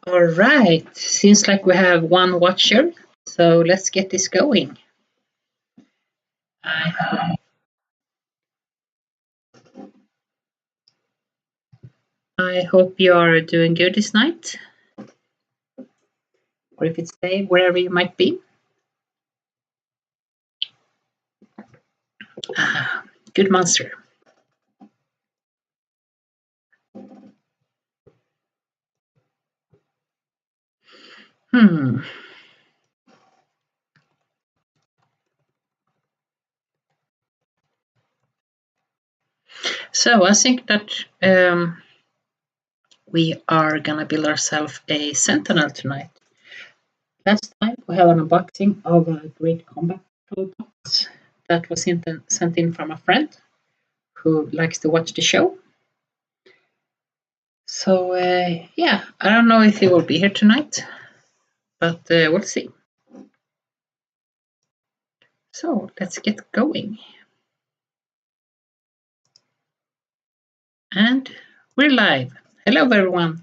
All right, seems like we have one watcher, so let's get this going. I, I hope you are doing good this night, or if it's day, wherever you might be. Ah, good monster. Hmm. So I think that we are gonna build ourselves a Sentinel tonight. Last time we had an unboxing of a great combat control box that was sent in from a friend who likes to watch the show. So yeah, I don't know if he will be here tonight, but we'll see. So let's get going. And we're live. Hello everyone.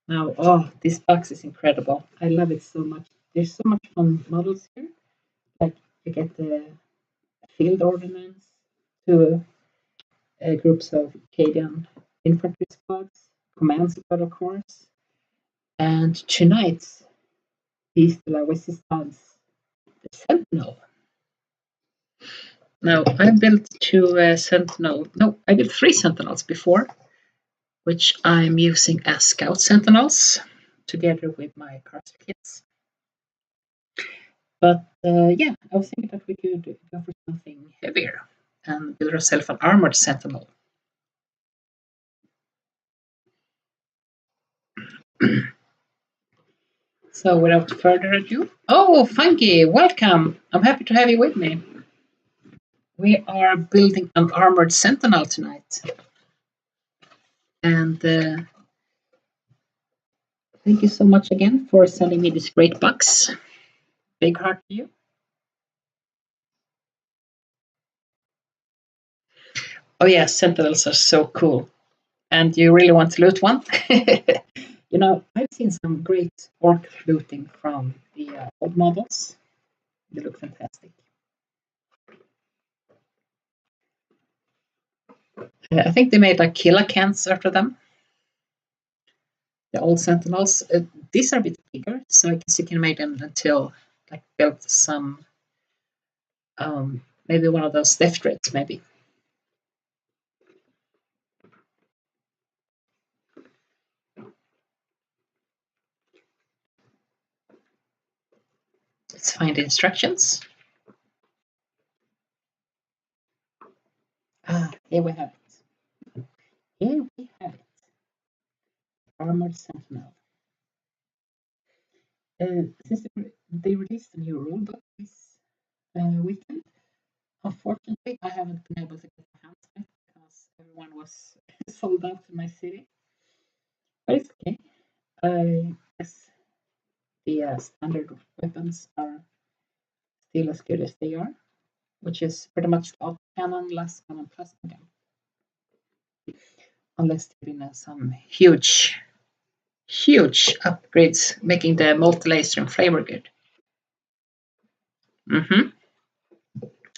Now, oh, this box is incredible. I love it so much. There's so much fun models here. Like you get the field ordnance to groups of Acadian infantry squads, command squad of course, and tonight's piece de la resistance, the Sentinel. Now, I built I built 3 Sentinels before, which I'm using as Scout Sentinels together with my Carcer kits. But yeah, I was thinking that we could go for something heavier and build ourselves an armored Sentinel. So without further ado, oh, Funky, welcome! I'm happy to have you with me. We are building an armored Sentinel tonight. And thank you so much again for sending me this great box. Big heart to you. Oh yeah, Sentinels are so cool. And you really want to loot one? You know, I've seen some great orc looting from the old models. They look fantastic. I think they made like killer cans after them. The old Sentinels. These are a bit bigger, so I guess you can make them until like build some, maybe one of those death threats, maybe. Let's find the instructions. Ah, here we have it. Here we have it. Armored Sentinel. Since they released a new rulebook this weekend, unfortunately, I haven't been able to get my hands on it because everyone was sold out in my city. But it's okay. I guess the standard weapons are still as good as they are, which is pretty much auto cannon, last cannon, plasma gun. Unless there have been some huge upgrades making the multi-laser and flavor good.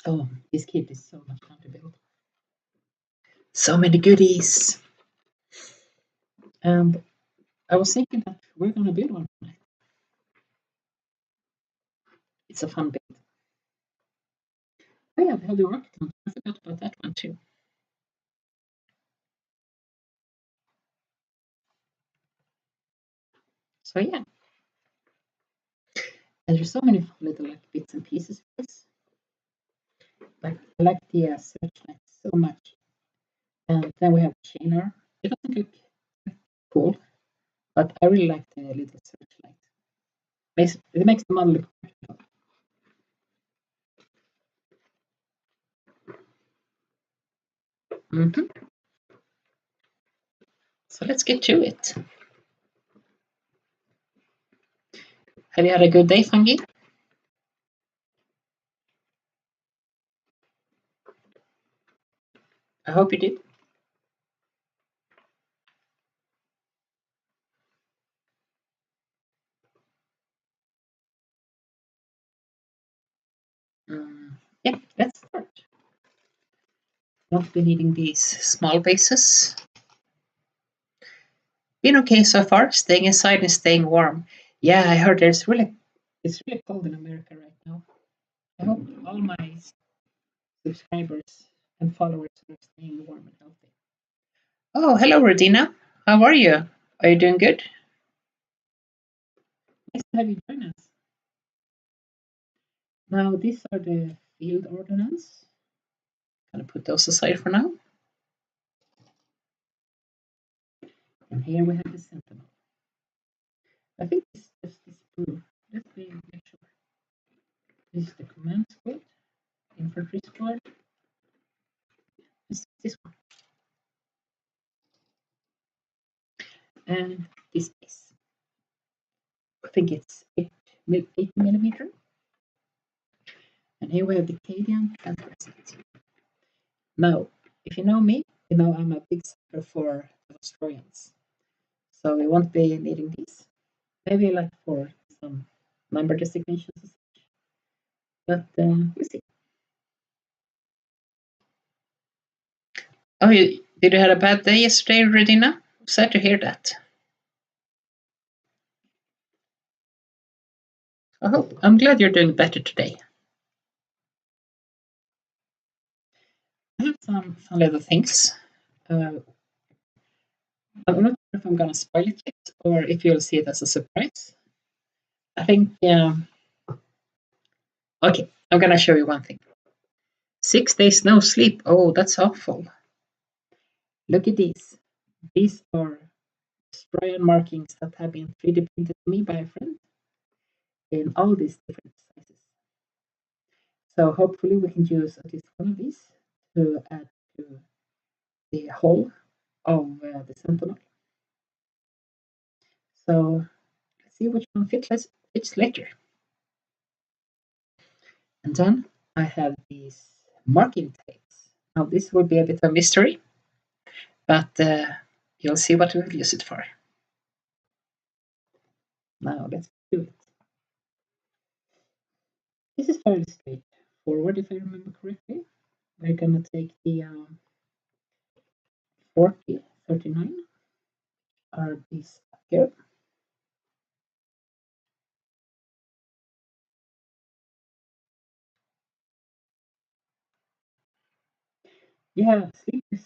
Oh, this kit is so much fun to build. So many goodies. And I was thinking that we're going to build one tonight. It's a fun build. Oh yeah, we have the rocket launcher. I forgot about that one too. So yeah. And there's so many little like bits and pieces of this. Like I like the searchlight so much. And then we have chainer. It doesn't look cool, but I really like the little searchlight. It makes the model look practical. So let's get to it. Have you had a good day, Fungi? I hope you did. Won't be needing these small bases. Been okay so far, staying inside and staying warm. Yeah, I heard it's really cold in America right now. I hope all my subscribers and followers are staying warm and healthy. Oh, hello, Rodina. How are you? Are you doing good? Nice to have you join us. Now, these are the field ordnance. Gonna put those aside for now. And here we have the Sentinel. I think this is this blue. Let's make sure. This is the command squad, infantry squad. This one. And this base. I think it's 80 millimeter. And here we have the Cadian transversals. Now, if you know me, you know I'm a big sucker for Australians. So we won't be needing these. Maybe like for some number designations, but we'll see. Oh, did you have a bad day yesterday, Redina? Sad to hear that. Oh, I'm glad you're doing better today. I have some little things. I'm not sure if I'm gonna spoil it yet, or if you'll see it as a surprise. I think, okay, I'm gonna show you one thing. 6 days no sleep. Oh, that's awful. Look at these. These are Australian markings that have been 3D printed to me by a friend in all these different sizes. So hopefully we can use at least one of these to add to the hull of the Sentinel. So let's see which one fits later. And then I have these marking tapes. Now this will be a bit of a mystery, but you'll see what we'll use it for. Now let's do it. This is fairly straightforward if I remember correctly. We're gonna take the 4039 are these here. Yeah, sleep is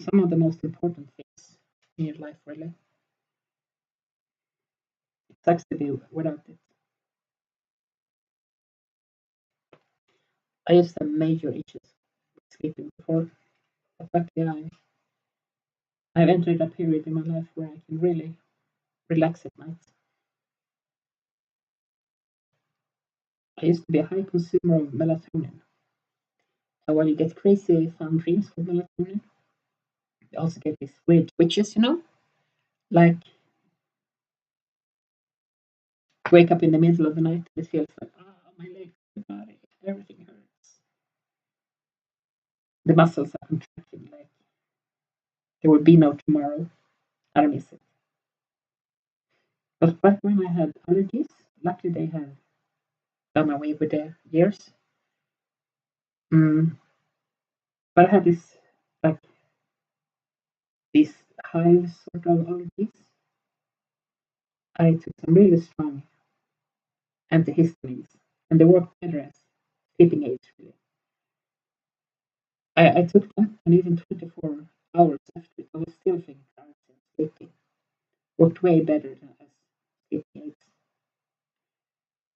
some of the most important things in your life, really. It sucks to be without it. I used to have major issues with sleeping before, but luckily I've entered a period in my life where I can really relax at night. I used to be a high consumer of melatonin. And when you get crazy fun dreams with melatonin, you also get these weird twitches, like wake up in the middle of the night and it feels like, oh, my legs, my body, everything hurts. The muscles are contracting like there would be no tomorrow. I don't miss it. But back when I had allergies, luckily they have done away with the years. Mm, but I had like these hives sort of allergies. I took some really strong antihistamines, and they worked better as sleeping aids. Really, I took that, and even 24 hours after, I was still feeling tired and sleeping. Worked way better than as sleeping aids.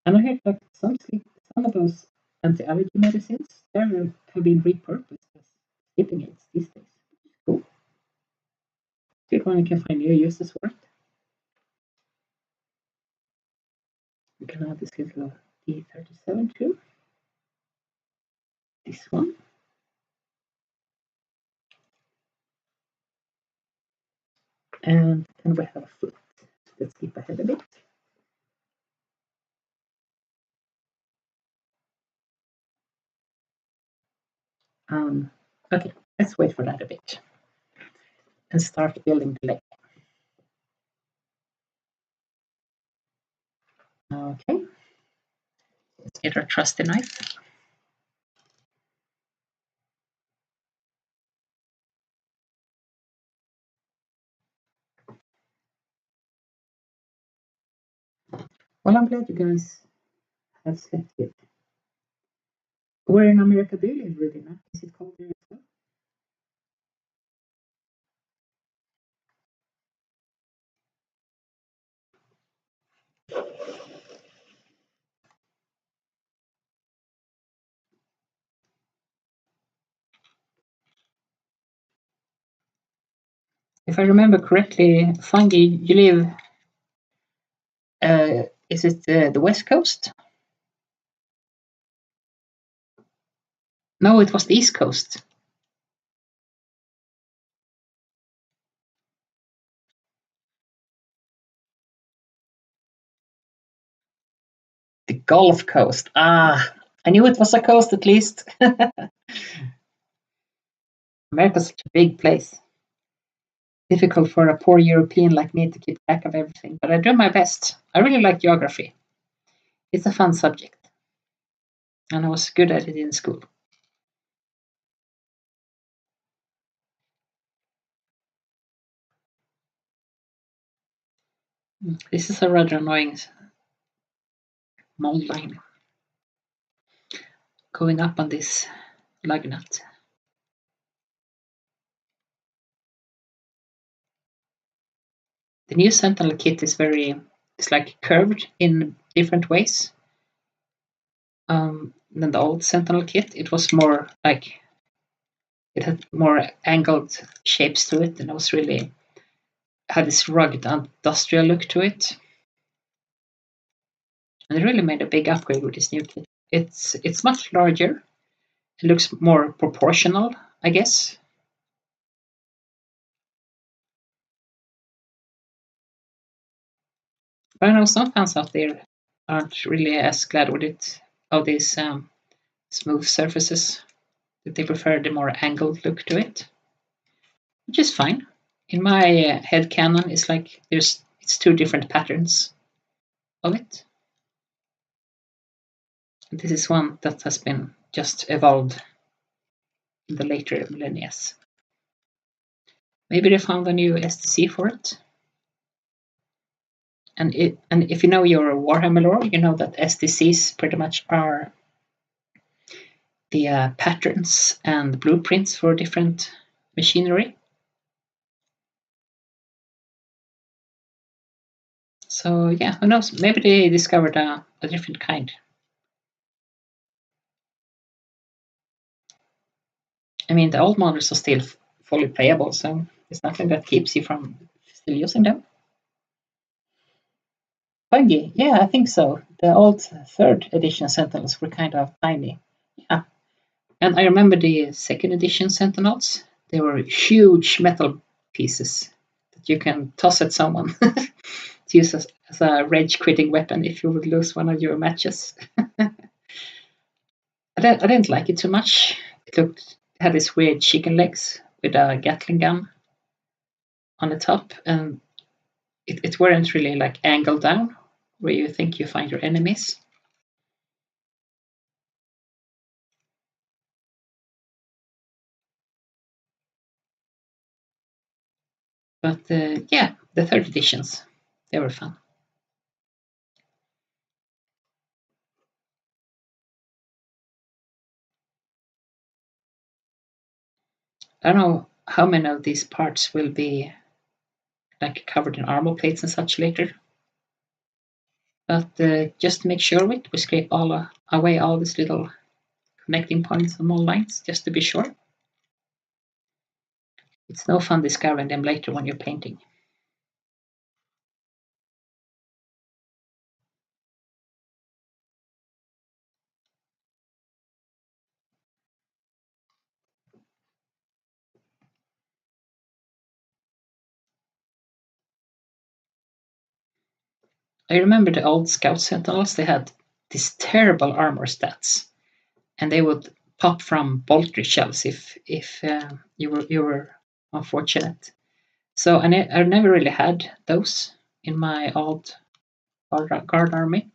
And I heard that some of those anti-allergy medicines have been repurposed as sleeping aids these days. Cool. Good one. You can find new uses for it. We can add this little D37 too. This one. And then we have a foot. Let's skip ahead a bit. Okay, let's wait for that a bit and start building the leg. Okay, let's get our trusty knife. Well, I'm glad you guys have slept good. Where in America do you live, Regina? Is it cold there as well? If I remember correctly, Fungi, you live, is it the West Coast? No, it was the East Coast. The Gulf Coast. Ah, I knew it was a coast at least. America's such a big place. Difficult for a poor European like me to keep track of everything, but I do my best. I really like geography. It's a fun subject, and I was good at it in school. This is a rather annoying mold line going up on this lug nut. The new Sentinel kit is it's like curved in different ways. Than the old Sentinel kit. It was more like it had more angled shapes to it, and it was really had this rugged industrial look to it. And it really made a big upgrade with this new kit. It's much larger. It looks more proportional, I guess. But I know some fans out there aren't really as glad with it of these smooth surfaces. That they prefer the more angled look to it, which is fine. In my head canon, it's like it's two different patterns of it. And this is one that has been just evolved in the later millennia. Maybe they found a new STC for it. And if you know your Warhammer lore, you know that STCs pretty much are the patterns and blueprints for different machinery. So yeah, who knows? Maybe they discovered a different kind. I mean, the old models are still fully playable, so there's nothing that keeps you from still using them. Buggy, yeah, I think so. The old third edition Sentinels were kind of tiny. Yeah, and I remember the second edition Sentinels. They were huge metal pieces that you can toss at someone to use as a rage quitting weapon if you would lose one of your matches. I didn't like it too much. It had these weird chicken legs with a Gatling gun on the top, and it weren't really like angled down where you think you find your enemies. But yeah, the third editions, they were fun. I don't know how many of these parts will be like covered in armor plates and such later. But just to make sure of it, we scrape away all these little connecting points on all lines, just to be sure. It's no fun discovering them later when you're painting. I remember the old Scout Sentinels, they had these terrible armor stats, and they would pop from bolter shells if you were unfortunate. So I never really had those in my old guard army.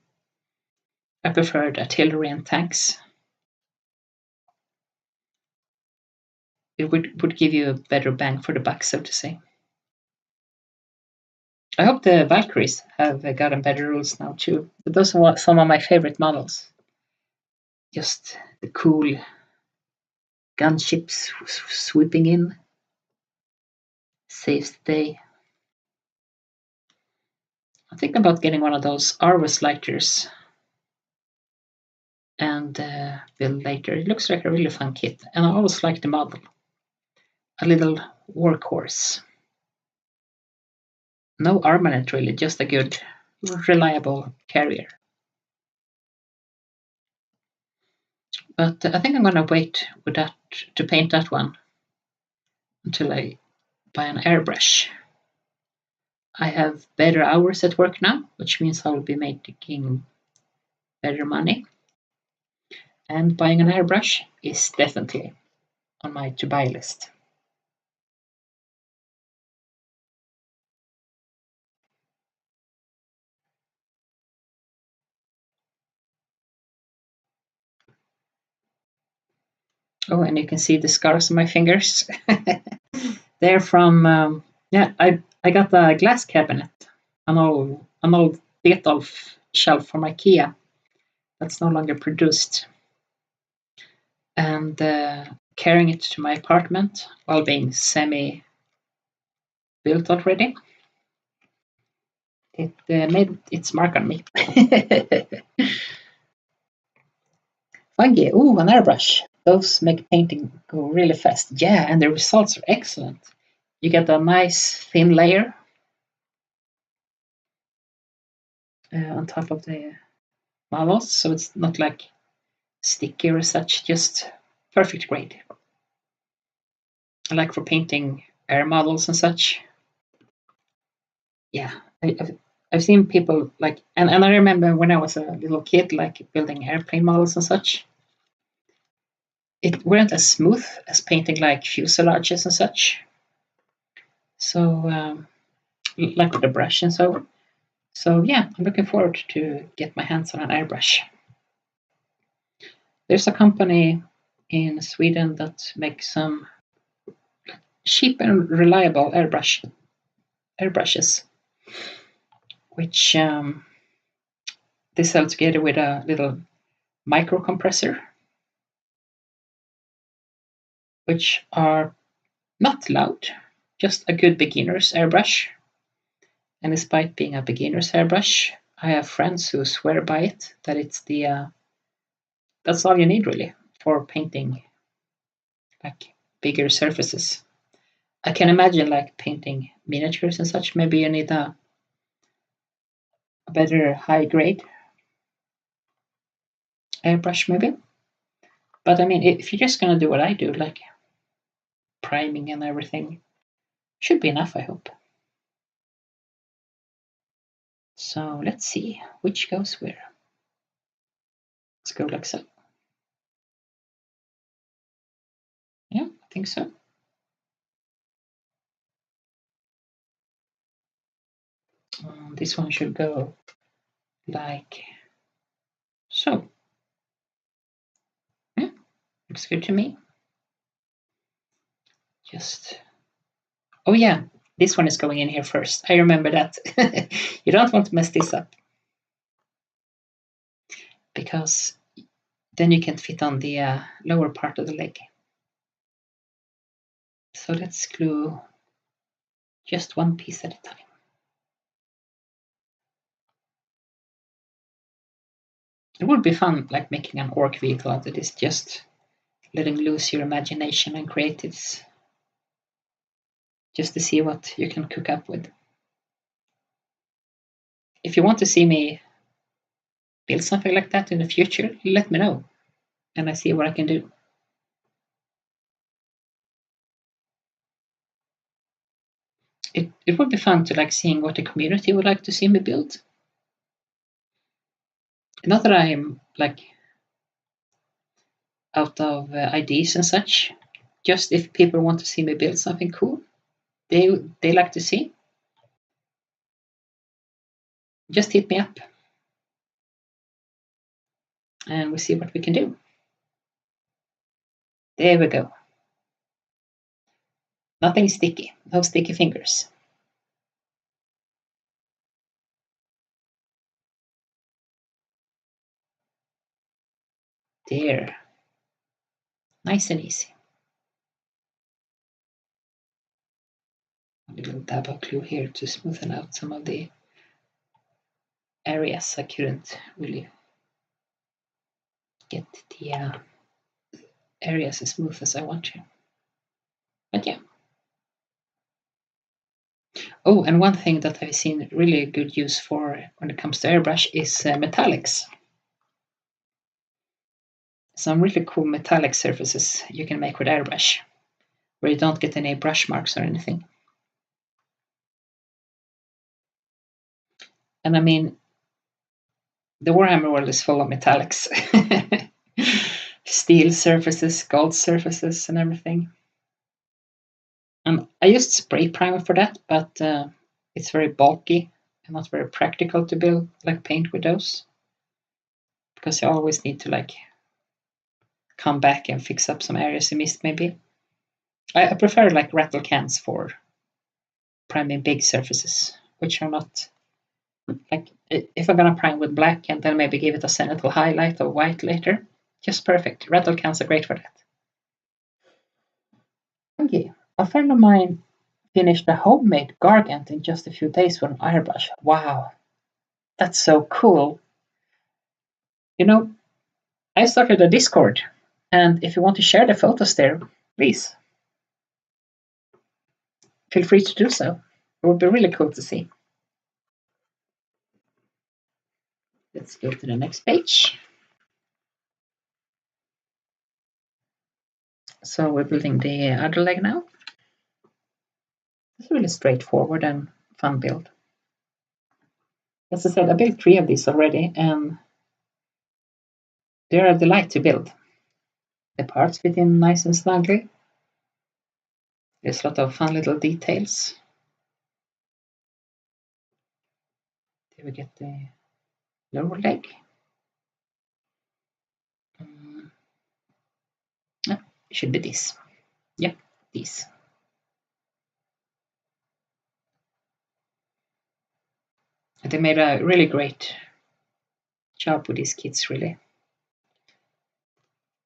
I preferred artillery and tanks. It would give you a better bang for the buck, so to say. I hope the Valkyries have gotten better rules now too. But those are some of my favorite models. Just the cool gunships sweeping in. Saves the day. I'm thinking about getting one of those Arvus lighters and build later. It looks like a really fun kit, and I always like the model. A little workhorse. No armament really, just a good, reliable carrier. But I think I'm gonna wait with that to paint that one until I buy an airbrush. I have better hours at work now, which means I will be making better money. And buying an airbrush is definitely on my to-buy list. Oh, and you can see the scars on my fingers. They're from yeah. I got a glass cabinet, an old Betolf shelf from IKEA that's no longer produced, and carrying it to my apartment while being semi built already. It made its mark on me. Fungi, ooh, an airbrush. Those make painting go really fast. Yeah, and the results are excellent. You get a nice thin layer on top of the models, so it's not like sticky or such, just perfect grade. I like for painting air models and such. Yeah, I've seen people like, and I remember when I was a little kid, like building airplane models and such. It weren't as smooth as painting like fuselages and such. So, like with the brush and so. So yeah, I'm looking forward to get my hands on an airbrush. There's a company in Sweden that makes some cheap and reliable airbrushes, which they sell together with a little micro compressor, which are not loud, just a good beginner's airbrush. And despite being a beginner's airbrush, I have friends who swear by it that it's the that's all you need really for painting like bigger surfaces. I can imagine like painting miniatures and such. Maybe you need a better high grade airbrush, maybe. But I mean, if you're just gonna do what I do, like priming and everything, should be enough, I hope. So let's see which goes where. Let's go like so. Yeah, I think so. This one should go like so. Yeah, looks good to me. Just, oh yeah, this one is going in here first. I remember that. You don't want to mess this up because then you can't fit on the lower part of the leg. So let's glue just one piece at a time. It would be fun, like making an orc vehicle out of this, just letting loose your imagination and creatives, just to see what you can cook up with. If you want to see me build something like that in the future, let me know, and I see what I can do. It would be fun to like seeing what the community would like to see me build. Not that I'm like out of ideas and such. Just if people want to see me build something cool, they like to see. Just hit me up, and we see what we can do. There we go. Nothing sticky. No sticky fingers. there. Nice and easy. A little dab of glue here to smoothen out some of the areas I couldn't really get the areas as smooth as I want to. But yeah. Oh, and one thing that I've seen really good use for when it comes to airbrush is metallics. Some really cool metallic surfaces you can make with airbrush, where you don't get any brush marks or anything. And I mean, the Warhammer world is full of metallics. Steel surfaces, gold surfaces, and everything. And I used spray primer for that, but it's very bulky and not very practical to build, like paint with those. Because you always need to like come back and fix up some areas you missed maybe. I prefer like rattle cans for priming big surfaces, which are not like, if I'm gonna prime with black and then maybe give it a Sentinel highlight or white later, just perfect. Rattle cans are great for that. Okay, a friend of mine finished a homemade gargant in just a few days with an airbrush. Wow, that's so cool. You know, I started a Discord, and if you want to share the photos there, please feel free to do so. It would be really cool to see. Let's go to the next page. So we're building the other leg now. It's really straightforward and fun build. As I said, I built 3 of these already, and they're a delight to build. The parts fit in nice and snugly. There's a lot of fun little details. Here we get the lower leg. No, it should be this. Yeah, these. And they made a really great job with these kits, really.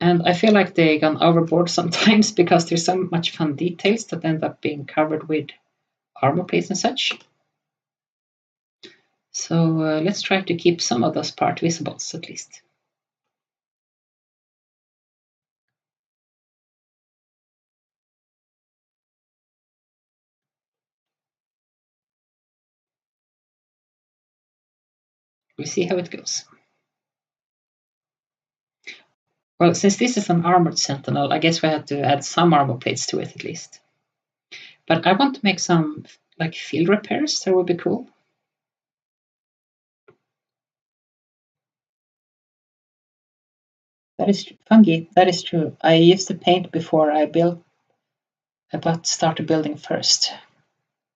And I feel like they gone overboard sometimes because there's so much fun details that end up being covered with armor plates and such. So let's try to keep some of those parts visible, at least. We'll see how it goes. Well, since this is an armored Sentinel, I guess we had to add some armor plates to it at least. But I want to make some like field repairs. That would be cool. That is fungi. That is true. I used to paint before I built, but started building first.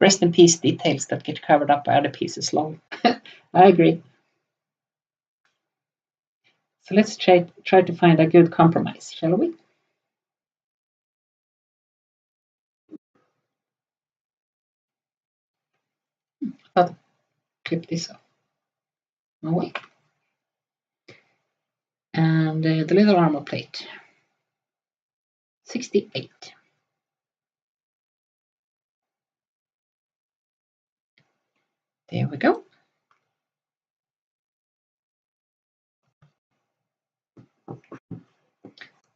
Rest in peace details that get covered up by other pieces long. I agree. So let's try to find a good compromise, shall we? I'll clip this off. No way. And the little armor plate. 68. There we go.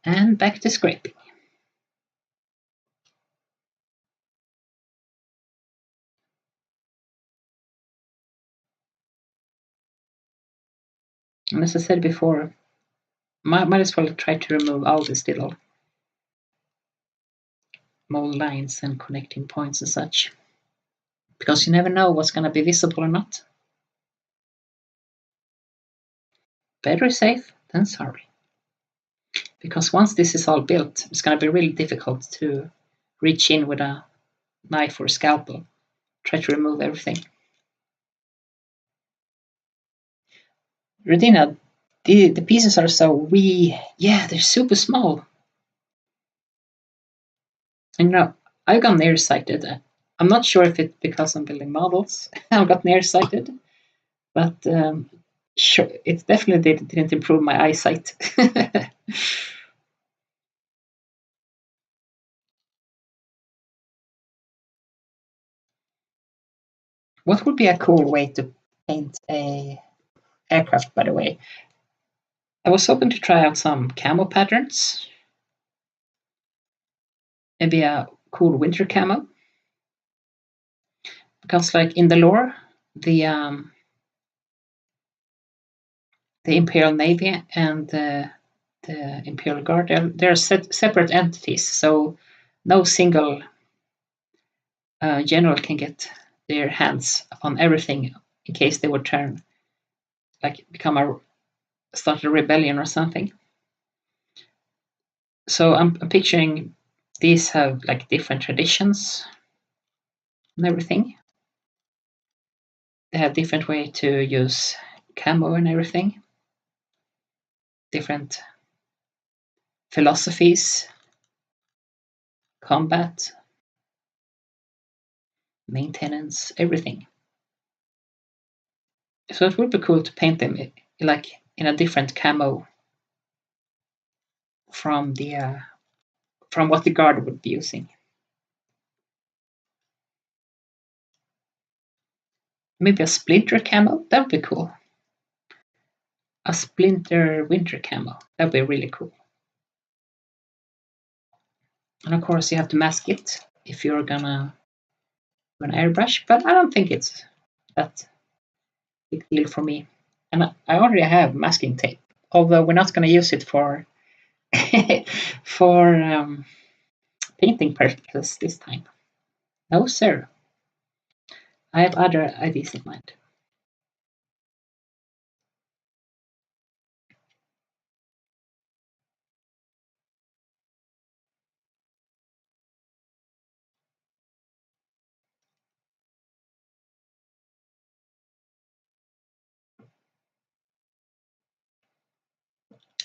And back to scraping. And as I said before, might as well try to remove all these little mold lines and connecting points and such, because you never know what's going to be visible or not. Better safe than sorry. Because once this is all built, it's going to be really difficult to reach in with a knife or scalpel, try to remove everything. Rodina, the pieces are so wee. Yeah, they're super small. And you know, I've got nearsighted. I'm not sure if it's because I'm building models. I've got nearsighted, but sure, it definitely didn't improve my eyesight. What would be a cool way to paint a aircraft, by the way? I was hoping to try out some camo patterns, maybe a cool winter camo, because like in the lore, the um, the Imperial Navy and the Imperial Guard, they're separate entities, so no single general can get their hands upon everything in case they would turn, like become start a rebellion or something. So I'm picturing these have like different traditions and everything. They have different way to use camo and everything, different philosophies, combat, maintenance, everything. So it would be cool to paint them like in a different camo from the from what the guard would be using. Maybe a splinter camo. That would be cool. A splinter winter camo. That would be really cool. And of course, you have to mask it if you're gonna airbrush. But I don't think it's that big deal for me. And I already have masking tape, although we're not gonna use it for for painting purposes this time. No, sir. I have other ideas in mind.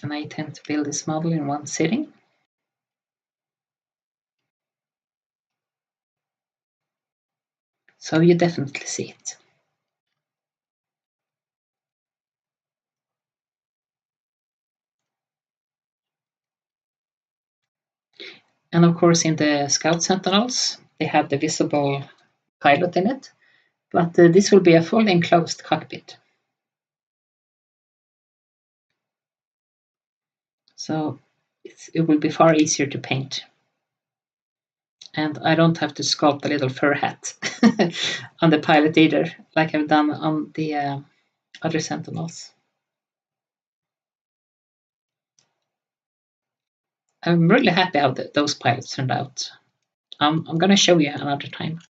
And I tend to build this model in one sitting. So you definitely see it. And of course, in the Scout Sentinels, they have the visible pilot in it, but this will be a full enclosed cockpit. So it will be far easier to paint. And I don't have to sculpt a little fur hat on the pilot either, like I've done on the other Sentinels. I'm really happy how those pilots turned out. I'm going to show you another time.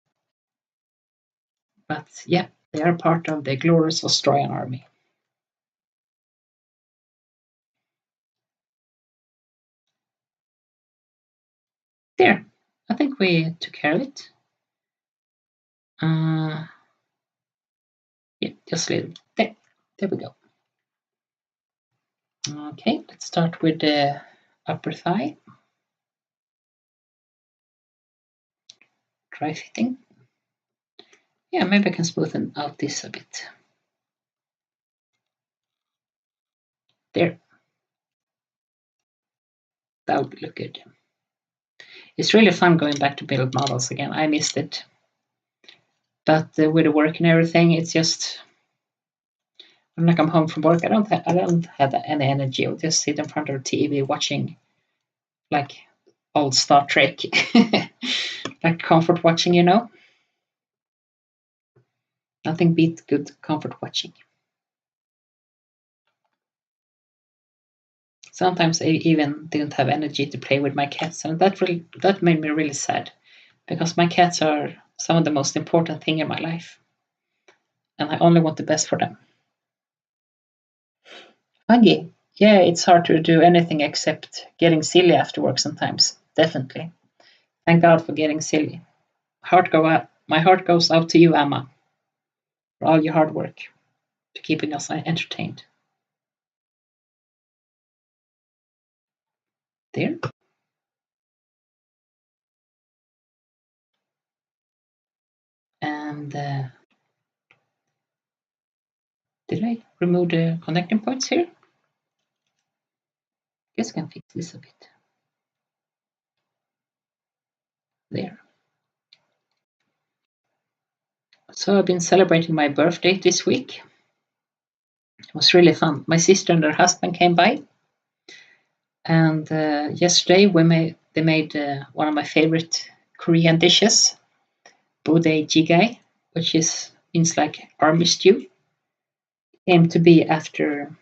But yeah, they are part of the glorious Australian army. There, I think we took care of it. Yeah, just a little. There we go. Okay, let's start with the upper thigh. Dry fitting. Yeah, maybe I can smoothen out this a bit. There. That would look good. It's really fun going back to build models again. I missed it. But with the work and everything, it's just when I come home from work, I don't have any energy. I'll just sit in front of the TV watching like old Star Trek, like comfort watching, you know. Nothing beats good comfort watching. Sometimes I even didn't have energy to play with my cats, and that made me really sad because my cats are some of the most important thing in my life, and I only want the best for them. Huggy, yeah, it's hard to do anything except getting silly after work sometimes. Definitely. Thank God for getting silly. My heart goes out to you, Emma, for all your hard work to keeping us entertained. There. And Did I remove the connecting points here? Guess I can fix this a bit. There. So I've been celebrating my birthday this week. It was really fun. My sister and her husband came by, and yesterday they made one of my favorite Korean dishes, budae jjigae, which means like army stew. Came to be after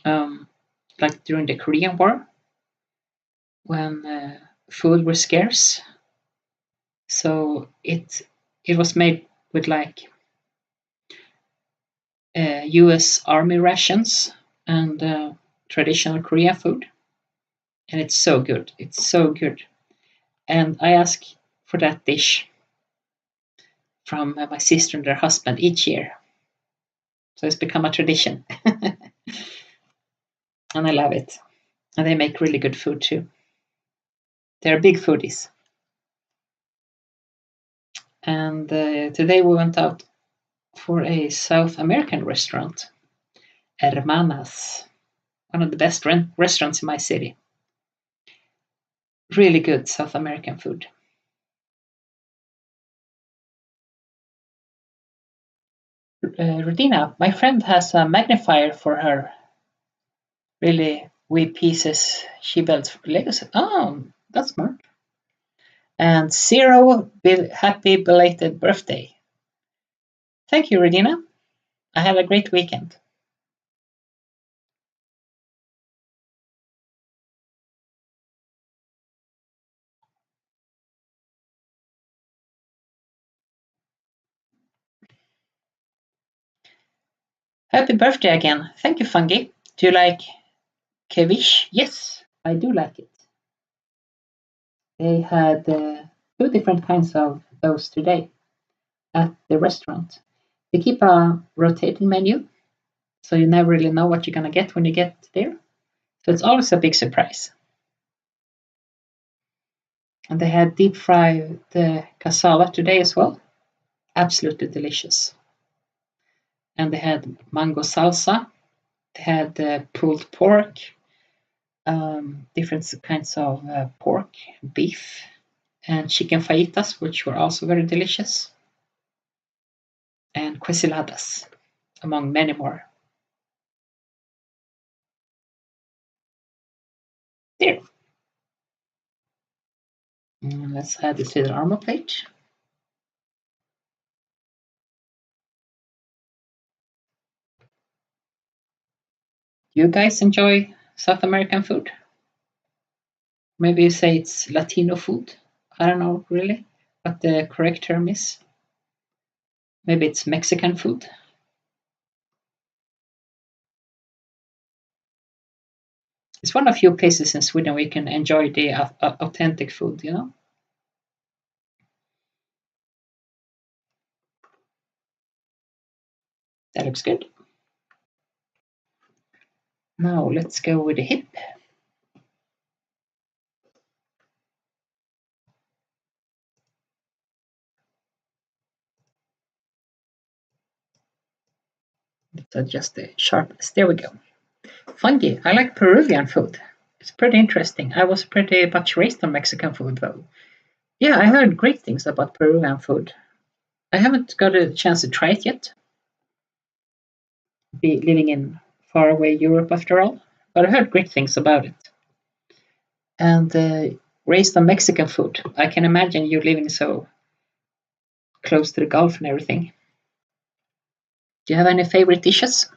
like during the Korean War when food was scarce. So it was made with like U.S. Army rations and traditional Korean food, and it's so good. It's so good. And I ask for that dish from my sister and their husband each year. So it's become a tradition, and I love it. And they make really good food too. They're big foodies. And today we went out for a South American restaurant, Hermanas, one of the best restaurants in my city. Really good South American food. Rodina, my friend has a magnifier for her really wee pieces she built for Legos. Oh, that's smart. And Zero, happy belated birthday. Thank you, Regina. I had a great weekend. Happy birthday again. Thank you, Fungi. Do you like ceviche? Yes, I do like it. They had 2 different kinds of those today at the restaurant. They keep a rotating menu, so you never really know what you're going to get when you get there. So it's always a big surprise. And they had deep fried cassava today as well. Absolutely delicious. And they had mango salsa. They had pulled pork, different kinds of pork, beef, and chicken fajitas, which were also very delicious, and queseladas, among many more. There. Let's add this little armor plate. You guys enjoy South American food? Maybe you say it's Latino food. I don't know really what the correct term is. Maybe it's Mexican food. It's one of few places in Sweden where you can enjoy the authentic food, you know? That looks good. Now let's go with the hip. Let's adjust the sharpness. There we go. Fungi. I like Peruvian food. It's pretty interesting. I was pretty much raised on Mexican food though. Yeah, I heard great things about Peruvian food. I haven't got a chance to try it yet. Be living in faraway Europe after all, but I heard great things about it. And raised on Mexican food. I can imagine you living so close to the Gulf and everything. Do you have any favorite dishes?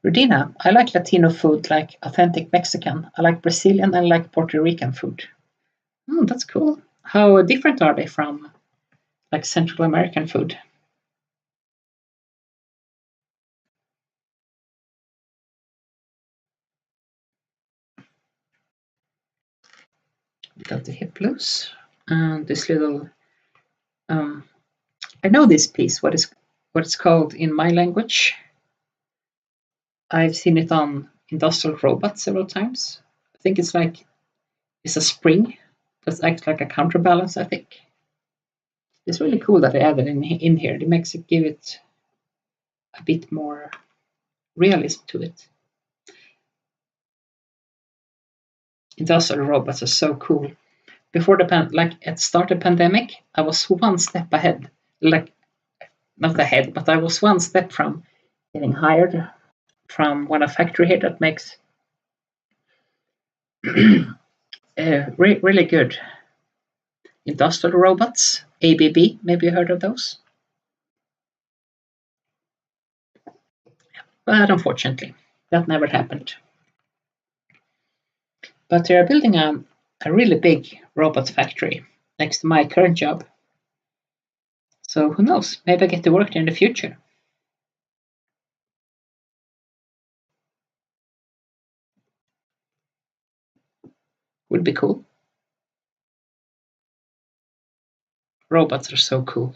Rodina, I like Latino food, like authentic Mexican. I like Brazilian and I like Puerto Rican food. Oh, that's cool. How different are they from like Central American food? We got the hip loose and this little. I know this piece. What it's called in my language? I've seen it on industrial robots several times. I think it's a spring that acts like a counterbalance. I think it's really cool that they added in here. It makes it give it a bit more realism to it. Industrial robots are so cool. Before like at the start of the pandemic, I was one step ahead. Like not ahead, but I was one step from getting hired from one factory here that makes really good industrial robots. ABB, maybe you heard of those? But unfortunately, that never happened. But they are building a really big robot factory next to my current job. So who knows? Maybe I get to work there in the future. Would be cool. Robots are so cool.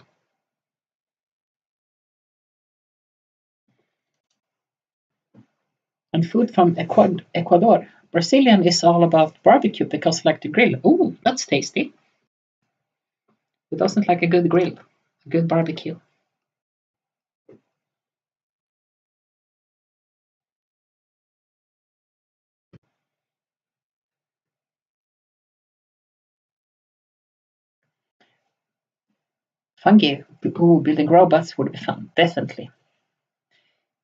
And food from Ecuador. Brazilian is all about barbecue because like the grill. Ooh, that's tasty. Who doesn't like a good grill? A good barbecue. Fungi. Ooh, building robots would be fun. Definitely.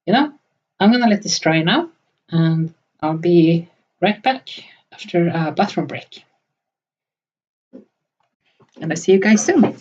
You know, I'm gonna let this dry now and I'll be right back after a bathroom break. And I see you guys soon.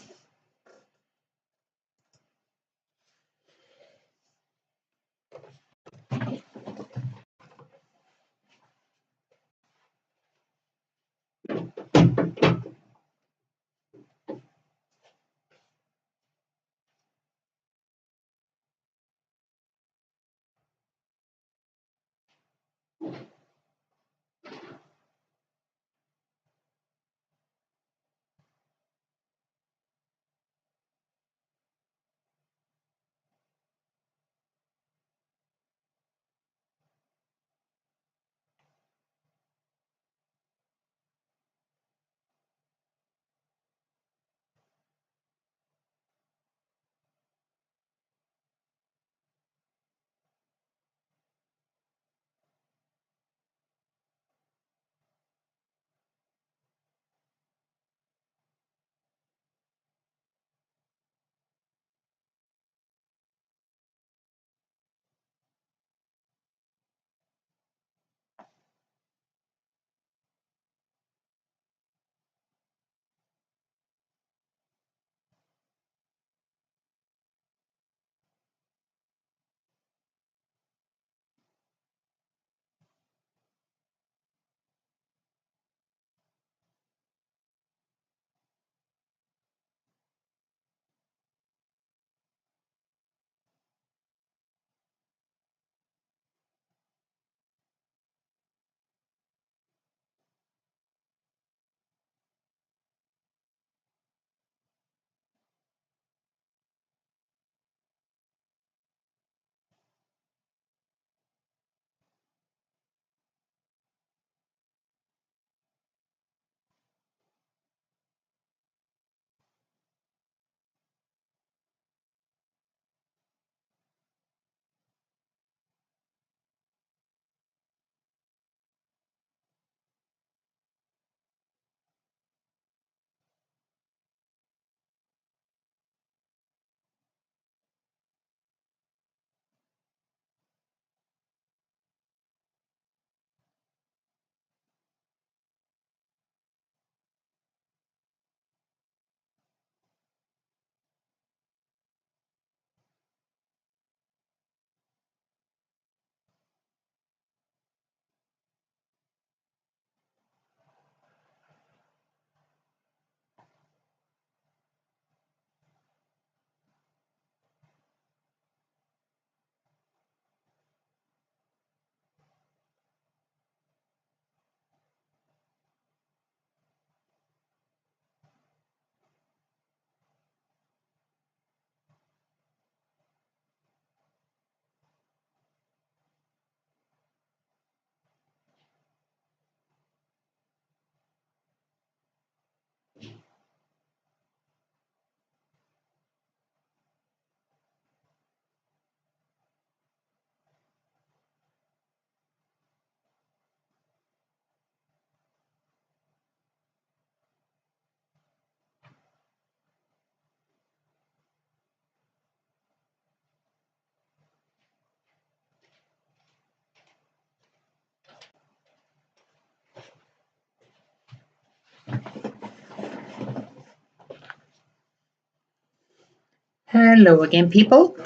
Hello again, people.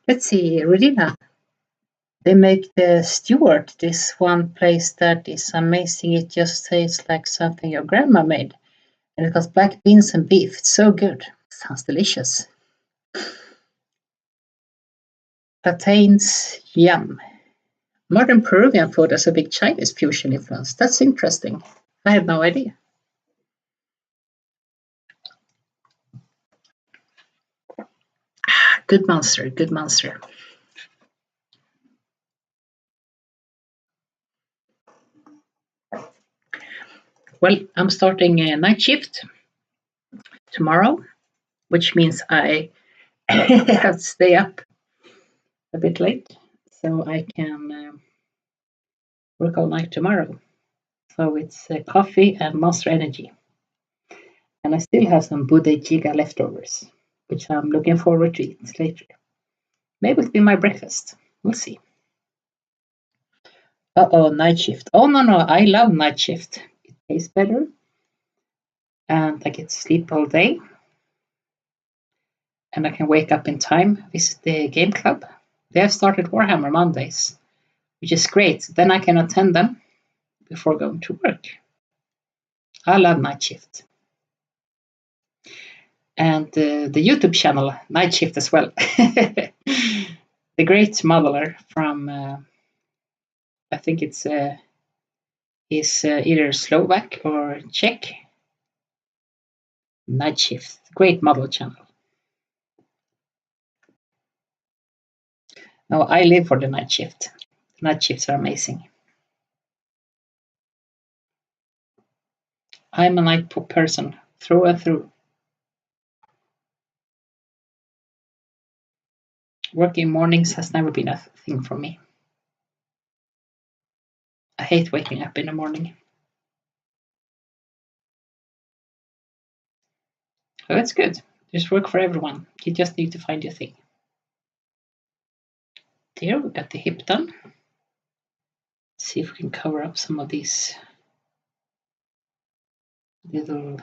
Let's see, Regina. They make the Stewart, this one place that is amazing. It just tastes like something your grandma made. And it has black beans and beef. It's so good. Sounds delicious. Plantains, yum. Modern Peruvian food has a big Chinese fusion influence. That's interesting. I had no idea. Good monster, good monster. Well, I'm starting a night shift tomorrow, which means I have to stay up a bit late so I can work all night tomorrow. So it's coffee and Monster Energy. And I still have some Bude Giga leftovers, which I'm looking forward to eat later. Maybe it'll be my breakfast. We'll see. Uh-oh, night shift. Oh, no, I love night shift. It tastes better. And I get to sleep all day. And I can wake up in time, visit the game club. They have started Warhammer Mondays, which is great. Then I can attend them before going to work. I love night shift. And the YouTube channel, Night Shift as well. The great modeler from, I think it's is either Slovak or Czech. Night Shift, great model channel. No, I live for the night shift. Night shifts are amazing. I'm a night person through and through. Working mornings has never been a thing for me. I hate waking up in the morning. So that's good. There's work for everyone. You just need to find your thing. There, we got the hip done. Let's see if we can cover up some of these little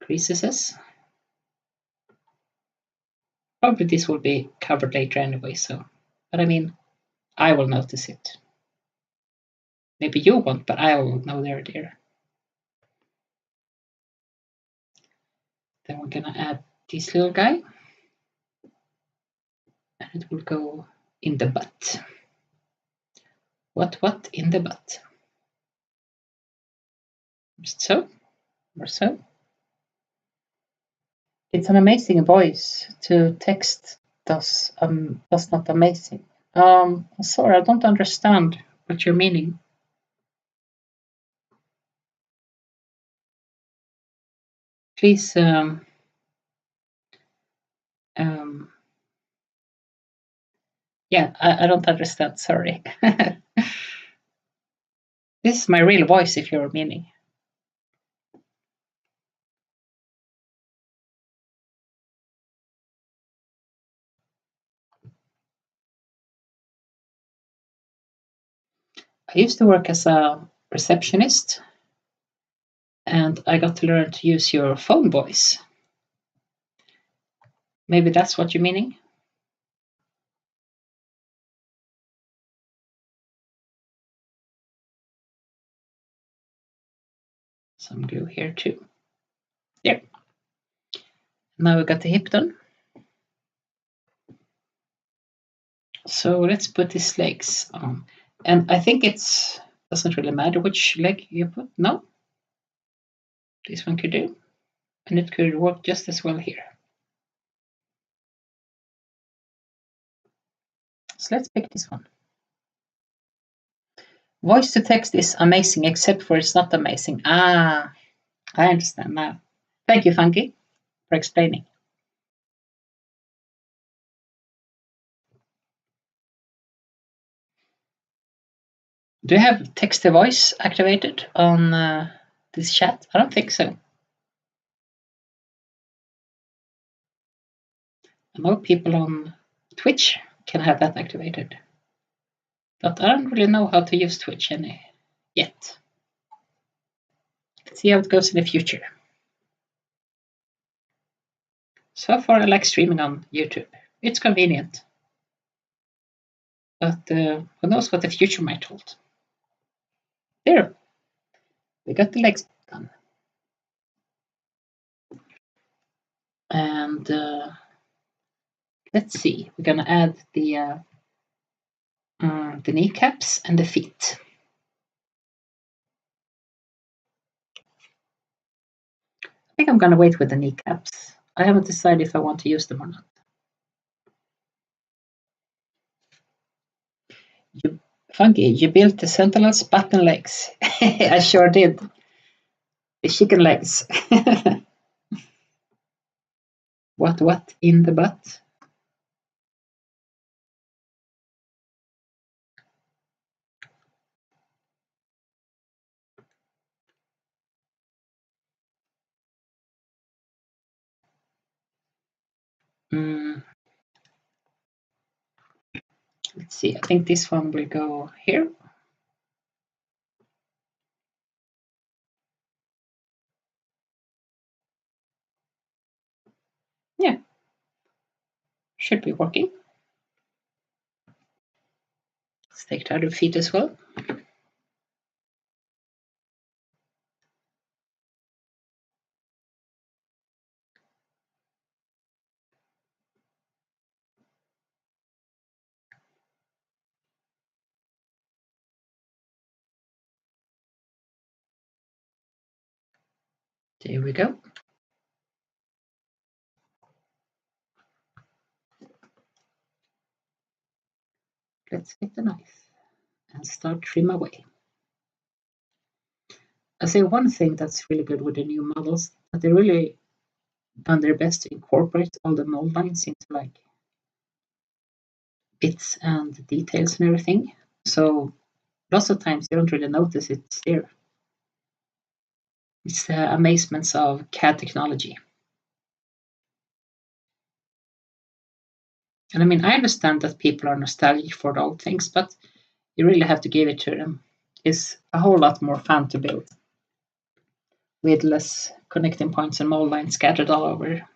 creases. Probably this will be covered later anyway, so, but I mean, I will notice it. Maybe you won't, but I will know they're there. Then we're gonna add this little guy, and it will go in the butt. What in the butt? Just so, or so. It's an amazing voice to text does not amazing. Sorry, I don't understand what you're meaning. Please yeah, I don't understand, sorry. This is my real voice if you're meaning. I used to work as a receptionist and I got to learn to use your phone voice. Maybe that's what you're meaning? Some glue here too. There. Now we got the hip done. So let's put his legs on. And I think it doesn't really matter which leg you put. No. This one could do. And it could work just as well here. So let's pick this one. Voice to text is amazing, except for it's not amazing. Ah, I understand now. Thank you, Funky, for explaining. Do you have text to voice activated on this chat? I don't think so. I know people on Twitch can have that activated. But I don't really know how to use Twitch yet. Let's see how it goes in the future. So far, I like streaming on YouTube. It's convenient. But who knows what the future might hold. There, we got the legs done. And let's see, we're gonna add the kneecaps and the feet. I think I'm gonna wait with the kneecaps. I haven't decided if I want to use them or not. Funky, you built the Sentinel's button legs. I sure did. The chicken legs. What in the butt? Let's see, I think this one will go here. Yeah, should be working. Let's take the other feet as well. There we go. Let's get the knife and start trim away. I say one thing that's really good with the new models, that they really done their best to incorporate all the mold lines into like bits and details and everything. So lots of times you don't really notice it's there. It's the amazements of CAD technology. And I mean, I understand that people are nostalgic for the old things, but you really have to give it to them. It's a whole lot more fun to build with less connecting points and mold lines scattered all over.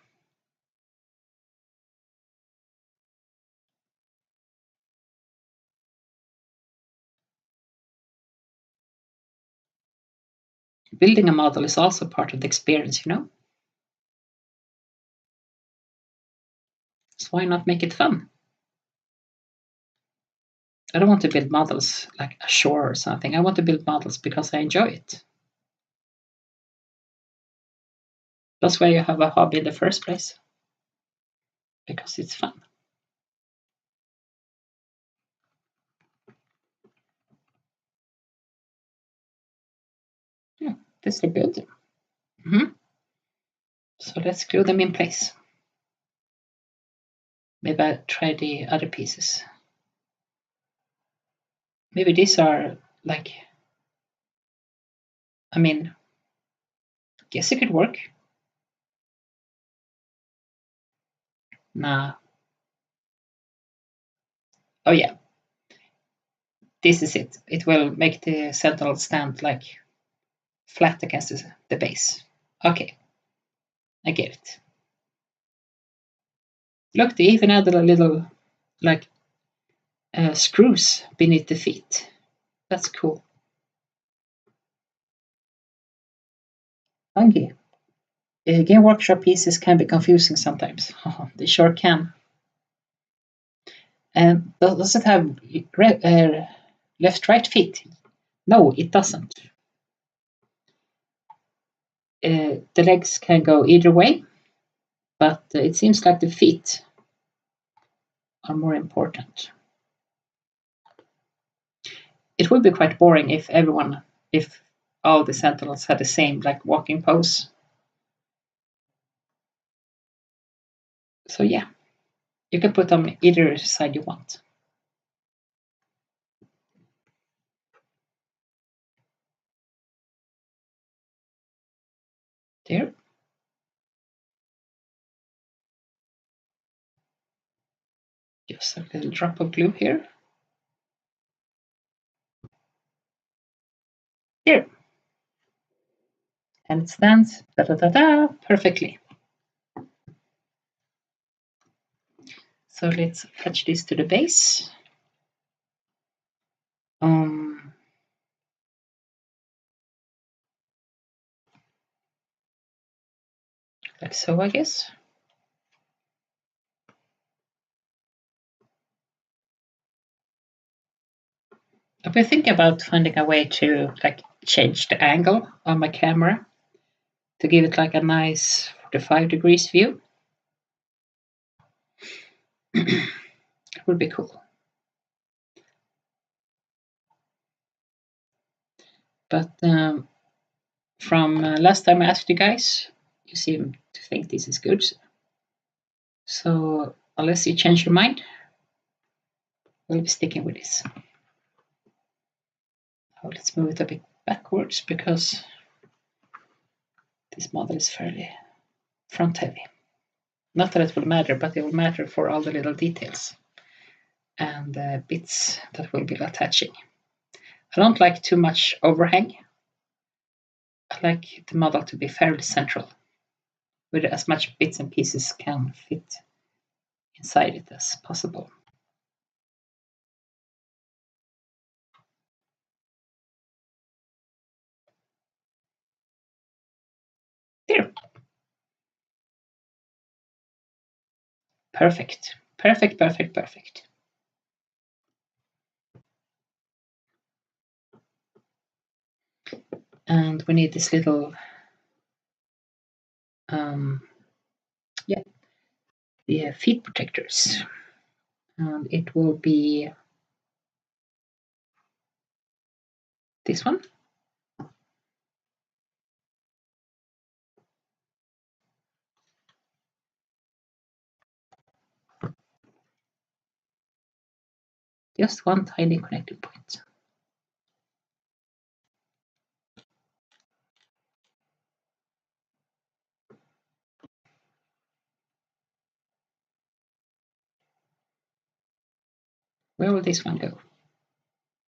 Building a model is also part of the experience, you know? So why not make it fun? I don't want to build models like a shore or something. I want to build models because I enjoy it. That's why you have a hobby in the first place. Because it's fun. Yeah, this looks good. So let's glue them in place. Maybe I'll try the other pieces. Maybe these are like, I mean, guess it could work. Nah. Oh yeah. This is it. It will make the Sentinel stand like flat against the base. Okay. I get it. Look, they even added a little like screws beneath the feet. That's cool. Funky. Game workshop pieces can be confusing sometimes. They sure can. And does it have left-right feet? No, it doesn't. The legs can go either way, but it seems like the feet are more important. It would be quite boring if all the Sentinels had the same like walking pose. So yeah, you can put them either side you want. There. Just a little drop of glue here. Here. And it stands perfectly. So let's attach this to the base. Like so, I guess. I've been thinking about finding a way to like change the angle on my camera to give it like a nice 45 degrees view. It would be cool. But from last time I asked you guys, you seem to think this is good. So unless you change your mind, we'll be sticking with this. Oh, let's move it a bit backwards because this model is fairly front heavy. Not that it will matter, but it will matter for all the little details and bits that we'll be attaching. I don't like too much overhang. I like the model to be fairly central, with as much bits and pieces can fit inside it as possible. There. Perfect. Perfect, perfect, perfect. And we need this little, the feet protectors. And it will be this one. Just one tiny connecting point. Where will this one go?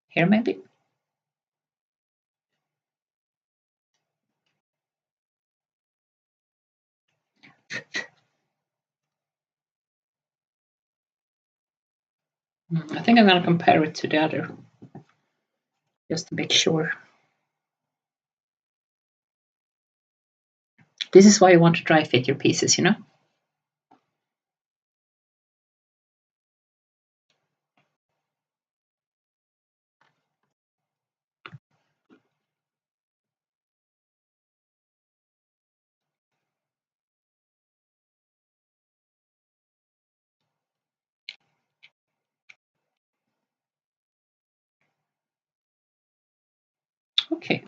Here maybe? I think I'm going to compare it to the other, just to make sure. This is why you want to dry fit your pieces, you know? Okay,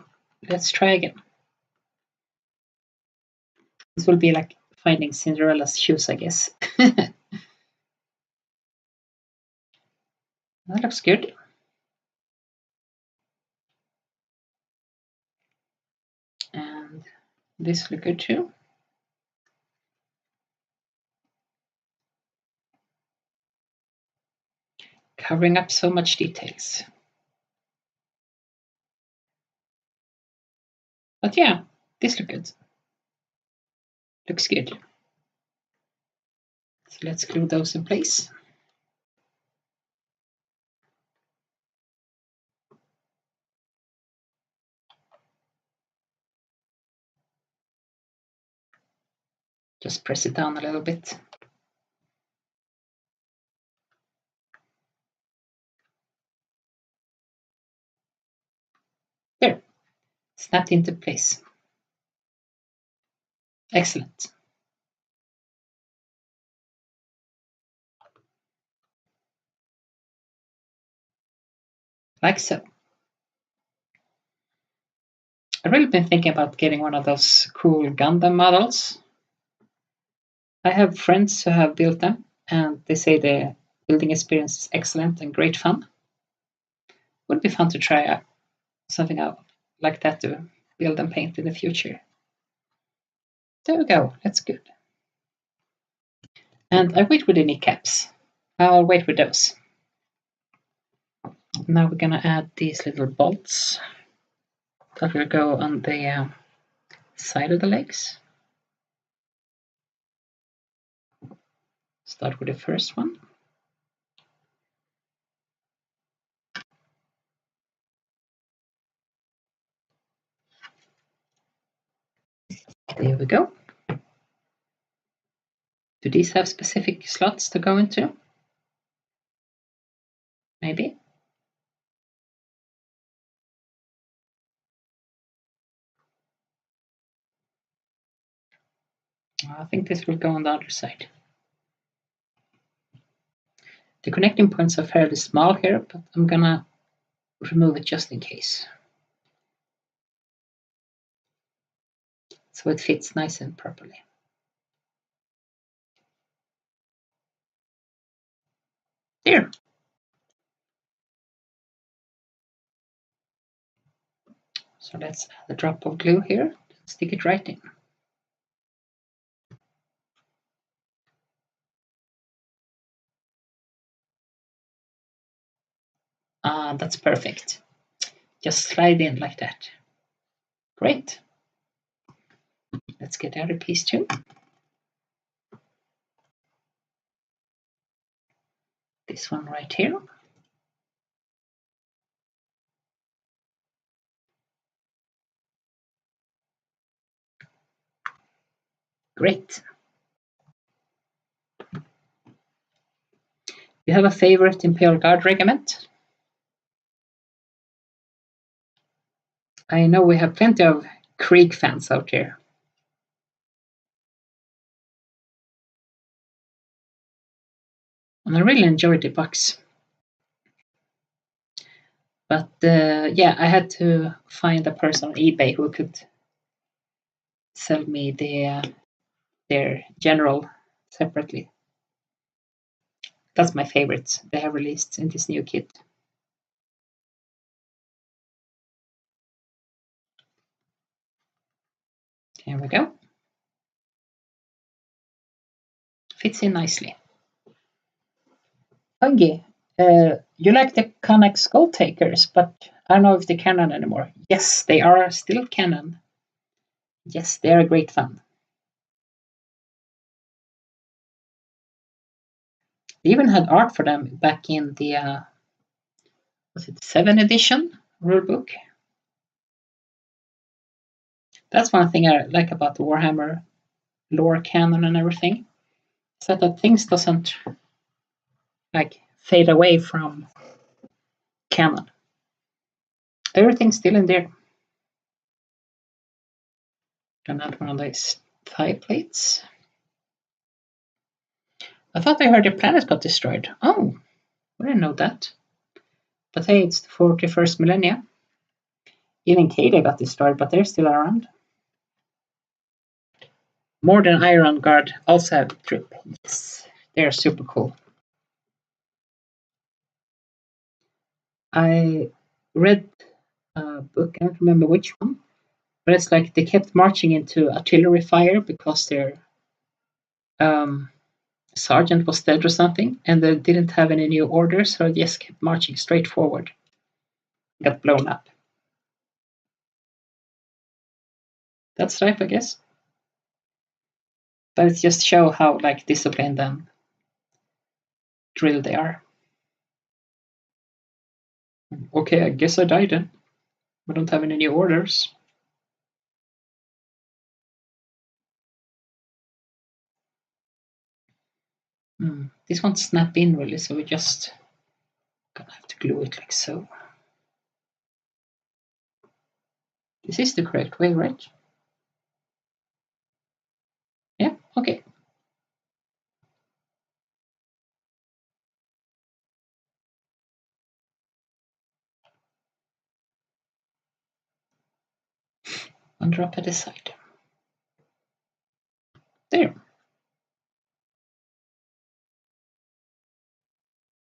let's try again. This will be like finding Cinderella's shoes, I guess. That looks good. And this looks good too. Covering up so much details. But yeah, this looks good. Looks good. So let's glue those in place. Just press it down a little bit. There, snapped into place. Excellent. Like so. I've really been thinking about getting one of those cool Gundam models. I have friends who have built them, and they say the building experience is excellent and great fun. Would be fun to try something out like that to build and paint in the future. There we go, that's good. And I wait with the kneecaps. I'll wait with those. Now we're gonna add these little bolts that will go on the side of the legs. Start with the first one. There we go. Do these have specific slots to go into? Maybe. I think this will go on the other side. The connecting points are fairly small here, but I'm gonna remove it just in case. So it fits nice and properly. There. So let's add a drop of glue here. Stick it right in. That's perfect. Just slide in like that. Great. Let's get the other piece too. This one right here. Great. You have a favorite Imperial Guard regiment? I know we have plenty of Krieg fans out here. And I really enjoyed the box. But yeah, I had to find a person on eBay who could sell me their general separately. That's my favorite they have released in this new kit. Here we go. Fits in nicely. Fungi, you like the Connex Skull Takers, but I don't know if they're canon anymore. Yes, they are still canon. Yes, they are great fun. They even had art for them back in the was it 7th edition rulebook? That's one thing I like about the Warhammer lore canon and everything. Is that things doesn't like fade away from canon. Everything's still in there. Another one of these thigh plates. I thought I heard the planet got destroyed. Oh, I didn't know that. But hey, it's the 41st millennia. Even Kada got destroyed, but they're still around. More than Iron Guard also have Trip. Yes, they're super cool. I read a book, I don't remember which one, but it's like they kept marching into artillery fire because their sergeant was dead or something, and they didn't have any new orders, so they just kept marching straight forward. Got blown up. That's life, I guess. But it just shows how like disciplined and drilled they are. Okay, I guess I died then. We don't have any new orders. This won't snap in really, so we just gonna have to glue it like so. This is the correct way, right? Yeah, okay. One drop at the side. There.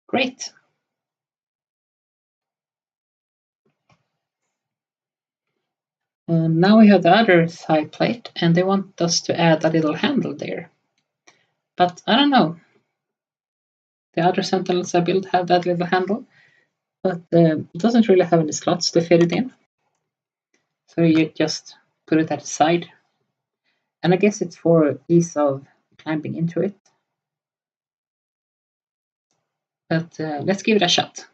Great. And now we have the other thigh plate, and they want us to add a little handle there. But I don't know. The other Sentinels I built have that little handle, but it doesn't really have any slots to fit it in. So you just put it at the side. And I guess it's for ease of climbing into it. But let's give it a shot.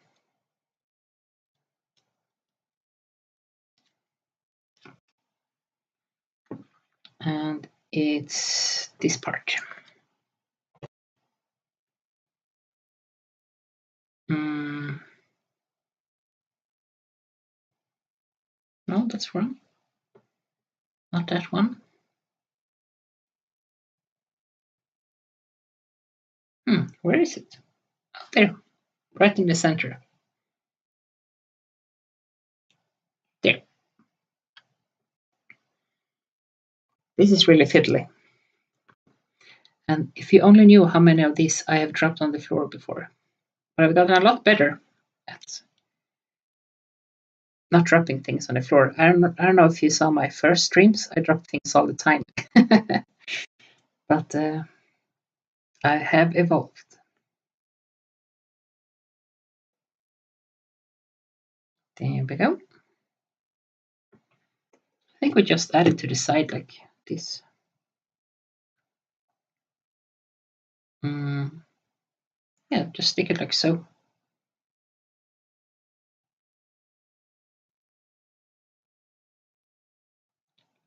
And it's this part. No, that's wrong. Not that one. Where is it? Oh, there, right in the center. There. This is really fiddly. And if you only knew how many of these I have dropped on the floor before. But I've gotten a lot better at not dropping things on the floor. I don't know if you saw my first streams. I dropped things all the time. But I have evolved. There we go. I think we just added to the side like this. Yeah, just stick it like so.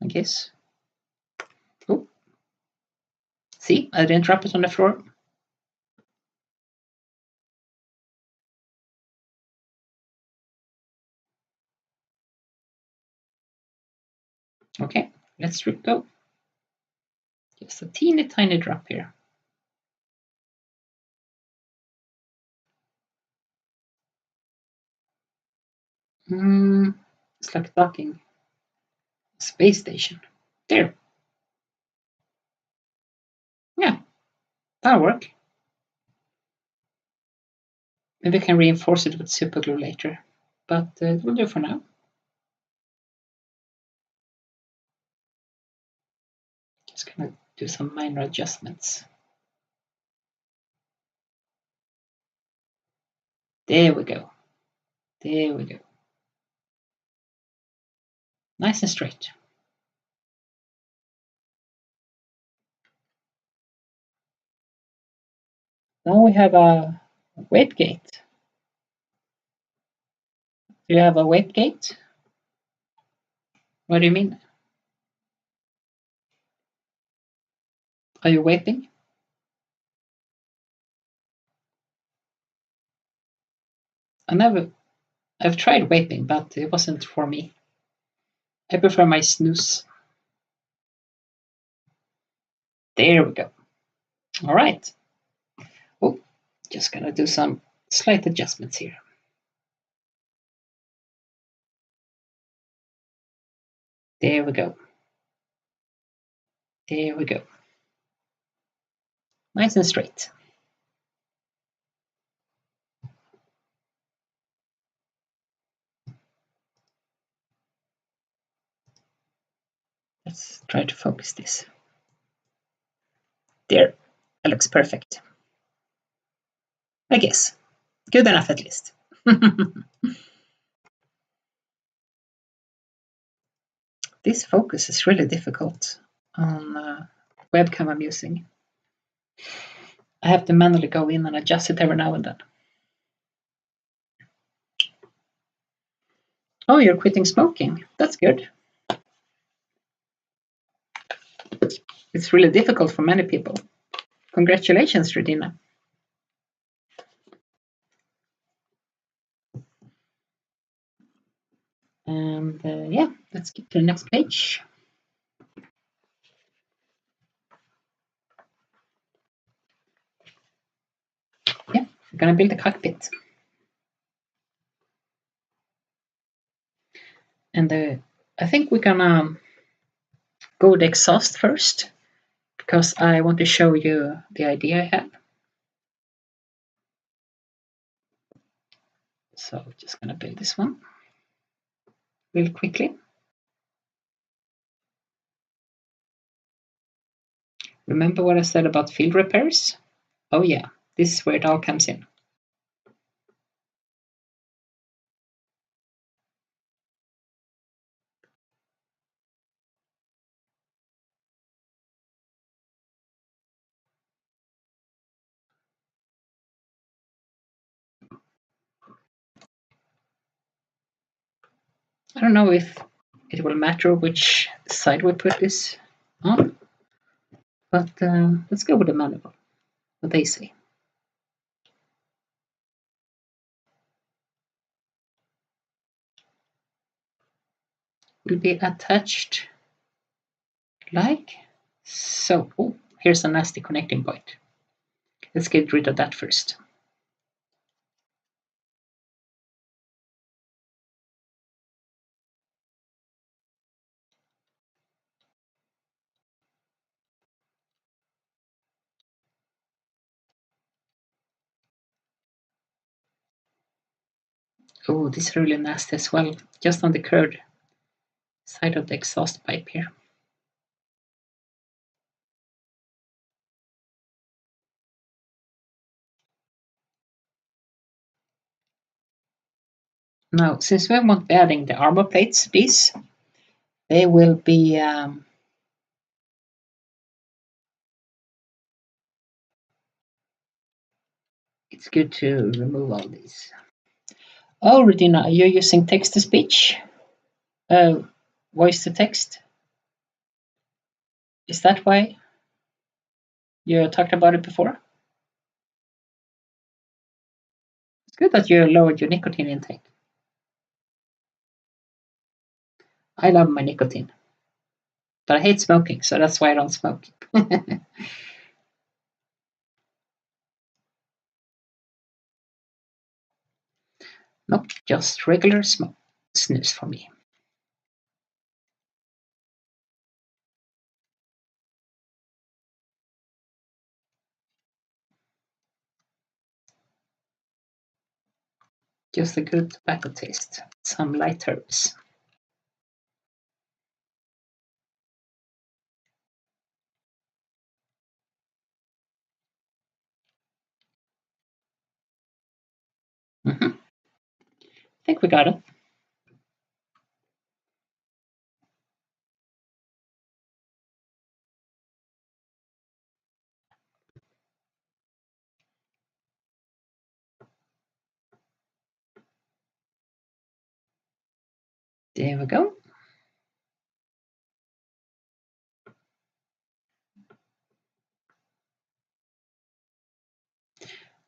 I guess. Oh. See, I didn't drop it on the floor. Okay, let's go. Just a teeny tiny drop here. It's like docking a space station. There. Yeah, that'll work. Maybe I can reinforce it with super glue later, but it will do for now. Just gonna do some minor adjustments. There we go. There we go. Nice and straight. Now we have a weight gate. Do you have a weight gate? What do you mean? Are you vaping? I've tried vaping, but it wasn't for me. I prefer my snooze. There we go. All right. Oh, just gonna do some slight adjustments here. There we go. There we go. Nice and straight. Let's try to focus this. There, that looks perfect. I guess. Good enough at least. This focus is really difficult on webcam I'm using. I have to manually go in and adjust it every now and then. Oh, you're quitting smoking. That's good. It's really difficult for many people. Congratulations, Regina. And yeah, let's get to the next page. Yeah, we're gonna build a cockpit. And I think we're gonna go with the exhaust first, because I want to show you the idea I have. So just gonna build this one real quickly. Remember what I said about field repairs? Oh yeah, this is where it all comes in. I don't know if it will matter which side we put this on. But let's go with the manual. What they say. Will be attached like so. Oh, here's a nasty connecting point. Let's get rid of that first. Oh, this is really nasty as well. Just on the curved side of the exhaust pipe here. Now, since we won't be adding the armor plates, these, they will be it's good to remove all these. Oh, Regina, you're using text to speech? Voice to text? Is that why you talked about it before? It's good that you lowered your nicotine intake. I love my nicotine, but I hate smoking, so that's why I don't smoke. Nope, just regular snus for me. Just a good tobacco taste. Some light herbs. I think we got it. There we go.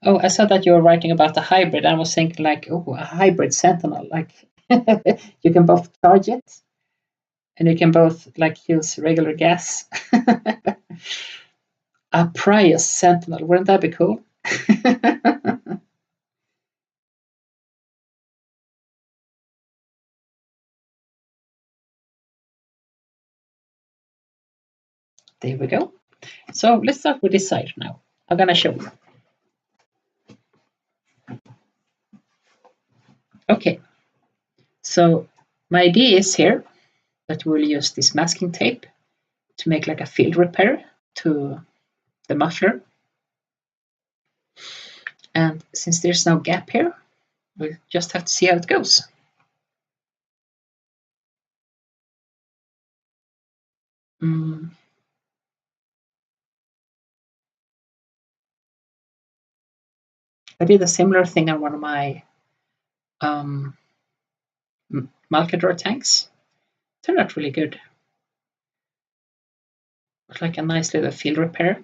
Oh, I saw that you were writing about the hybrid. I was thinking like, oh, a hybrid Sentinel. Like you can both charge it and you can both like use regular gas. A Prius Sentinel. Wouldn't that be cool? There we go. So let's start with this side now. I'm gonna show you. Okay. So my idea is here that we'll use this masking tape to make like a field repair to the muffler. And since there's no gap here, we'll just have to see how it goes. I did a similar thing on one of my Malcador tanks. Turned out really good. It's like a nice little field repair.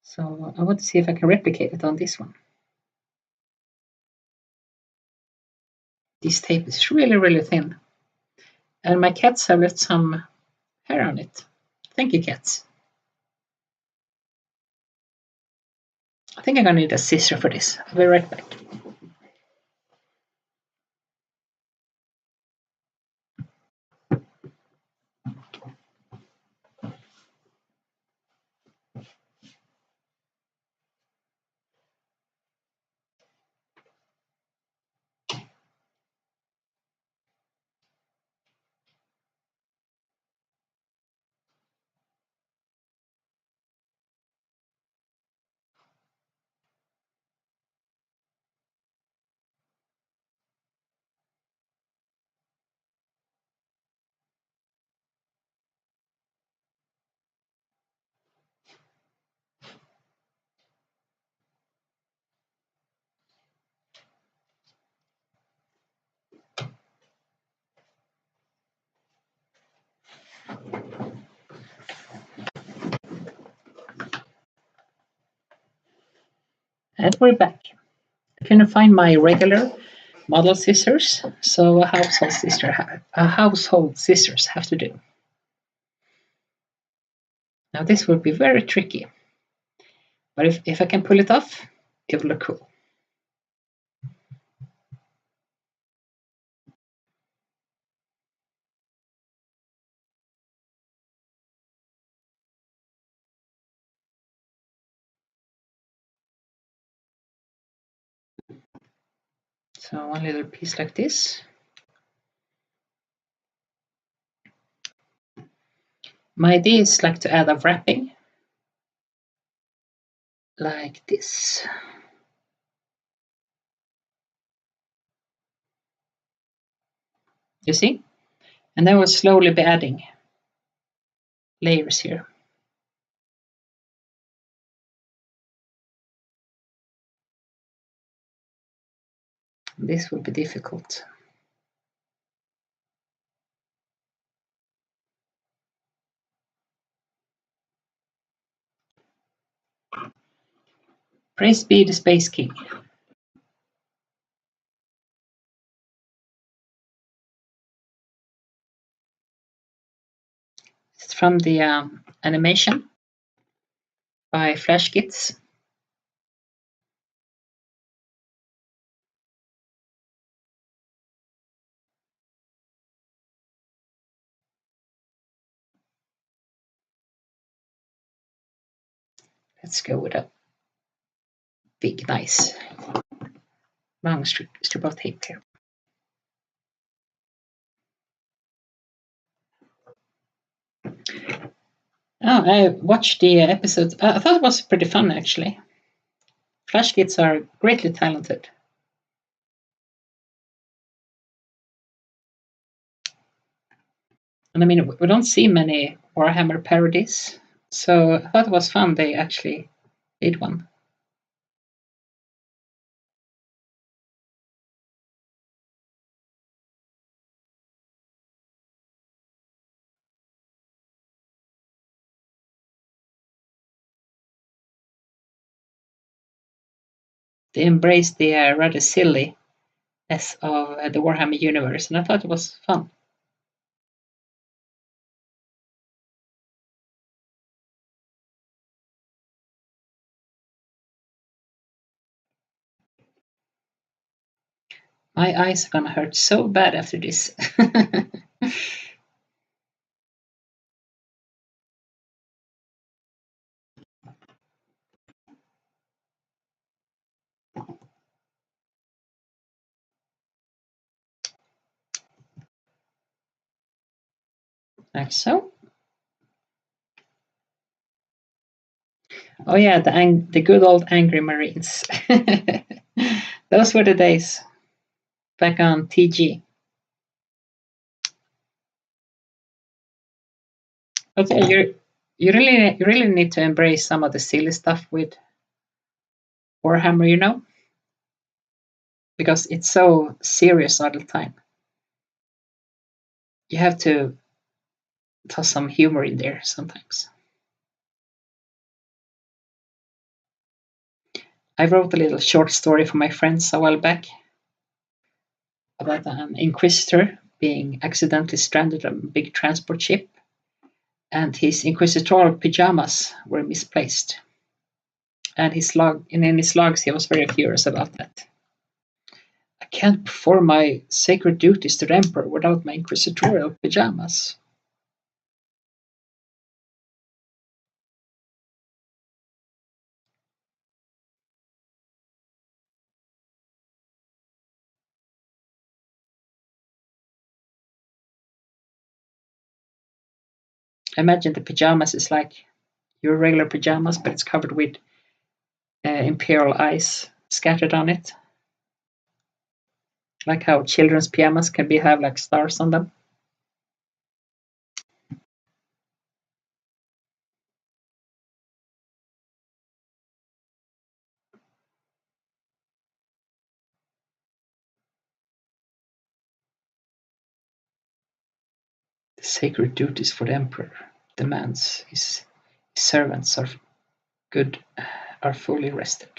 So I want to see if I can replicate it on this one. This tape is really, really thin. And my cats have left some hair on it. Thank you, cats. I think I'm gonna need a scissor for this. I'll be right back. And we're back. I couldn't find my regular model scissors, so a household scissors have to do. Now this will be very tricky, but if I can pull it off, it will look cool. So one little piece like this. My idea is like to add a wrapping like this. You see? And then we'll slowly be adding layers here. This will be difficult. Praise be the Space King. It's from the animation by Flash Kids. Let's go with a big, nice long strip of tape here. Oh, I watched the episode. I thought it was pretty fun, actually. Flash Kids are greatly talented. And I mean, we don't see many Warhammer parodies, so I thought it was fun they actually did one. They embraced the rather silliness of the Warhammer universe, and I thought it was fun. My eyes are gonna hurt so bad after this. Like so. Oh yeah, the good old angry Marines. Those were the days back on TG. But yeah, you really need to embrace some of the silly stuff with Warhammer, because it's so serious all the time. You have to toss some humor in there sometimes. I wrote a little short story for my friends a while back about an inquisitor being accidentally stranded on a big transport ship, and his inquisitorial pajamas were misplaced. And in his logs, he was very furious about that. I can't perform my sacred duties to the emperor without my inquisitorial pajamas. Imagine the pajamas is like your regular pajamas, but it's covered with imperial ice scattered on it. Like how children's pajamas can have like stars on them. The sacred duties for the emperor demands his servants are fully rested.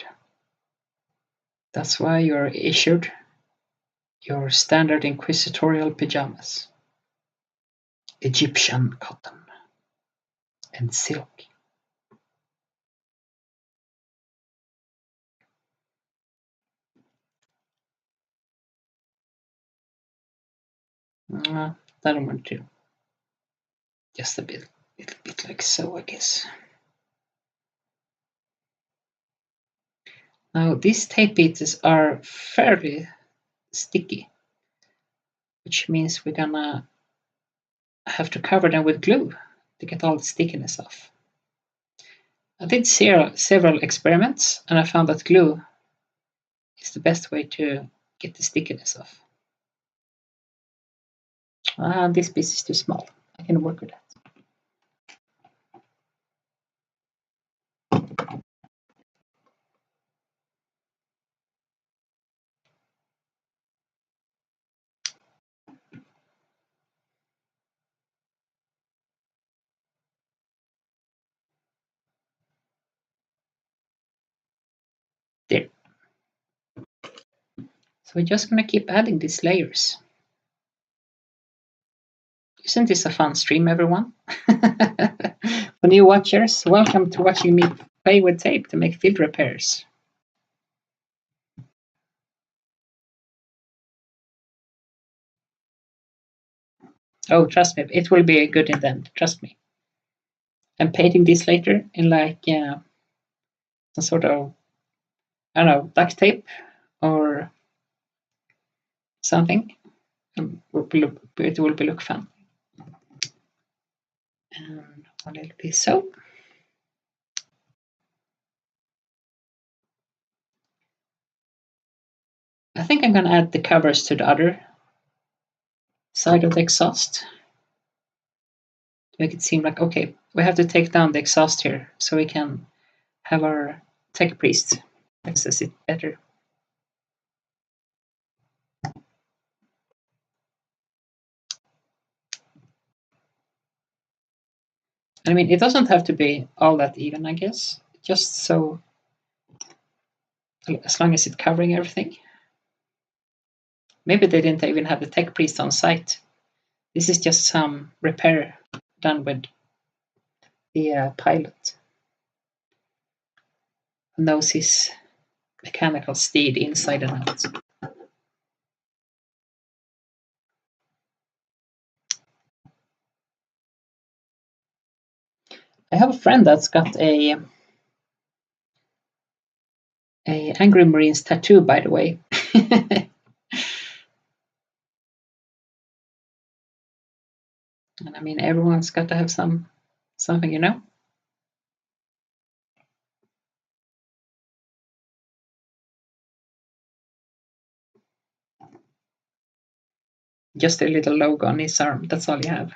That's why you're issued your standard inquisitorial pajamas. Egyptian cotton and silk. That'll want to. Just a little bit like so, I guess. Now these tape pieces are fairly sticky, which means we're gonna have to cover them with glue to get all the stickiness off. I did several experiments and I found that glue is the best way to get the stickiness off. This piece is too small. I can work with that. There. So we're just going to keep adding these layers. Isn't this a fun stream, everyone? For new watchers, welcome to watching me play with tape to make field repairs. Oh, trust me, it will be good in the end. Trust me. I'm painting this later in like some sort of, I don't know, duct tape or something. It will look fun. And a little bit so. I think I'm going to add the covers to the other side of the exhaust to make it seem like, okay, we have to take down the exhaust here so we can have our tech priest access it better. I mean, it doesn't have to be all that even, I guess. Just so, as long as it's covering everything. Maybe they didn't even have the tech priest on site. This is just some repair done with the pilot. Who knows his mechanical steed inside and out. I have a friend that's got a Angry Marines tattoo, by the way. And I mean, everyone's got to have something, you know. Just a little logo on his arm. That's all you have.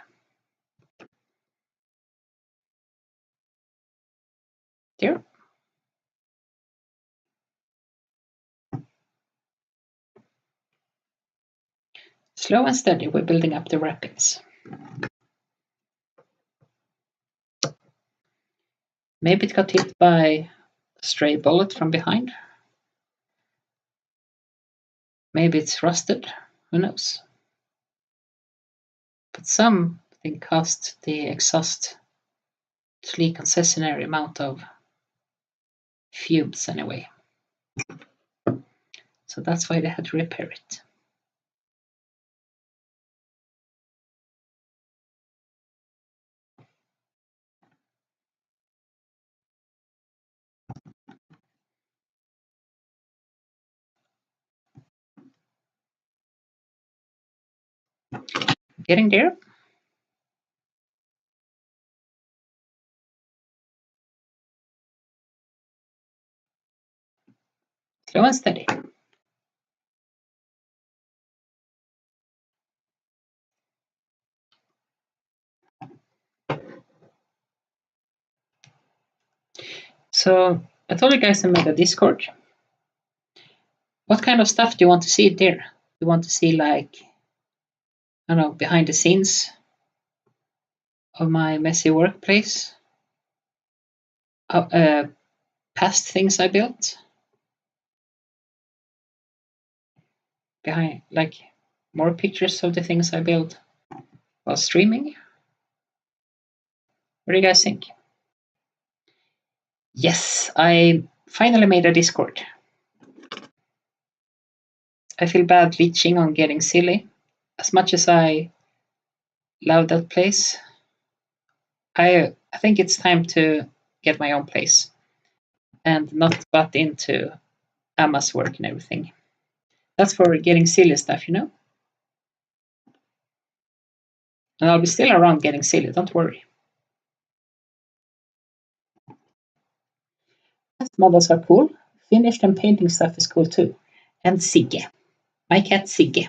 There. Slow and steady, we're building up the wrappings. Maybe it got hit by a stray bullet from behind. Maybe it's rusted. Who knows? But something caused the exhaust to leak unnecessary amount of fumes anyway. So that's why they had to repair it. Getting there. Slow and steady. So I told you guys I made a Discord. What kind of stuff do you want to see there? You want to see like, I don't know, behind the scenes of my messy workplace? Past things I built? behind, like more pictures of the things I build while streaming. What do you guys think? Yes, I finally made a Discord. I feel bad leeching on getting silly. As much as I love that place, I think it's time to get my own place and not butt into Emma's work and everything. That's for getting silly stuff, you know? And I'll be still around getting silly, don't worry. Models are cool. Finished and painting stuff is cool too. And Sigge. My cat Sigge.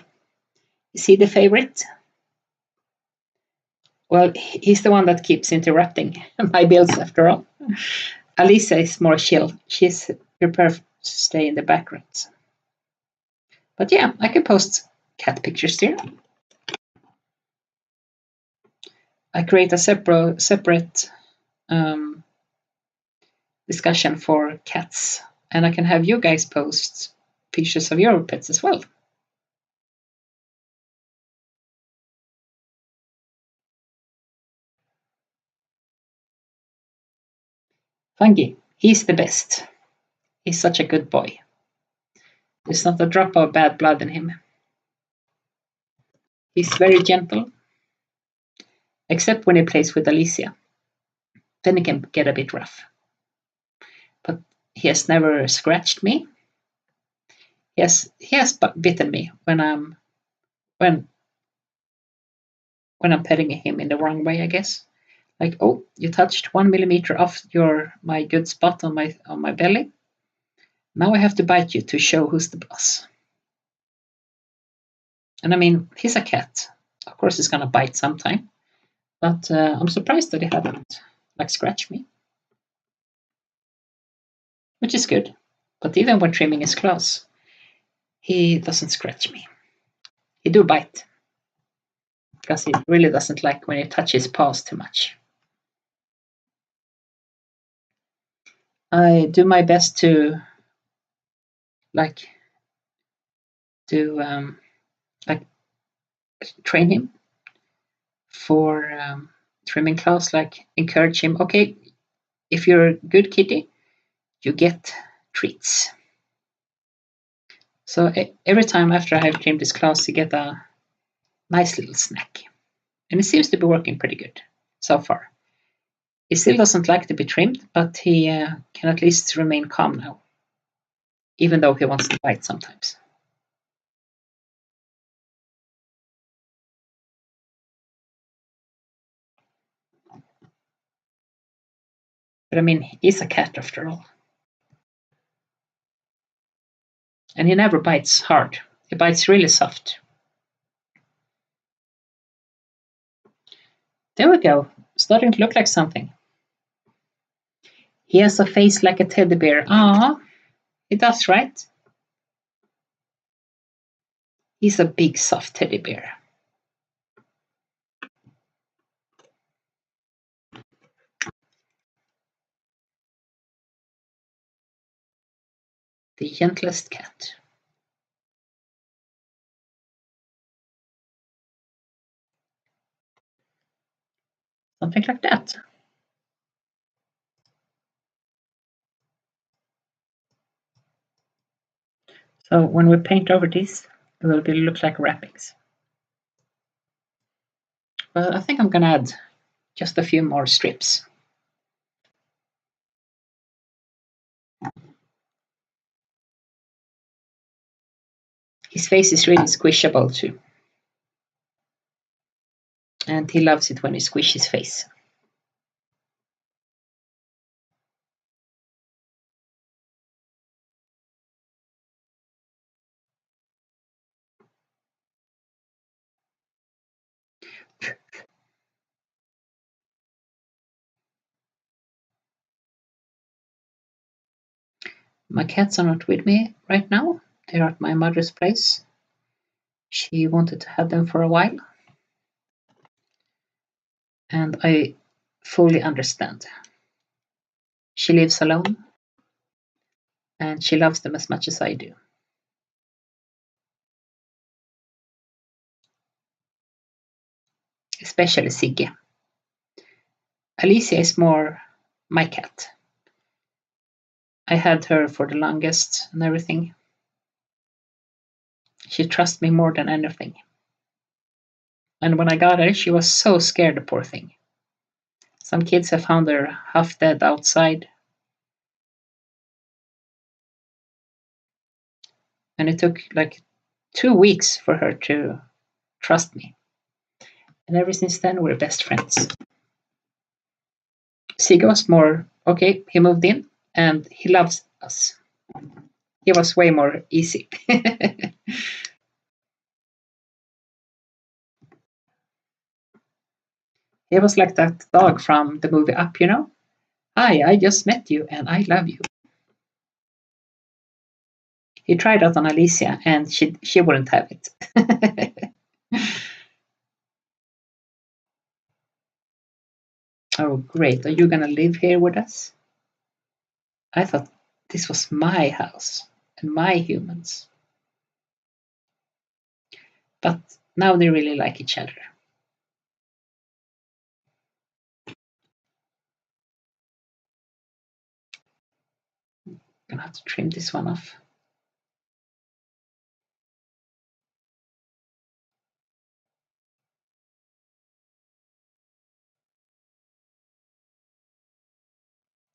Is he the favorite? Well, he's the one that keeps interrupting my builds after all. Alisa is more chill. She's prepared to stay in the background. But yeah, I can post cat pictures here. I create a separate discussion for cats, and I can have you guys post pictures of your pets as well. Fungi, he's the best. He's such a good boy. There's not a drop of bad blood in him. He's very gentle, except when he plays with Alicia. Then he can get a bit rough. But he has never scratched me. He has bitten me when I'm petting him in the wrong way, I guess. Like, oh, you touched 1 millimeter off my good spot on my belly. Now I have to bite you to show who's the boss. And I mean, he's a cat. Of course, he's gonna bite sometime. But I'm surprised that he hadn't scratched me, which is good. But even when trimming his claws, he doesn't scratch me. He do bite because he really doesn't like when you touch his paws too much. I do my best to train him for trimming claws. Like encourage him. Okay, if you're a good kitty, you get treats. So every time after I have trimmed his claws, you get a nice little snack. And it seems to be working pretty good so far. He still doesn't like to be trimmed, but he can at least remain calm now, even though he wants to bite sometimes. But I mean, he's a cat after all. And he never bites hard. He bites really soft. There we go. Starting to look like something. He has a face like a teddy bear. Ah, he does, right? He's a big, soft teddy bear. The gentlest cat. Something like that. So when we paint over this, it will look like wrappings. But I think I'm gonna add just a few more strips. His face is really squishable too. And he loves it when you squish his face. My cats are not with me right now. They're at my mother's place. She wanted to have them for a while. And I fully understand. She lives alone. And she loves them as much as I do. especially Sigge. Alicia is more my cat. I had her for the longest and everything. She trusts me more than anything. And when I got her, she was so scared, the poor thing. Some kids have found her half dead outside. And it took like 2 weeks for her to trust me. And ever since then, we're best friends. Sigge was more, okay, he moved in and he loves us. He was way more easy. He was like that dog from the movie Up, you know? Hi, I just met you and I love you. He tried that on Alicia and she wouldn't have it. Oh, great. Are you going to live here with us? I thought this was my house and my humans. But now they really like each other. I'm going to have to trim this one off.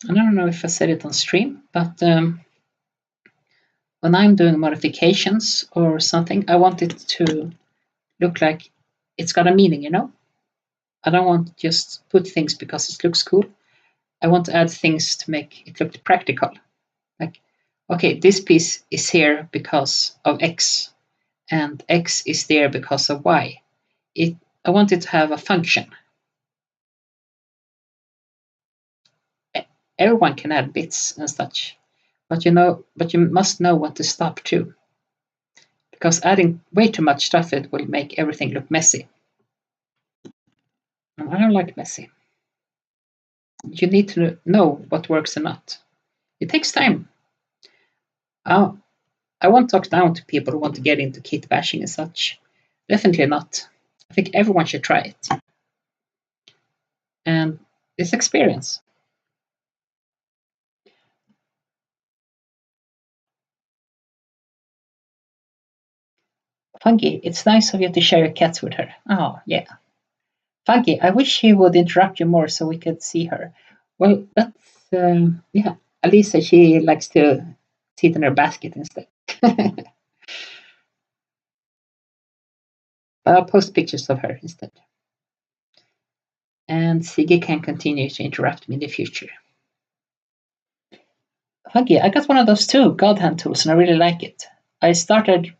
And I don't know if I said it on stream, but when I'm doing modifications or something, I want it to look like it's got a meaning, you know? I don't want to just put things because it looks cool. I want to add things to make it look practical. Like, okay, this piece is here because of X, and X is there because of Y. I want it to have a function. Everyone can add bits and such, but you must know when to stop too. Because adding way too much stuff, it will make everything look messy. And I don't like messy. You need to know what works and not. It takes time. I won't talk down to people who want to get into kit bashing and such. Definitely not. I think everyone should try it. And it's experience. Funky, it's nice of you to share your cats with her. Oh, yeah. Funky, I wish she would interrupt you more so we could see her. Well, that's, yeah. Alisa, she likes to sit in her basket instead. I'll post pictures of her instead. And Sigge can continue to interrupt me in the future. Funky, I got one of those too, God Hand tools, and I really like it. I started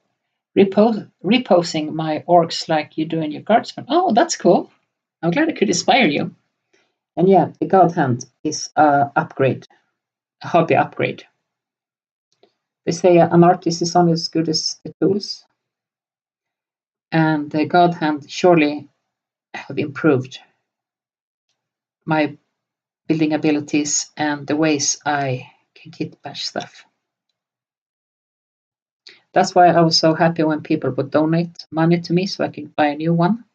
reposing my orcs like you do in your guardsman. Oh, that's cool. I'm glad I could inspire you. And yeah, the God Hand is a upgrade, a hobby upgrade. They say an artist is only as good as the tools. And the God Hand surely have improved my building abilities and the ways I can kit bash stuff. That's why I was so happy when people would donate money to me so I could buy a new one.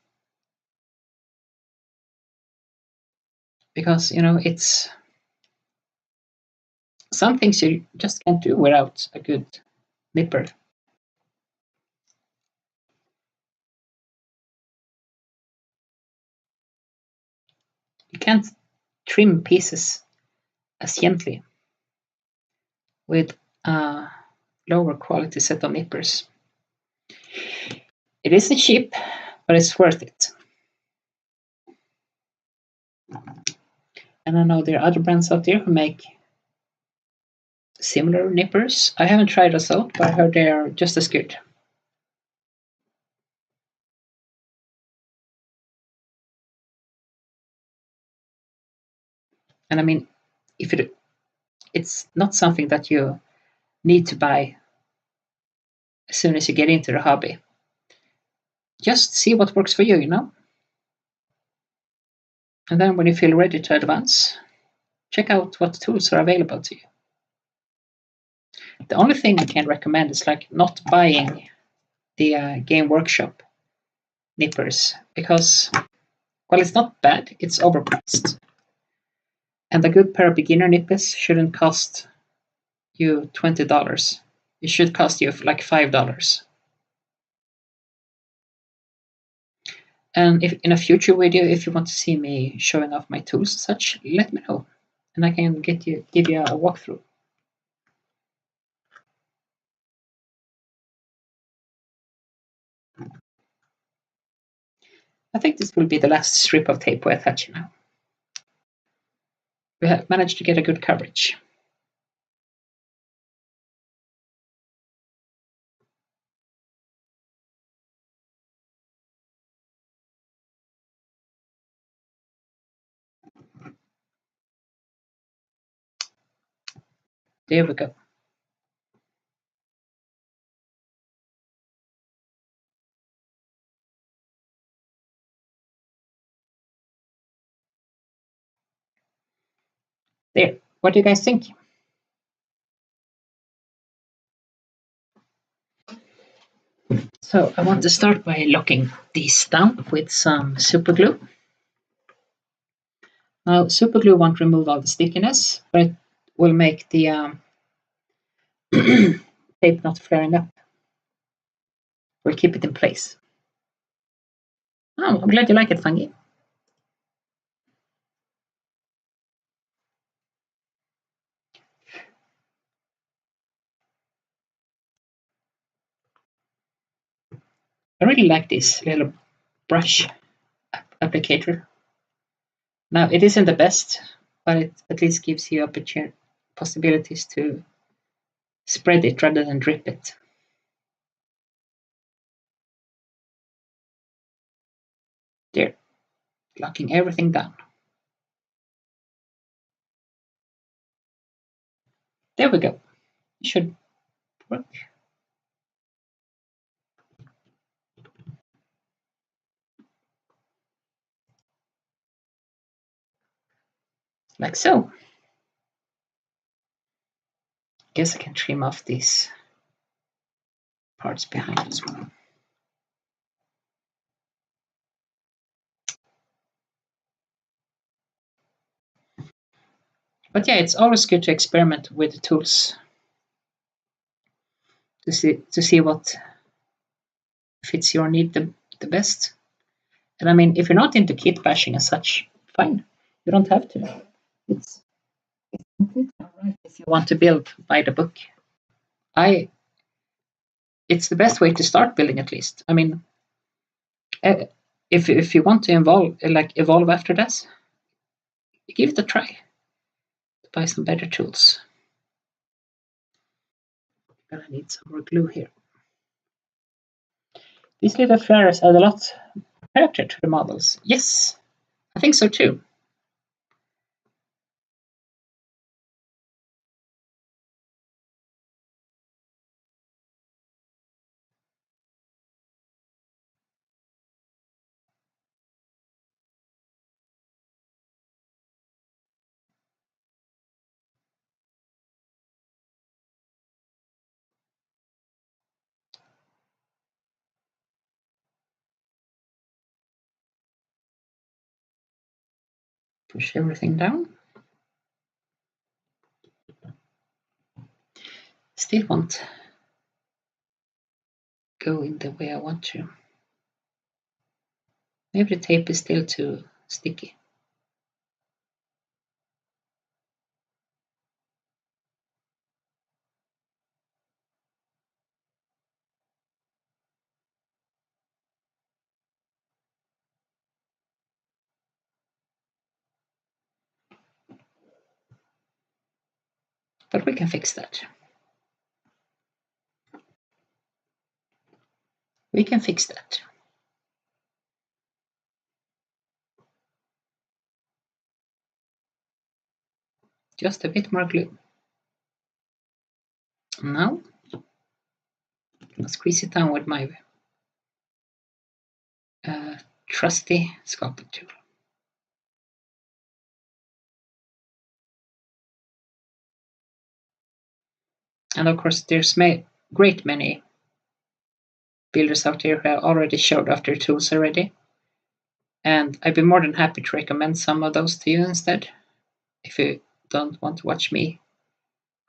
Because, it's some things you just can't do without a good nipper. You can't trim pieces as gently with a lower quality set of nippers. It isn't cheap, but it's worth it. And I know there are other brands out there who make similar nippers. I haven't tried those out, but I heard they are just as good. And I mean, if it's not something that you need to buy as soon as you get into the hobby. Just see what works for you, And then when you feel ready to advance, check out what tools are available to you. The only thing I can recommend is like not buying the Game Workshop nippers because well, it's not bad, it's overpriced. And a good pair of beginner nippers shouldn't cost you $20. It should cost you like $5. And if in a future video, if you want to see me showing off my tools and such, let me know, and I can give you a walkthrough. I think this will be the last strip of tape we attach now. We have managed to get a good coverage. There we go. There. What do you guys think? So I want to start by locking these down with some super glue. Now, super glue won't remove all the stickiness, but it will make the tape not flaring up. We'll keep it in place. Oh, I'm glad you like it, Fungi. I really like this little brush applicator. Now, it isn't the best, but it at least gives you possibilities to spread it rather than drip it. There, locking everything down. There we go. It should work. Like so. Guess I can trim off these parts behind as well. But yeah, it's always good to experiment with the tools to see what fits your need the best. And I mean, if you're not into kit bashing as such, fine. You don't have to. It's completely alright if you want to build by the book. It's the best way to start building, at least. I mean, if you want to evolve after this, give it a try. Buy some better tools. Gonna need some more glue here. These little flares add a lot of character to the models. Yes, I think so too. Push everything down. Still won't go in the way I want to. Maybe the tape is still too sticky. But we can fix that. We can fix that. Just a bit more glue. Now, I'll squeeze it down with my trusty sculpting tool. And of course, there's great many builders out there who have already showed off their tools already. And I'd be more than happy to recommend some of those to you instead, if you don't want to watch me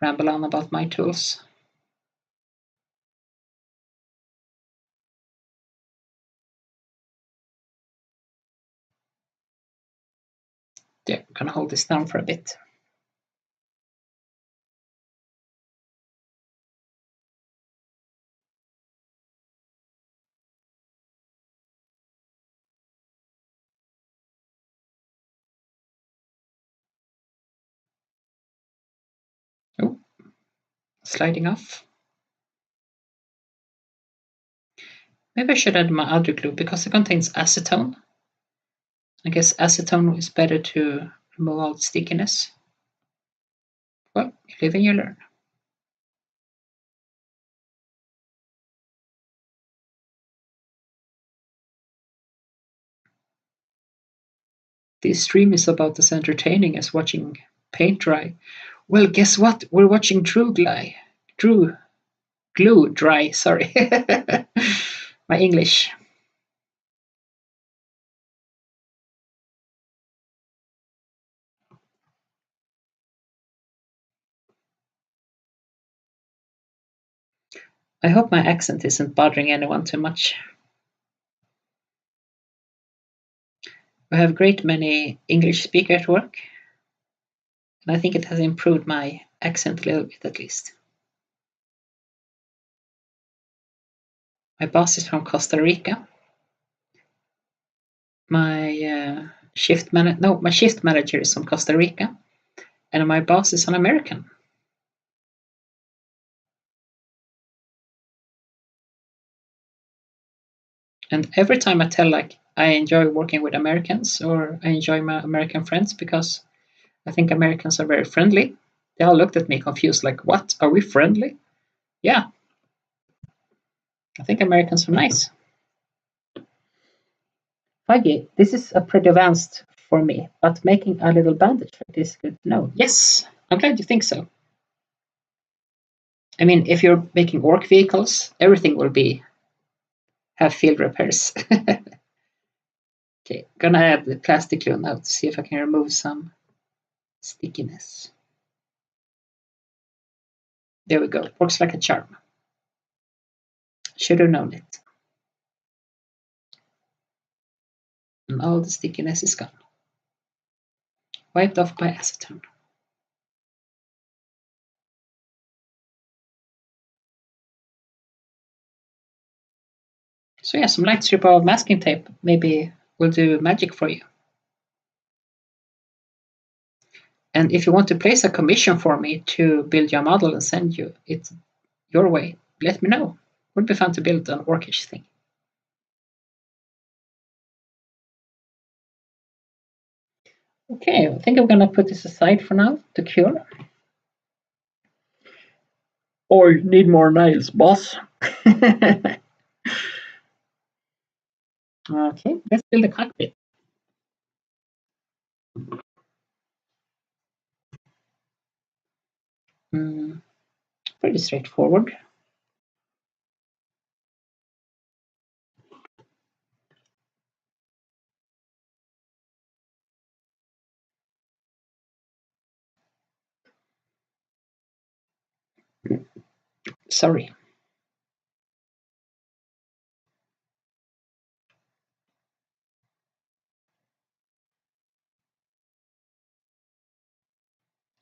ramble on about my tools. Yeah, I'm gonna hold this down for a bit. Oh, sliding off. Maybe I should add my other glue because it contains acetone. I guess acetone is better to remove all the stickiness. Well, you live and you learn. This stream is about as entertaining as watching paint dry. Well, guess what? We're watching Drew glue dry, sorry. My English. I hope my accent isn't bothering anyone too much. I have great many English speakers at work, and I think it has improved my accent a little bit at least. My boss is from Costa Rica. My shift manager is from Costa Rica, and my boss is an American. And every time I tell like I enjoy working with Americans or I enjoy my American friends because I think Americans are very friendly, they all looked at me confused, like, what? Are we friendly? Yeah, I think Americans are nice. Faggy, this is a pretty advanced for me, but making a little bandage like this is good to know. Yes, I'm glad you think so. I mean, if you're making orc vehicles, everything will be have field repairs. Okay, gonna add the plastic glue now to see if I can remove some stickiness. There we go. Works like a charm. Should have known it. And all the stickiness is gone. Wiped off by acetone. So yeah, some light strip of masking tape maybe will do magic for you. And if you want to place a commission for me to build your model and send you it your way, let me know. Would be fun to build an orcish thing. Okay, I think I'm gonna put this aside for now to cure. Or need more nails, boss. Okay, let's build a cockpit. Pretty straightforward. Sorry.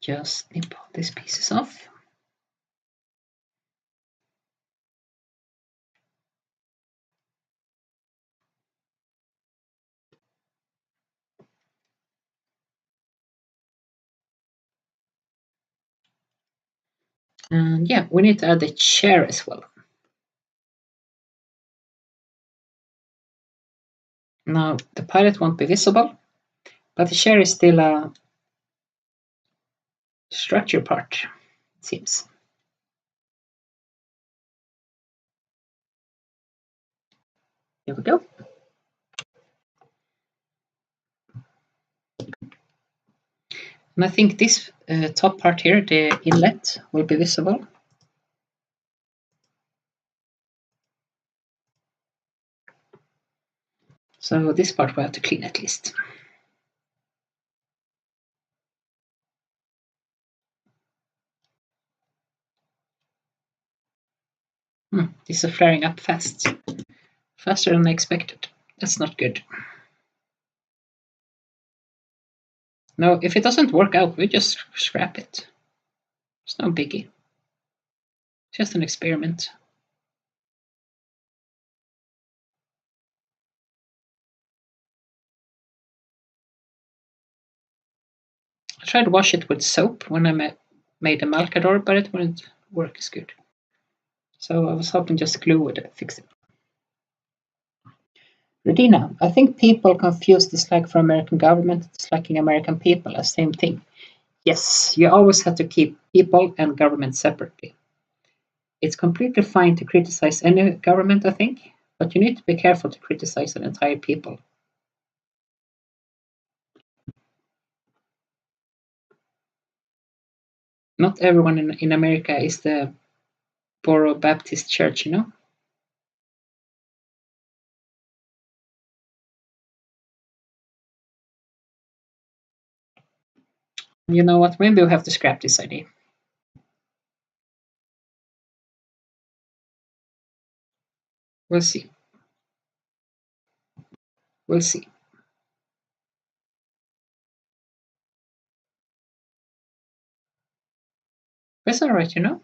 Just snip all these pieces off. And yeah, we need to add the chair as well. Now, the pilot won't be visible, but the chair is still a structure part, it seems. Here we go. And I think this top part here, the inlet, will be visible. So So this part we have to clean at least. These are flaring up fast. Faster than I expected. That's not good. No, if it doesn't work out, we just scrap it. It's no biggie. Just an experiment. I tried to wash it with soap when I made a Malcador, but it wouldn't work as good. So I was hoping just glue would fix it. Redina, I think people confuse dislike for American government and disliking American people as same thing. Yes, you always have to keep people and government separately. It's completely fine to criticize any government, I think, but you need to be careful to criticize an entire people. Not everyone in America is the Borough Baptist Church, you know? You know what? Maybe we have to scrap this idea. We'll see. We'll see. It's all right, you know?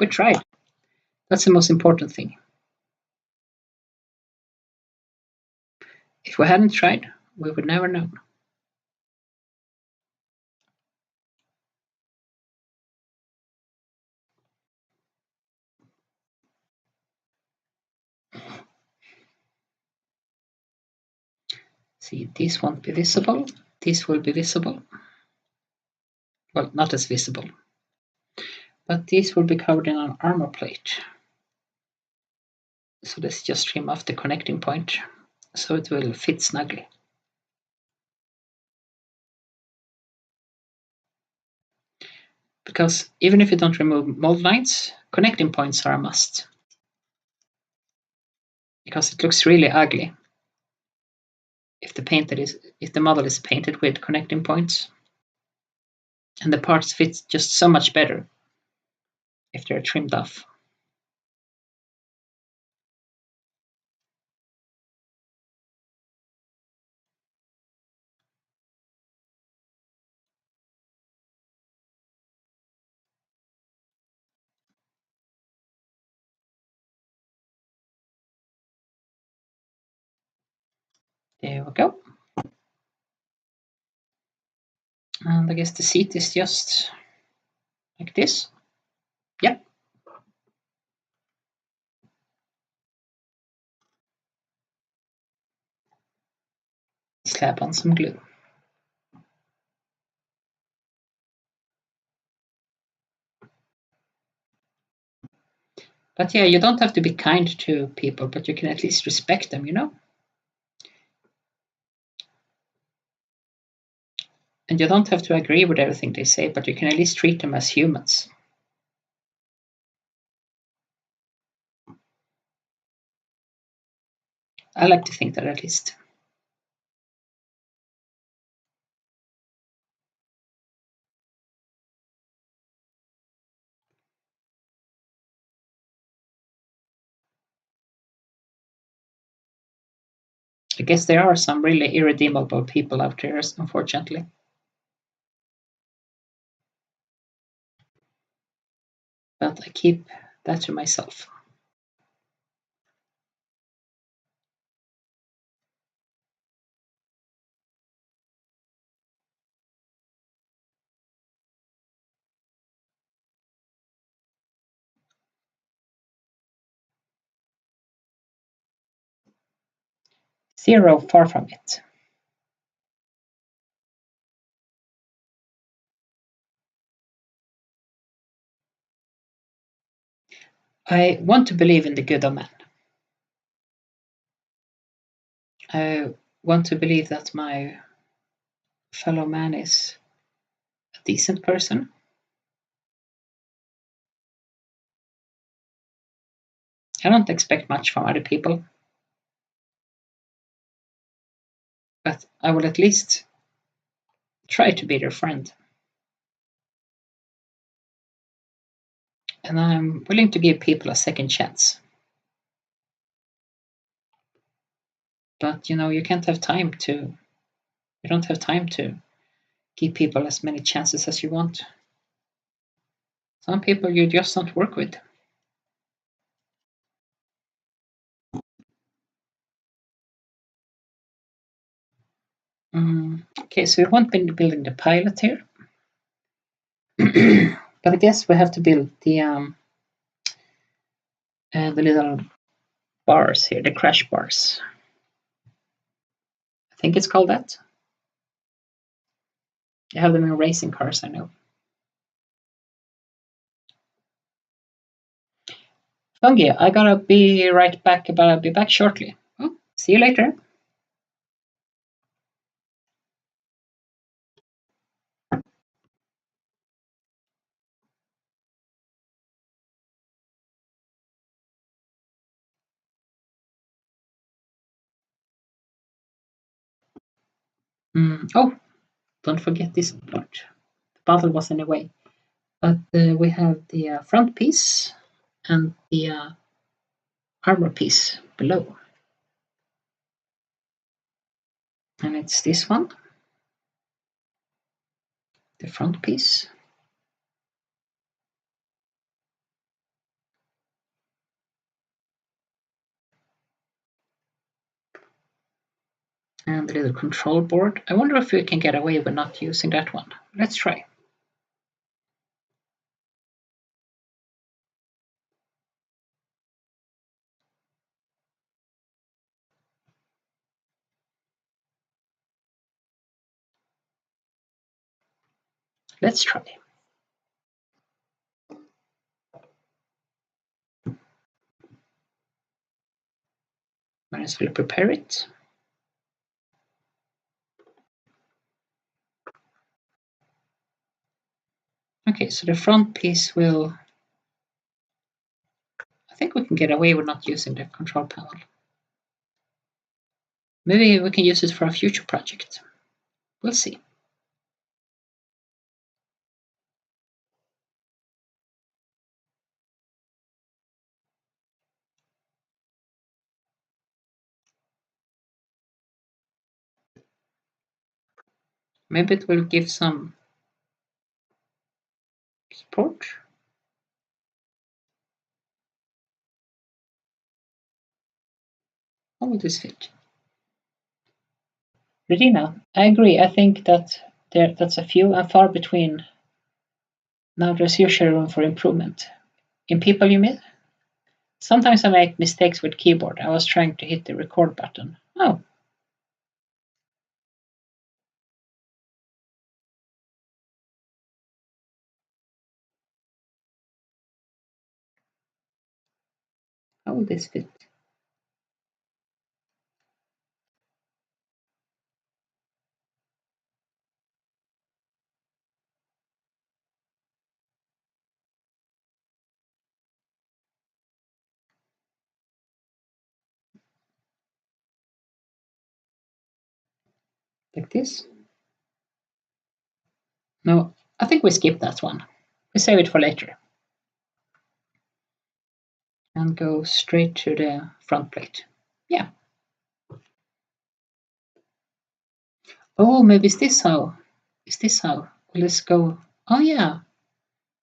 We tried. That's the most important thing. If we hadn't tried, we would never know. See, this won't be visible. This will be visible. Well, not as visible. But this will be covered in an armor plate. So let's just trim off the connecting point so it will fit snugly. Because even if you don't remove mold lines, connecting points are a must. Because it looks really ugly if the model is painted with connecting points. And the parts fit just so much better if they're trimmed off. There we go. And I guess the seat is just like this. Yep. Slap on some glue. But yeah, you don't have to be kind to people, but you can at least respect them, you know? And you don't have to agree with everything they say, but you can at least treat them as humans. I like to think that at least. I guess there are some really irredeemable people out there, unfortunately. But I keep that to myself. Zero, far from it. I want to believe in the good of man. I want to believe that my fellow man is a decent person. I don't expect much from other people. but I will at least try to be their friend. And I'm willing to give people a second chance. But you can't have time to, you don't have time to give people as many chances as you want. Some people you just don't work with. Okay, so we won't be building the pilot here. But I guess we have to build the little bars here, the crash bars. I think it's called that. You have them in racing cars, I know. Fungi, I gotta be right back, but I'll be back shortly. Oh, see you later. Oh, don't forget this part. The bottle was in the way. But we have the front piece and the armor piece below. And it's this one, the front piece. And the little control board. I wonder if we can get away with not using that one. Let's try. Let's try. Might as well prepare it. Okay, so the front piece will, I think we can get away with not using the control panel. Maybe we can use it for a future project. We'll see. Maybe it will give some support. How will this fit? Regina, I agree. I think that that's a few and far between. Now there's usually room for improvement. In people, you mean? Sometimes I make mistakes with keyboard. I was trying to hit the record button. Oh. How will this fit? Like this? No, I think we skip that one. We save it for later. And go straight to the front plate. Yeah. Oh, maybe is this how? Is this how? Let's go. Oh, yeah.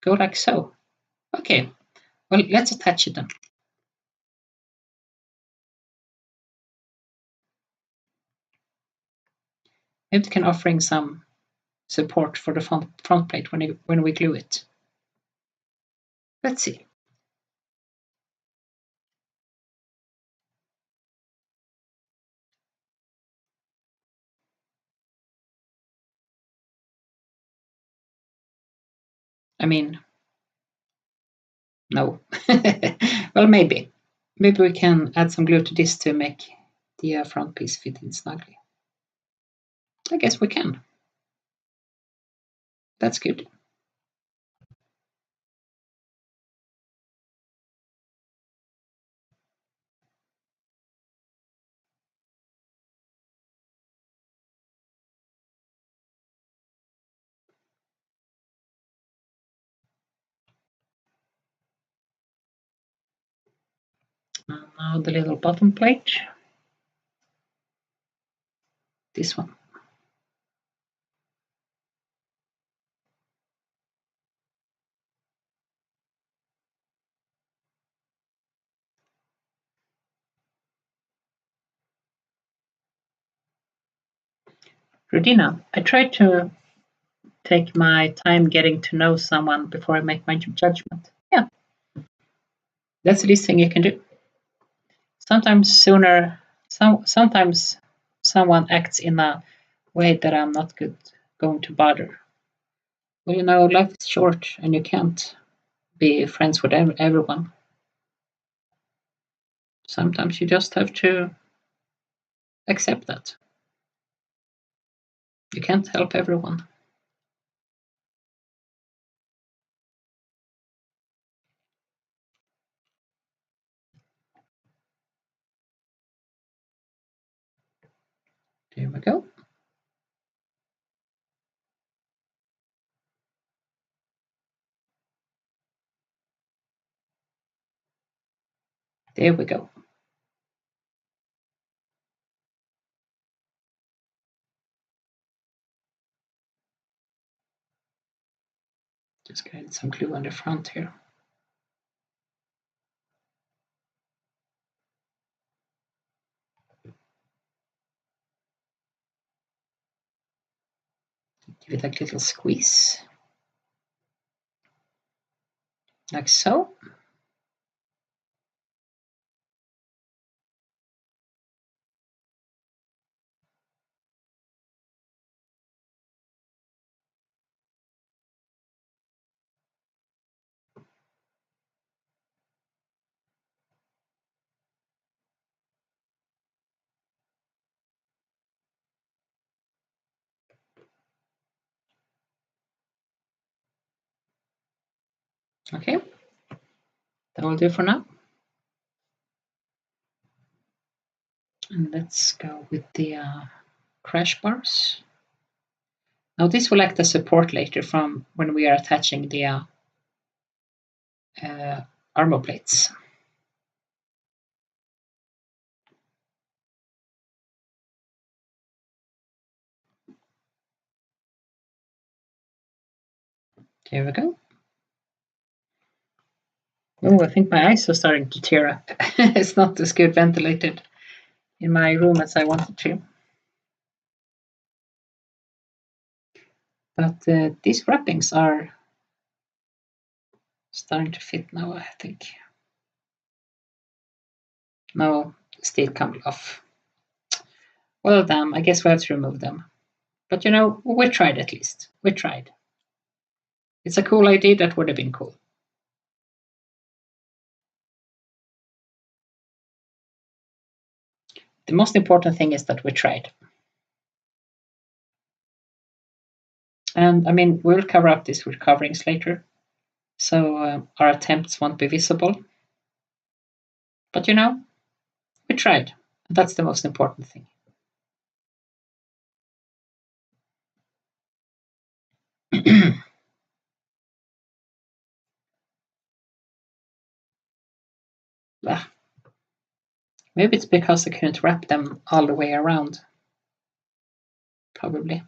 Go like so. Okay. Well, let's attach it then. Maybe we can offering some support for the front plate when we glue it. Let's see. I mean, no. Well, maybe. Maybe we can add some glue to this to make the front piece fit in snugly. I guess we can. That's good. Now the little bottom plate. This one. Rudina, I try to take my time getting to know someone before I make my judgment. Yeah, that's the least thing you can do. Sometimes someone acts in a way that I'm not going to bother. Well, life is short and you can't be friends with everyone. Sometimes you just have to accept that. You can't help everyone. There we go. There we go. Just getting some glue on the front here. Give it a little squeeze. Like so. Okay, that will do for now. And let's go with the crash bars. Now this will act as support later from when we are attaching the armor plates. Here we go. Oh, I think my eyes are starting to tear up. It's not as good ventilated in my room as I wanted to. But these wrappings are starting to fit now, I think. No, still coming off. Well, damn, I guess we have to remove them. But we tried at least. We tried. It's a cool idea. That would have been cool. The most important thing is that we tried. And I mean, we'll cover up this with coverings later. So our attempts won't be visible. But we tried. That's the most important thing. Maybe it's because I couldn't wrap them all the way around. Probably.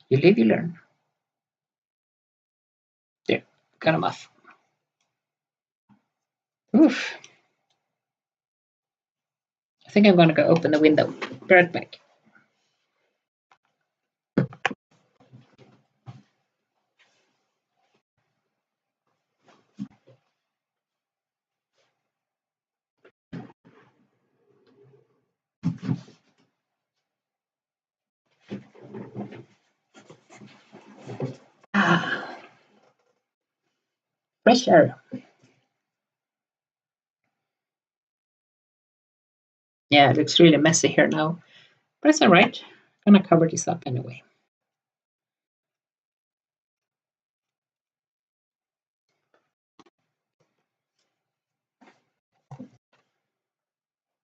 You live, you learn. There, got them off. Oof. I think I'm going to go open the window. Be right back. Fresh air. Yeah, it looks really messy here now. But it's all right. I'm going to cover this up anyway.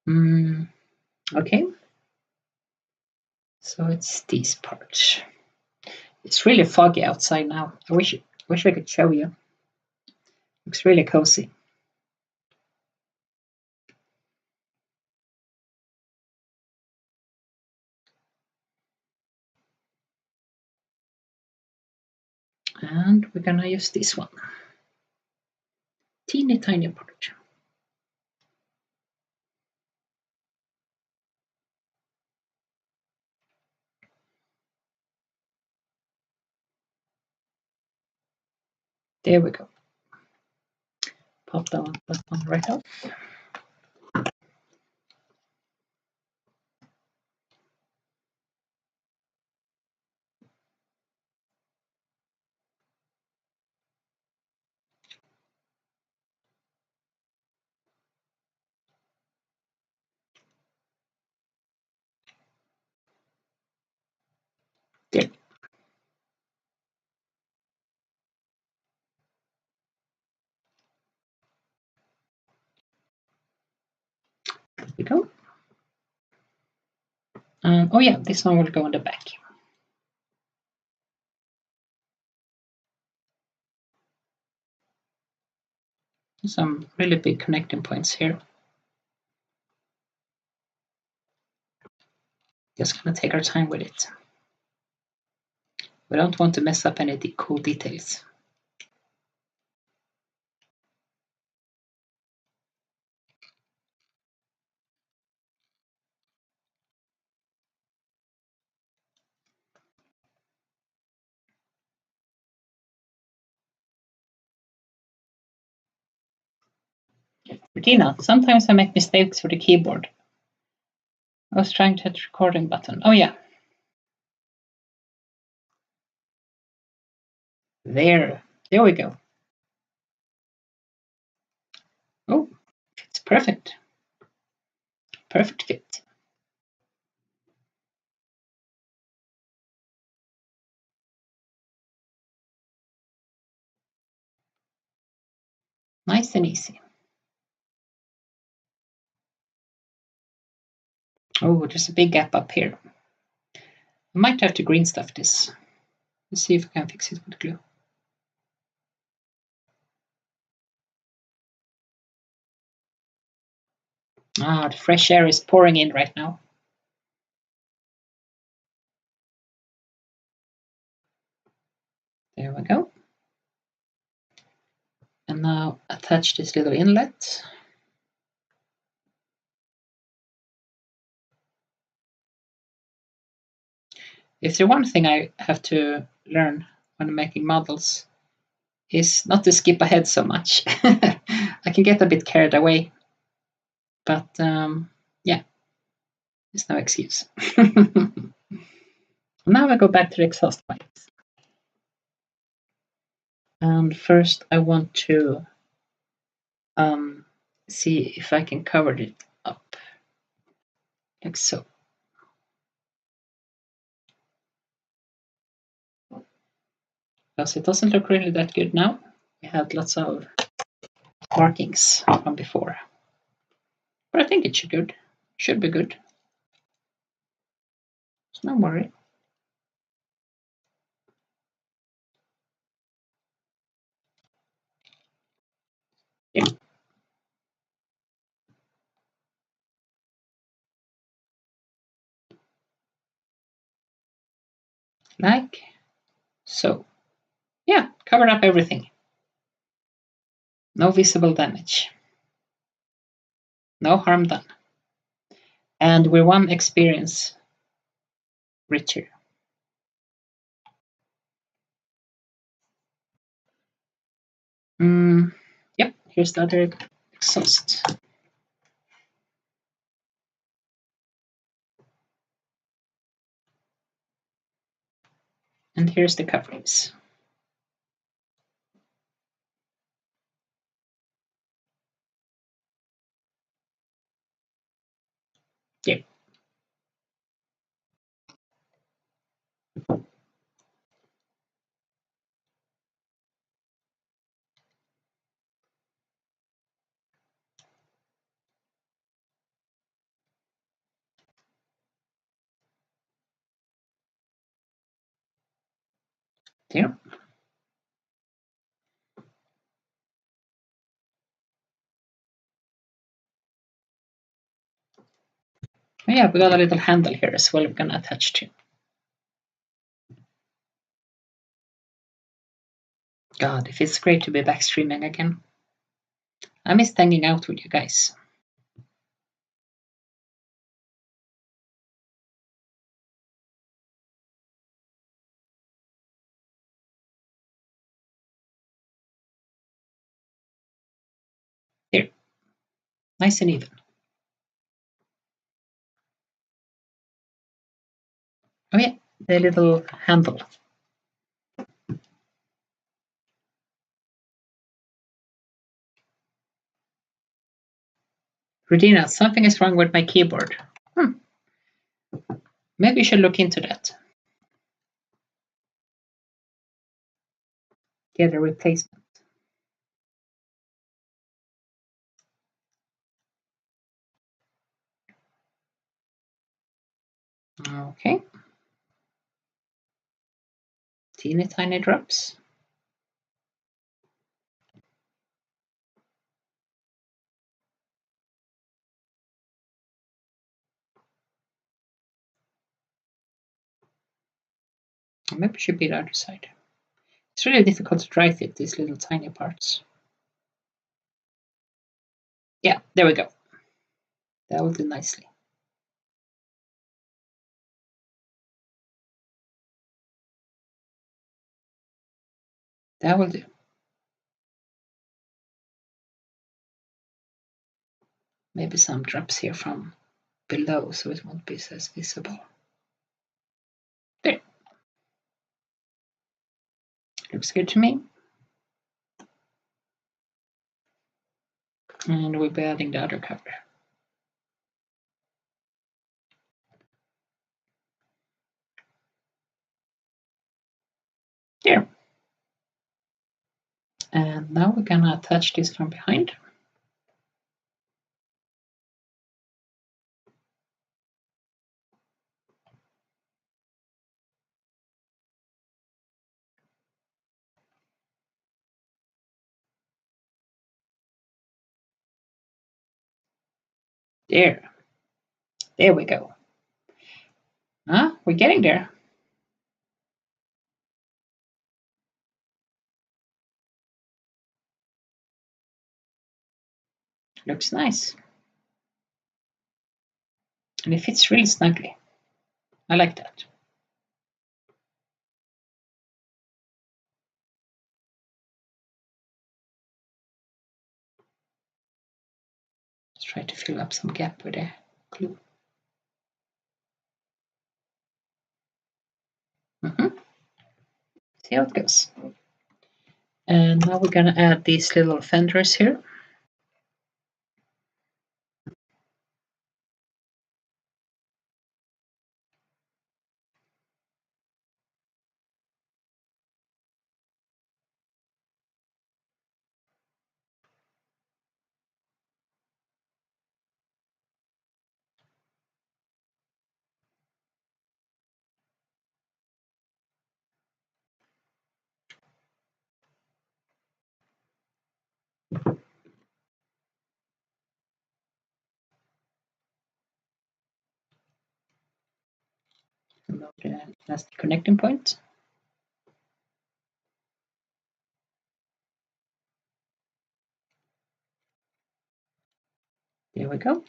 Okay, so it's these parts. It's really foggy outside now. I wish I could show you. Looks really cozy. And we're gonna use this one. Teeny tiny part. There we go. Pop that one right off. There. There we go. Oh yeah, this one will go on the back. Some really big connecting points here. Just gonna take our time with it. We don't want to mess up any cool details. Regina, sometimes I make mistakes with the keyboard. I was trying to hit the recording button. Oh yeah. There we go. Oh, it's perfect. Perfect fit. Nice and easy. Oh, there's a big gap up here. I might have to green stuff this. Let's see if I can fix it with glue. Ah, the fresh air is pouring in right now. There we go. And now attach this little inlet. If there's one thing I have to learn when making models is not to skip ahead so much. I can get a bit carried away, but yeah, there's no excuse. Now I go back to the exhaust pipes. And first I want to see if I can cover it up, like so. Because it doesn't look really that good now. We had lots of markings from before. But I think it should be good. So no worry. Yeah. Like so. Yeah, covered up everything. No visible damage. No harm done. And we're one experience richer. Yep, here's the other exhaust. And here's the coverings. Yeah. There. Oh yeah, we got a little handle here as well we're going to attach to. God, it feels great to be back streaming again. I missed hanging out with you guys. There. Nice and even. Oh yeah, the little handle. Regina, something is wrong with my keyboard. Maybe you should look into that. Get a replacement. Okay. Teeny tiny drops. Maybe it should be the other side. It's really difficult to dry fit these little tiny parts. Yeah, there we go. That will do nicely. That will do. Maybe some drops here from below so it won't be as visible. There. Looks good to me. And we'll be adding the other cover. There. And now we're gonna attach this from behind. There. There we go. We're getting there. Looks nice. And it fits really snugly. I like that. Let's try to fill up some gap with the glue. See how it goes. And now we're gonna add these little fenders here. Remove the last connecting point. There we go.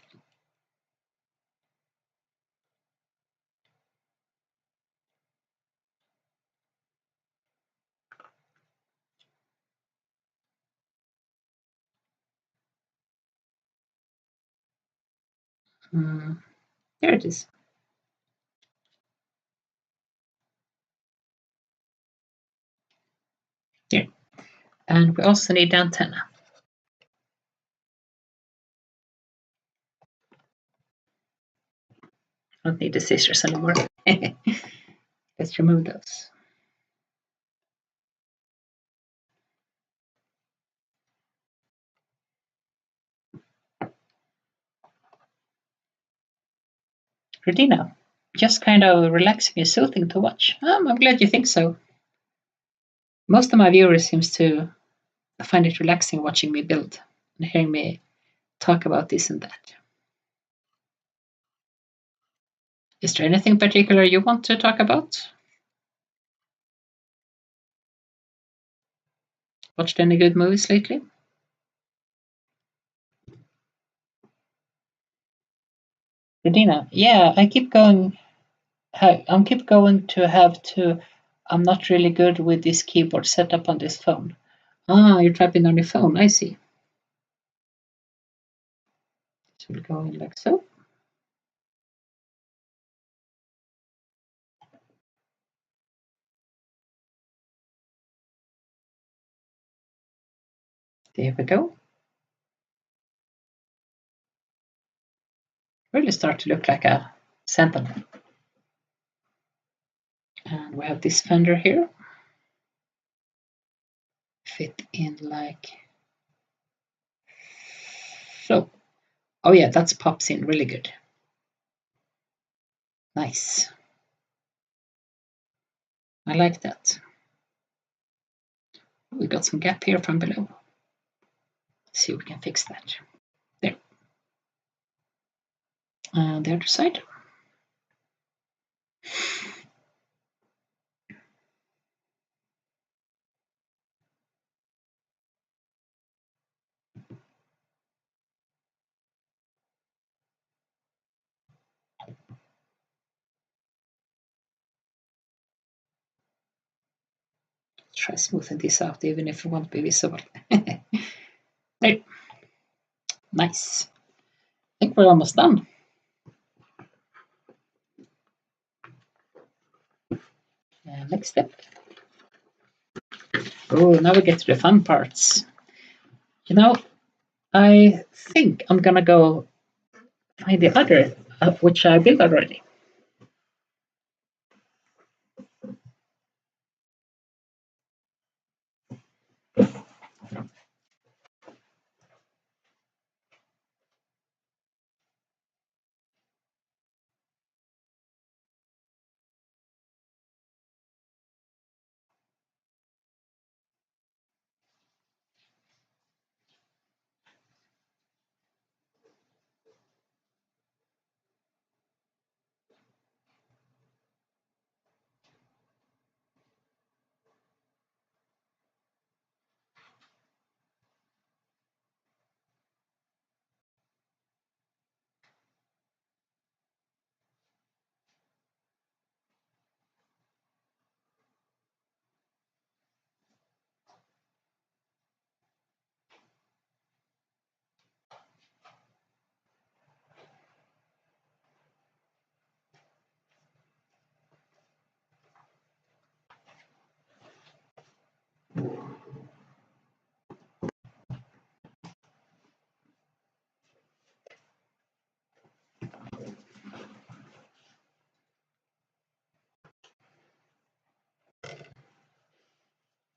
There it is. There. And we also need the antenna. I don't need the scissors anymore. Let's remove those. Regina, just kind of relaxing and soothing to watch. I'm glad you think so. Most of my viewers seems to find it relaxing watching me build and hearing me talk about this and that. Is there anything particular you want to talk about? Watched any good movies lately? Regina, yeah, I keep going. I'm keep going to have to. I'm not really good with this keyboard setup on this phone. Ah, you're typing on your phone. I see. So we'll go in like so. There we go. Really start to look like a Sentinel. And we have this fender here. Fit in like so. Oh yeah, that's pops in really good. Nice. I like that. We got some gap here from below. Let's see if we can fix that. There. And the other side. Try smoothing this out even if it won't be visible. There. Nice. I think we're almost done. Next step. Oh, now we get to the fun parts. You know, I think I'm gonna go find the other, which I built already.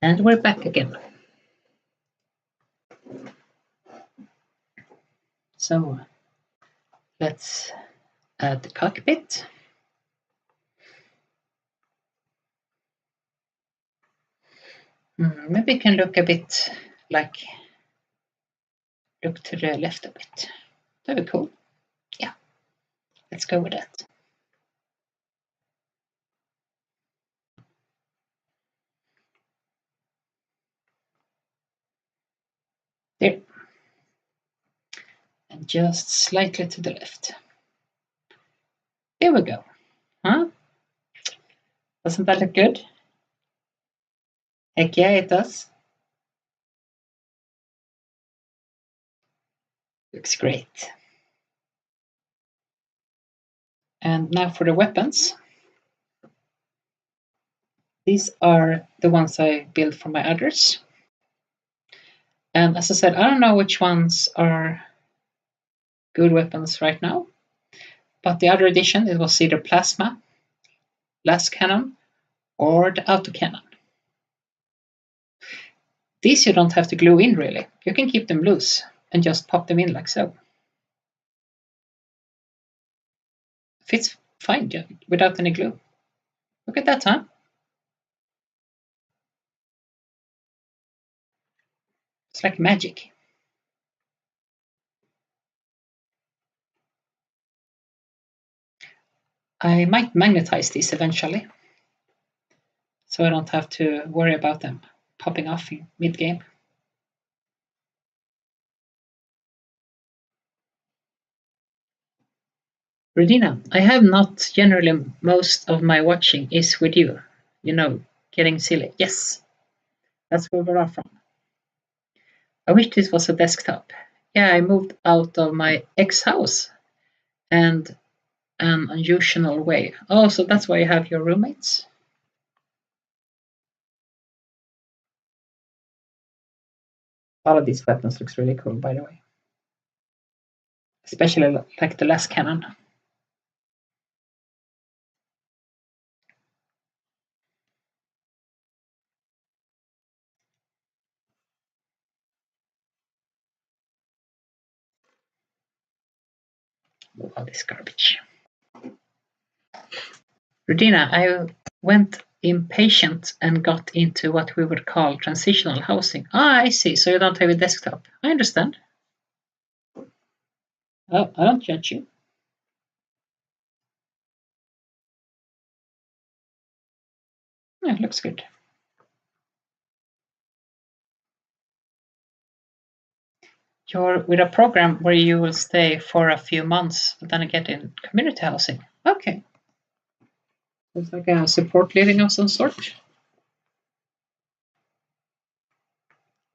And we're back again. So let's add the cockpit. Maybe it can look a bit like, look to the left a bit. That'd be cool. Yeah, let's go with that. There. And just slightly to the left. There we go. Huh? Doesn't that look good? Heck yeah, it does. Looks great. And now for the weapons. These are the ones I built for my others. And as I said, I don't know which ones are good weapons right now. But the other edition, it was either plasma, las cannon, or the autocannon. These you don't have to glue in really. You can keep them loose and just pop them in like so. Fits fine without any glue. Look at that, huh? It's like magic. I might magnetize these eventually, so I don't have to worry about them popping off in mid-game. Regina, I have not generally most of my watching is with you. You know, getting silly. Yes, that's where we're from. I wish this was a desktop. Yeah, I moved out of my ex-house and an unusual way. Oh, so that's why you have your roommates? All of these weapons looks really cool, by the way. Especially like the last cannon. Move all this garbage. Regina, I went impatient and got into what we would call transitional housing. Ah, I see. So you don't have a desktop. I understand. Oh, I don't judge you. Yeah, it looks good. You're with a program where you will stay for a few months, but then get in community housing. Okay. It's like a support living of some sort.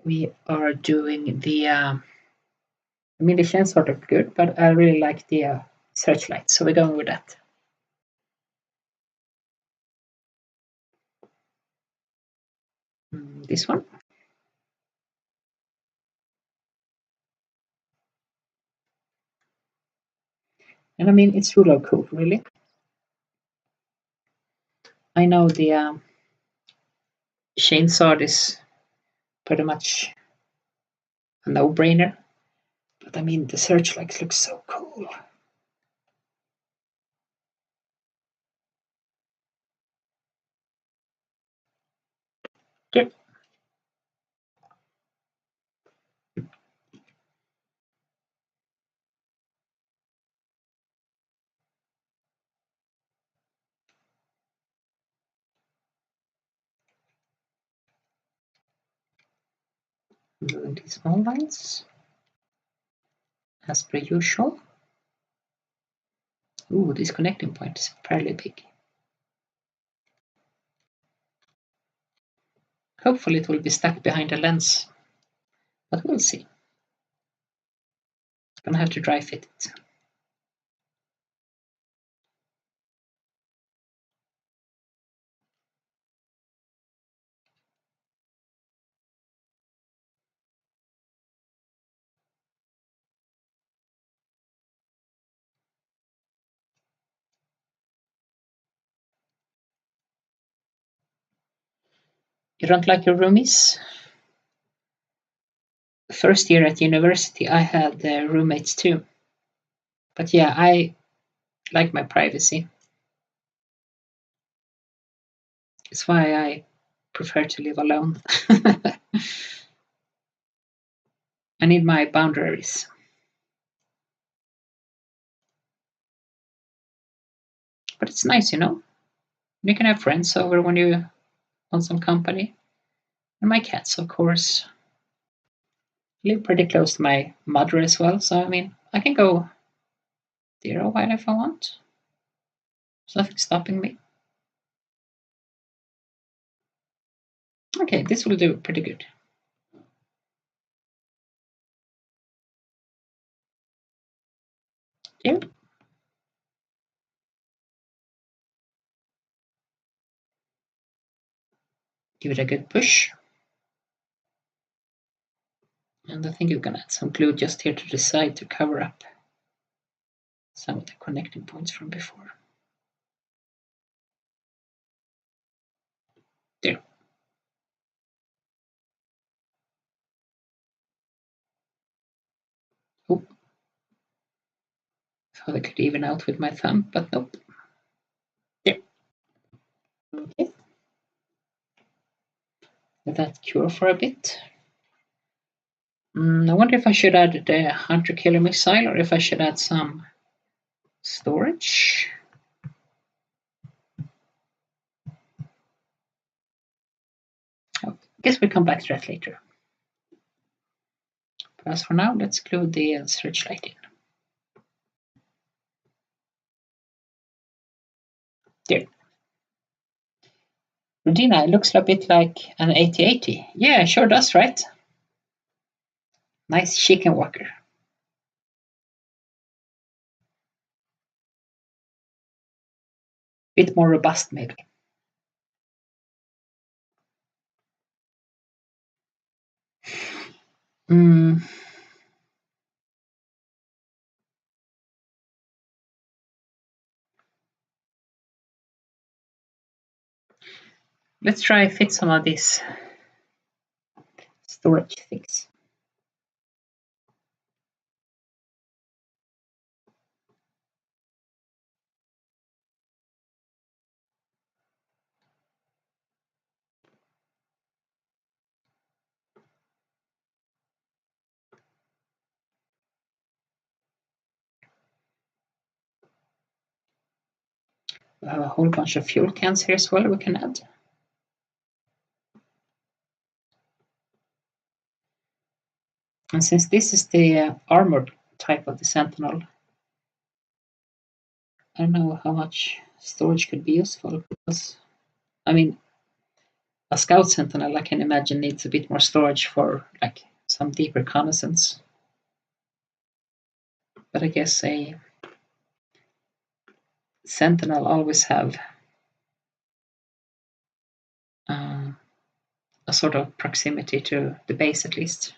We are doing the, I mean, the chainsaw look good, but I really like the searchlight, so we're going with that. This one. And I mean, it's really cool, really. I know the chainsaw is pretty much a no-brainer, but I mean, the searchlight looks so cool. Yep. Doing these small lines as per usual. Ooh, this connecting point is fairly big. Hopefully it will be stuck behind the lens, but we'll see. Gonna have to dry fit it. You don't like your roomies? First year at university, I had roommates too. But yeah, I like my privacy. It's why I prefer to live alone. I need my boundaries. But it's nice, you know? You can have friends over when you want some company. And my cats, of course. I live pretty close to my mother as well, so I mean, I can go there a while if I want. There's nothing stopping me. Okay, this will do pretty good. There. Give it a good push. And I think you can add some glue just here to the side to cover up some of the connecting points from before. There. Oh. Thought I could even out with my thumb, but nope. There. Okay. Let that cure for a bit. I wonder if I should add the 100 kilo missile or if I should add some storage. I guess we'll come back to that later. But as for now, let's glue the searchlight in. There. Regina, it looks a bit like an 8080. Yeah, it sure does, right? Nice chicken walker. Bit more robust, maybe. Let's try fit some of these storage things. We have a whole bunch of fuel cans here as well we can add. And since this is the armored type of the Sentinel, I don't know how much storage could be useful because, I mean, a scout Sentinel I can imagine needs a bit more storage for like some deep reconnaissance. But I guess a Sentinel always have a sort of proximity to the base at least.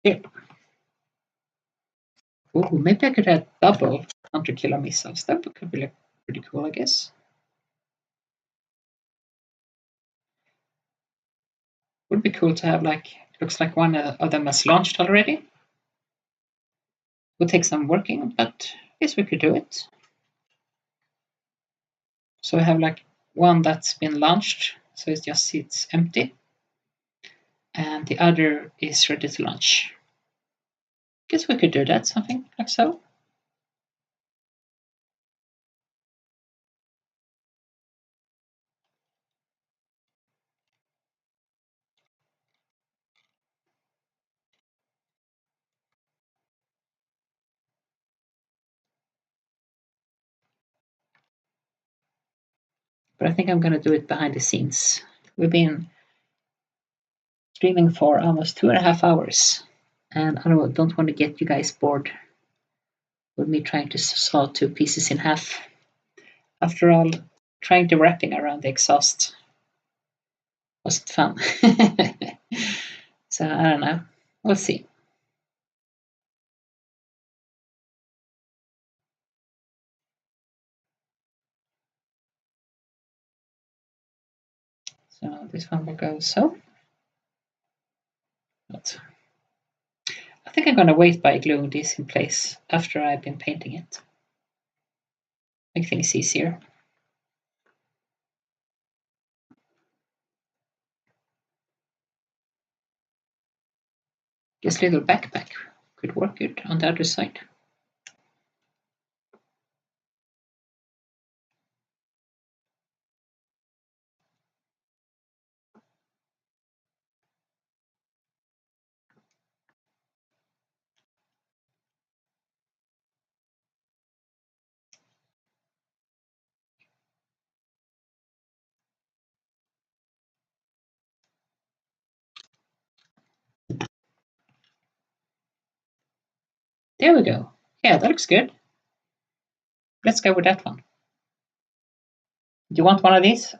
Here. Oh, maybe I could add double 100 kilo missiles. That could be pretty cool, I guess. Would be cool to have like, looks like one of them has launched already. Would take some working, but I guess we could do it. So I have like one that's been launched, so it just sits empty. And the other is ready to launch. Guess we could do that, something like so. But I think I'm going to do it behind the scenes. We've been streaming for almost 2.5 hours, and I don't want to get you guys bored with me trying to saw two pieces in half. After all, trying to wrapping around the exhaust wasn't fun. So I don't know. We'll see. So this one will go so. But I think I'm going to wait by gluing this in place after I've been painting it. Make things easier. This little backpack could work good on the other side. There we go. Yeah, that looks good. Let's go with that one. Do you want one of these?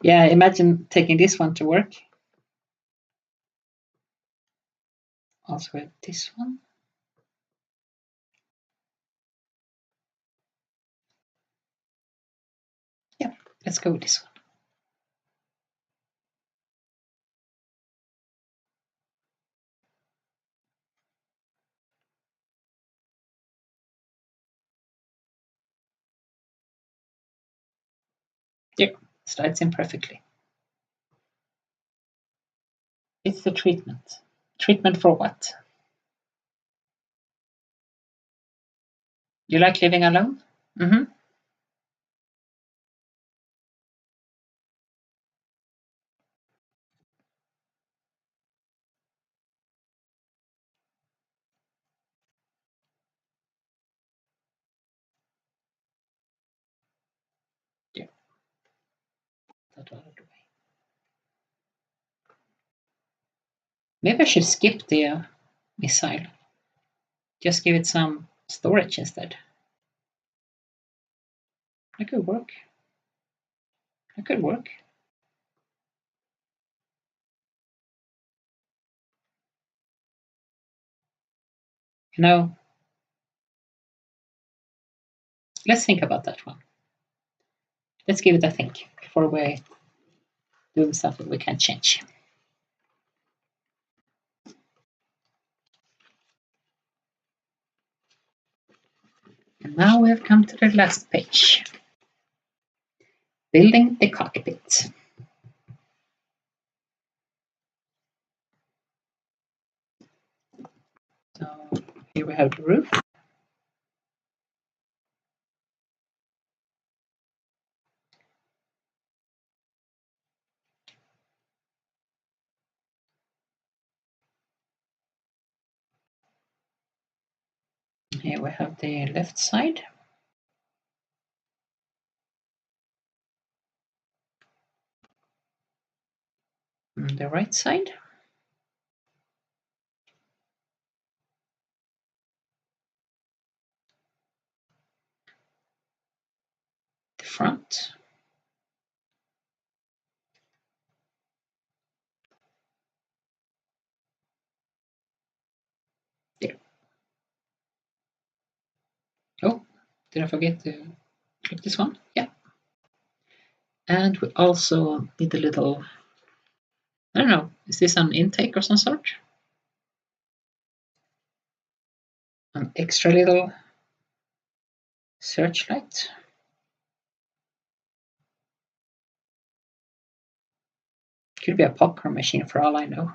Yeah, imagine taking this one to work. Also with this one. Yeah, let's go with this one. Yeah, slides in perfectly. It's the treatment. Treatment for what? You like living alone? Mm-hmm. Yeah, that out of the way. Maybe I should skip the missile. Just give it some storage instead. That could work. That could work. You know, let's think about that one. Let's give it a think before we do something we can change. And now we have come to the last page. Building the cockpit. So here we have the roof. Here we have the left side. And the right side. The front. There. Oh, did I forget to click this one? Yeah. And we also need a little, I don't know, is this an intake of some sort? An extra little searchlight. Could be a popcorn machine for all I know.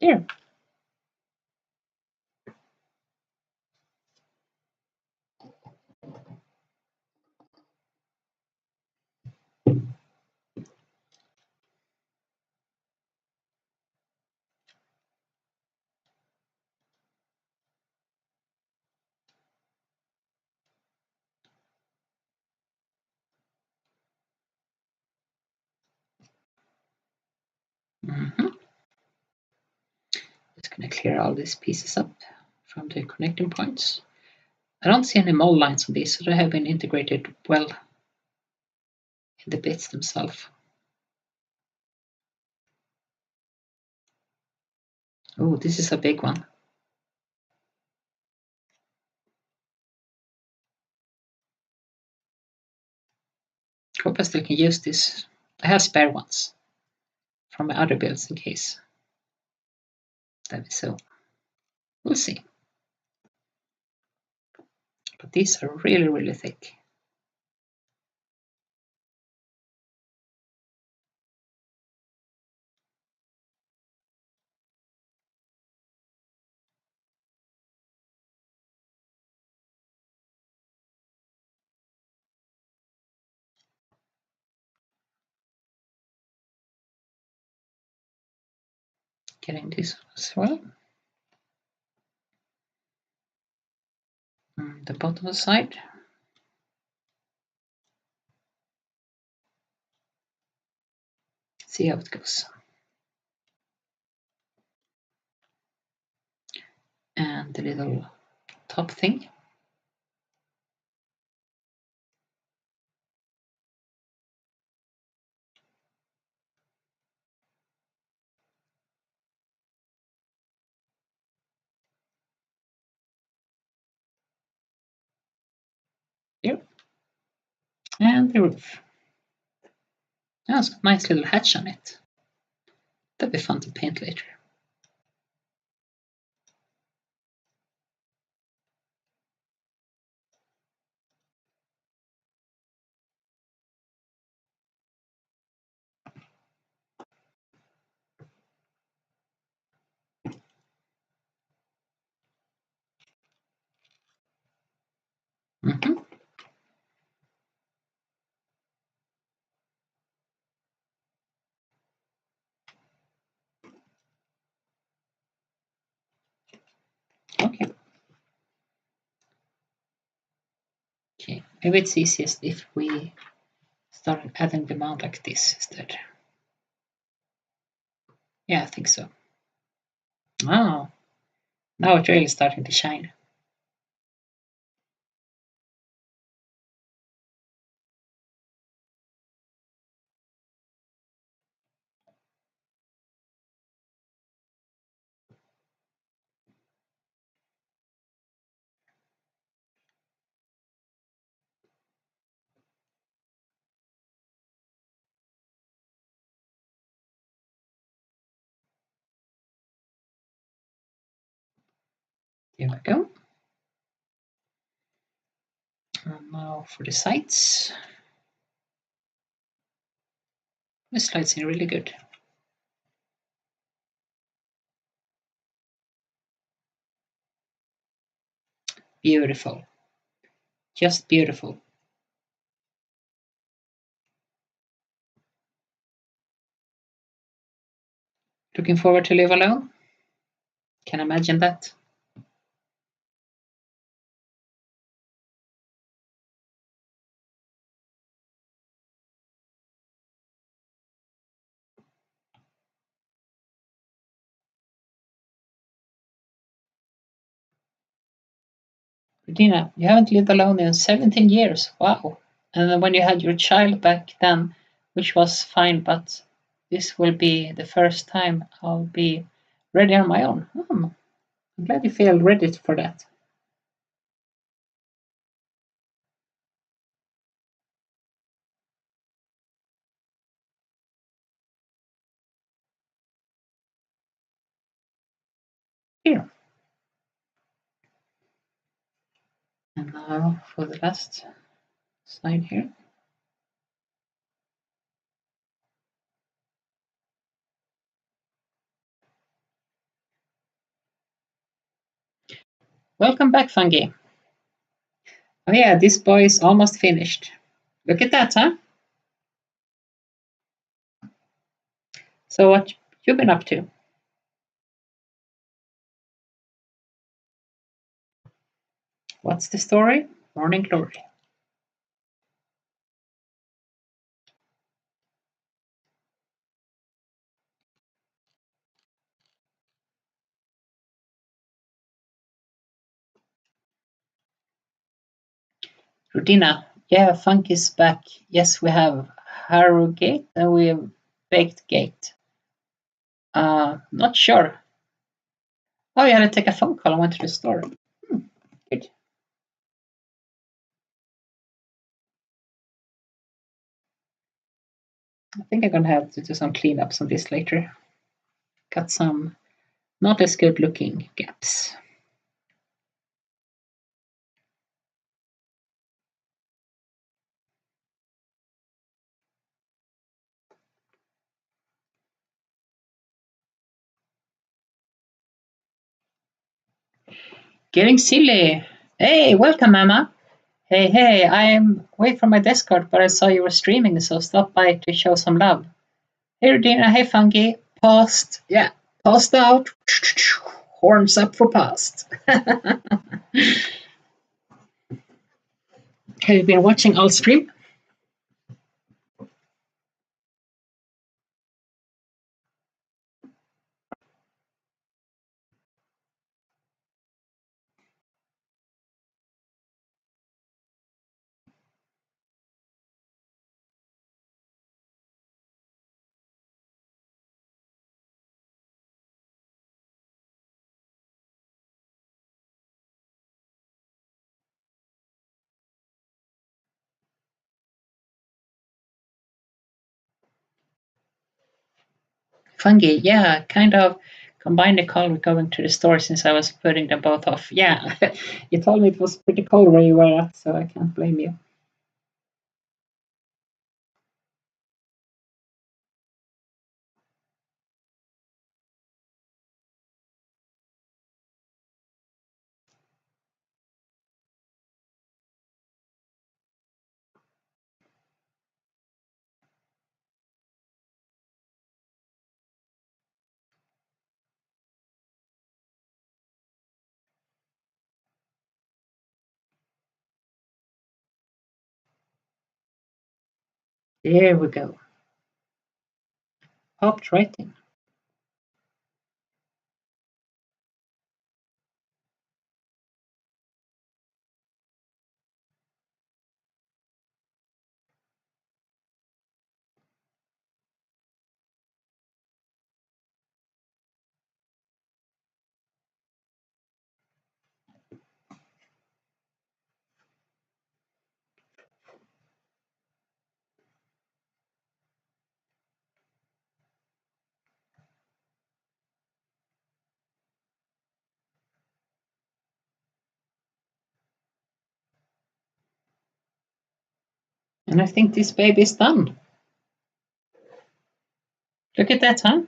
There. Mm-hmm. Just going to clear all these pieces up from the connecting points. I don't see any mold lines on these, so they have been integrated well in the bits themselves. Oh, this is a big one. Hope I still can use this. I have spare ones from my other builds in case. That is so. We'll see. But these are really, really thick. Getting this as well. The bottom side. See how it goes. And the little top thing. Here. And the roof. Oh, it's got a nice little hatch on it. That'd be fun to paint later. Mm-hmm. Okay. Okay. Maybe it's easiest if we start adding them out like this instead. Yeah, I think so. Oh, now it's really starting to shine. Here we go. And now for the sides. This slides in really good. Beautiful. Just beautiful. Looking forward to live alone? Can imagine that. Regina, you haven't lived alone in 17 years. Wow. And then when you had your child back then, which was fine, but this will be the first time I'll be ready on my own. I'm glad you feel ready for that. Here. And now for the last side here. Welcome back, Fungi. Oh yeah, this boy is almost finished. Look at that, huh? So what you been up to? What's the story? Morning glory. Rutina, yeah, Funk is back. Yes, we have Harrogate and we have Baked Gate. Not sure. Oh, you had to take a phone call. I went to the store. Good. I think I'm gonna have to do some cleanups on this later. Got some not as good looking gaps. Getting silly. Hey, welcome, Emma. Hey, hey, I'm away from my Discord, but I saw you were streaming, so stop by to show some love. Hey, Redina, hey, Funky. Paused. Yeah, paused out. Horns up for past. Have you been watching all stream? Fungi, yeah, kind of combined the call with going to the store since I was putting them both off. Yeah, you told me it was pretty cold where you were at, so I can't blame you. There we go. Popped right in. And I think this baby is done. Look at that, huh?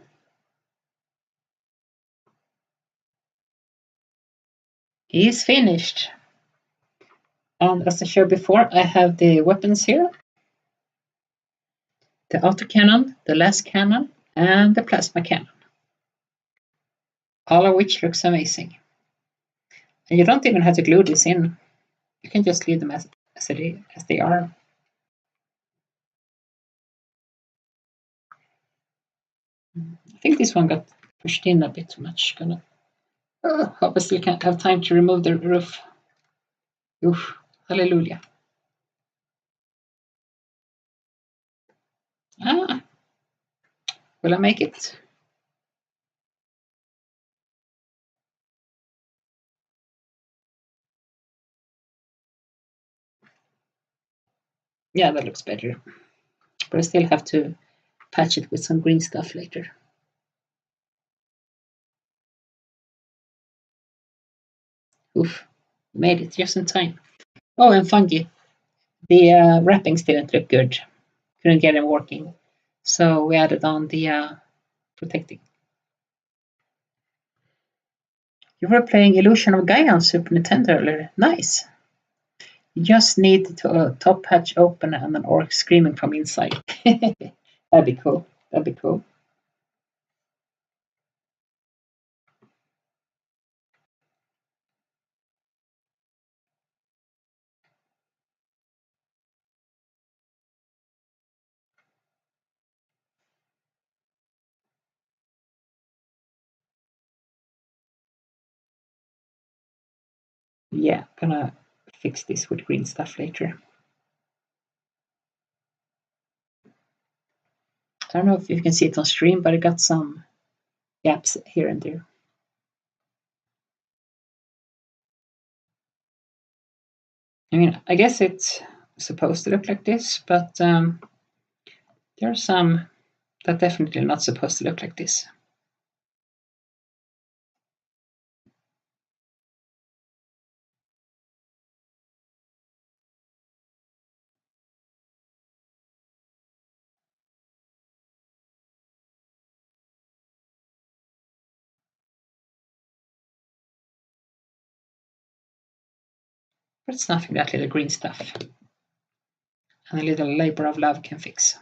He is finished. And as I showed before, I have the weapons here. The autocannon, the las cannon, and the plasma cannon. All of which looks amazing. And you don't even have to glue this in. You can just leave them as they are. I think this one got pushed in a bit too much. Obviously can't have time to remove the roof. Oof, hallelujah. Ah, will I make it? Yeah, that looks better. But I still have to patch it with some green stuff later. Oof, made it just in time. Oh, and fungi. The wrappings didn't look good. Couldn't get them working. So we added on the protecting. You were playing Illusion of Gaia on Super Nintendo earlier. Nice. You just need to top hatch open and an orc screaming from inside. That'd be cool. That'd be cool. Yeah, gonna fix this with green stuff later. I don't know if you can see it on stream, but I got some gaps here and there. I mean, I guess it's supposed to look like this, but there are some that definitely not supposed to look like this. But it's nothing that little green stuff and a little labor of love can fix.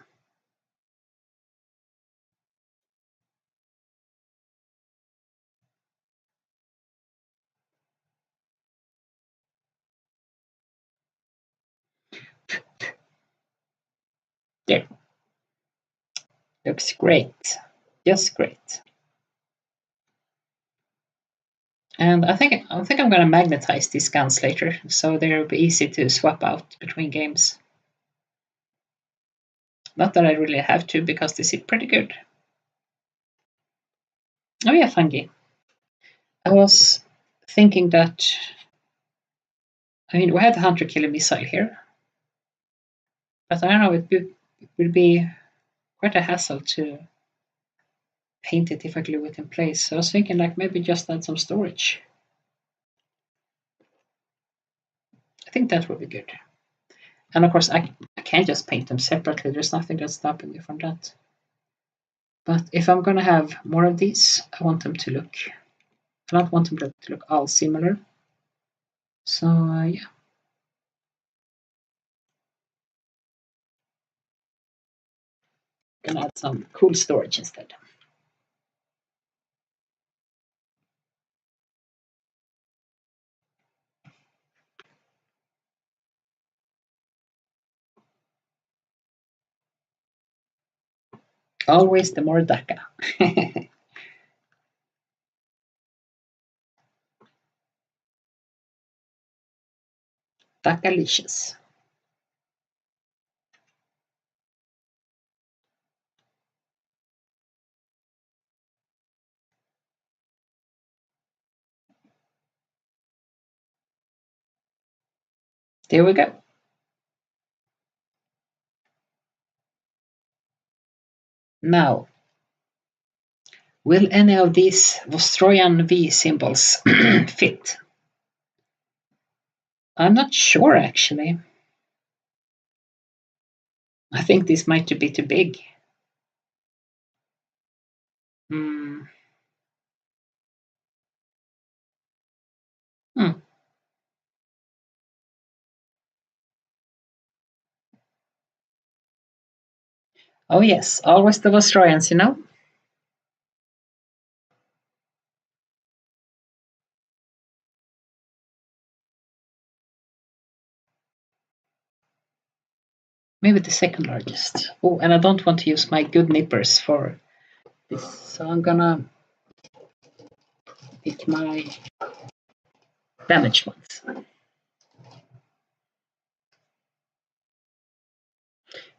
There. Looks great. Just great. And I think I'm going to magnetize these guns later, so they'll be easy to swap out between games. Not that I really have to, because they sit pretty good. Oh yeah, fungi. I was thinking that, I mean, we had the hunter killer missile here, but I don't know, it would be quite a hassle to paint it if I glue it in place. So I was thinking like maybe just add some storage. I think that would be good. And of course, I can just paint them separately. There's nothing that's stopping me from that. But if I'm going to have more of these, I want them to look, I don't want them to look all similar. So yeah. Gonna add some cool storage instead. Always the more DACA. DACA-licious. There we go. Now, will any of these Vostroyan V symbols fit? I'm not sure actually. I think this might be too big. Hmm. Hmm. Oh yes, always the Vostroyans, you know? Maybe the second largest. Oh, and I don't want to use my good nippers for this, so I'm gonna pick my damaged ones.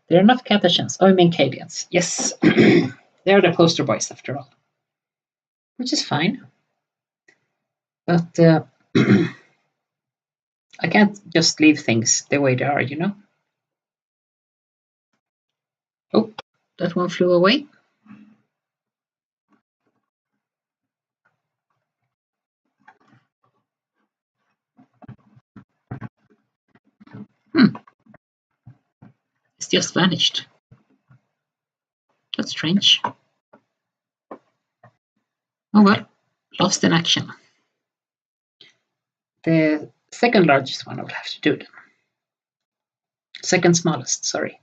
They're not Catachans. Oh, I mean Cadians. Yes. They're the poster boys after all. Which is fine. But I can't just leave things the way they are, you know? Oh, that one flew away. It's just vanished. That's strange. Oh well, lost in action. The second largest one I will have to do then. Second smallest, sorry.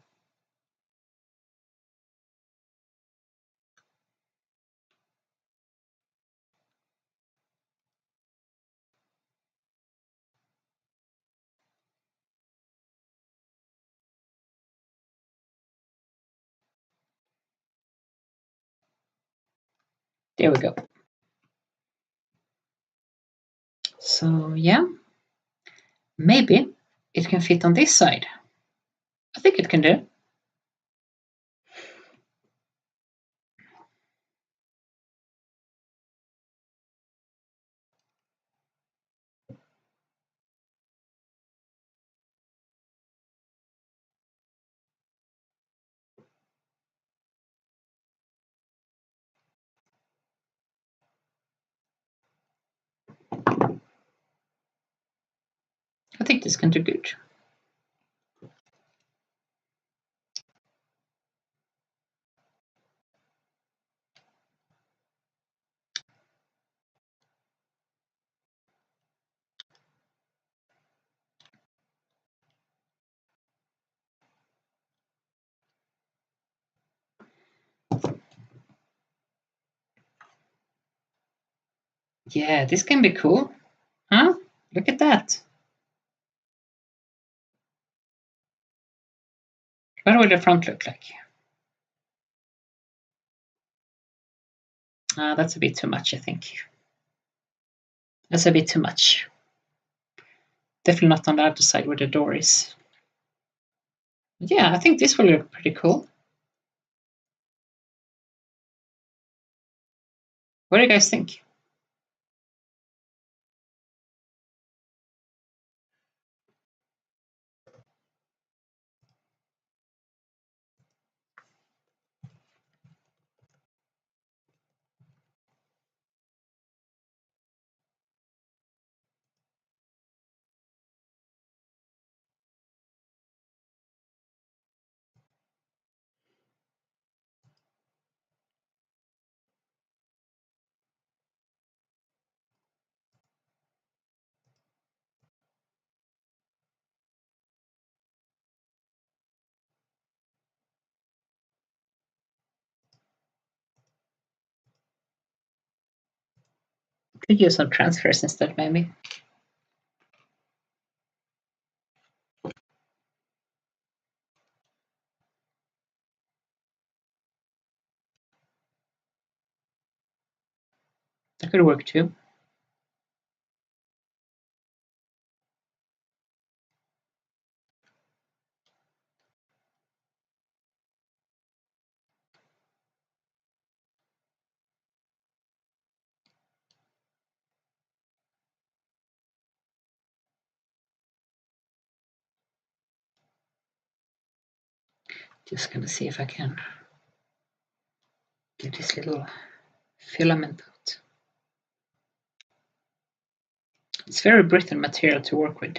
There we go. So yeah, maybe it can fit on this side. I think it can do. I think this can do good. Yeah, this can be cool. Huh? Look at that. What will the front look like? That's a bit too much, I think. That's a bit too much. Definitely not on the other side where the door is. Yeah, I think this will look pretty cool. What do you guys think? Could use some transfers instead, maybe. That could work too. Just gonna see if I can get this little filament out. It's very brittle material to work with.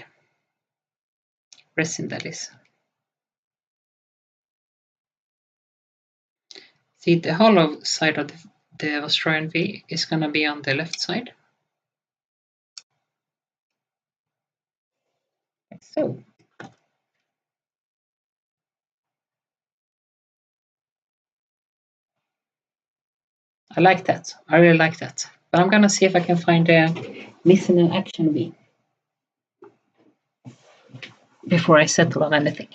Resin, that is. See, the hollow side of the Australian V is gonna be on the left side. Like so. I like that. I really like that. But I'm gonna see if I can find a listen and action V before I settle on anything.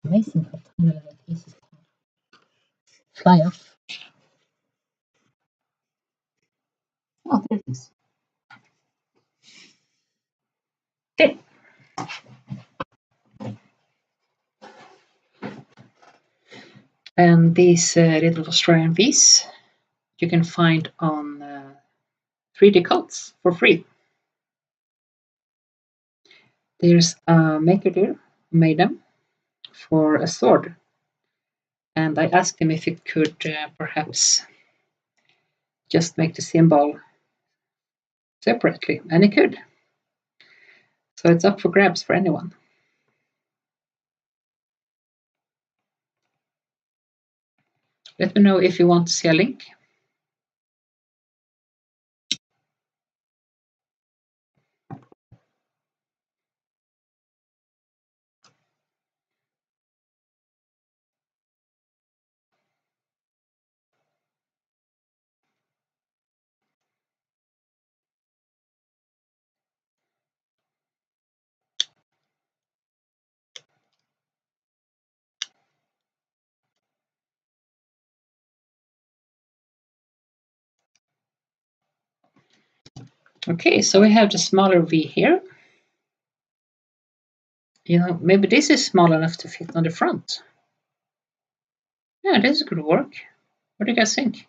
Amazing how tiny little pieces fly off. Oh, there it is. Okay. And these little Australian V's you can find on 3D Cults for free. There's a maker there who made them for a sword. And I asked him if it could perhaps just make the symbol separately, and it could. So it's up for grabs for anyone. Let me know if you want to see a link. Okay, so we have the smaller V here. You know, maybe this is small enough to fit on the front. Yeah, this could work. What do you guys think?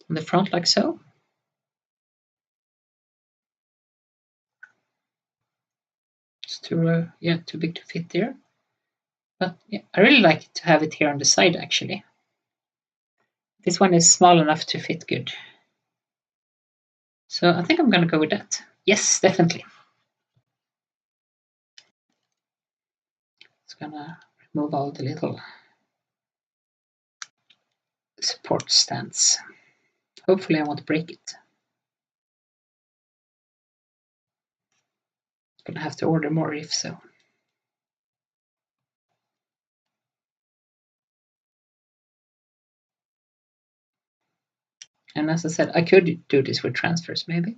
On the front like so. It's too too big to fit there. But yeah, I really like to have it here on the side actually. This one is small enough to fit good. So I think I'm gonna go with that. Yes, definitely. It's gonna remove all the little support stands. Hopefully I won't break it. Gonna have to order more if so. And as I said, I could do this with transfers maybe.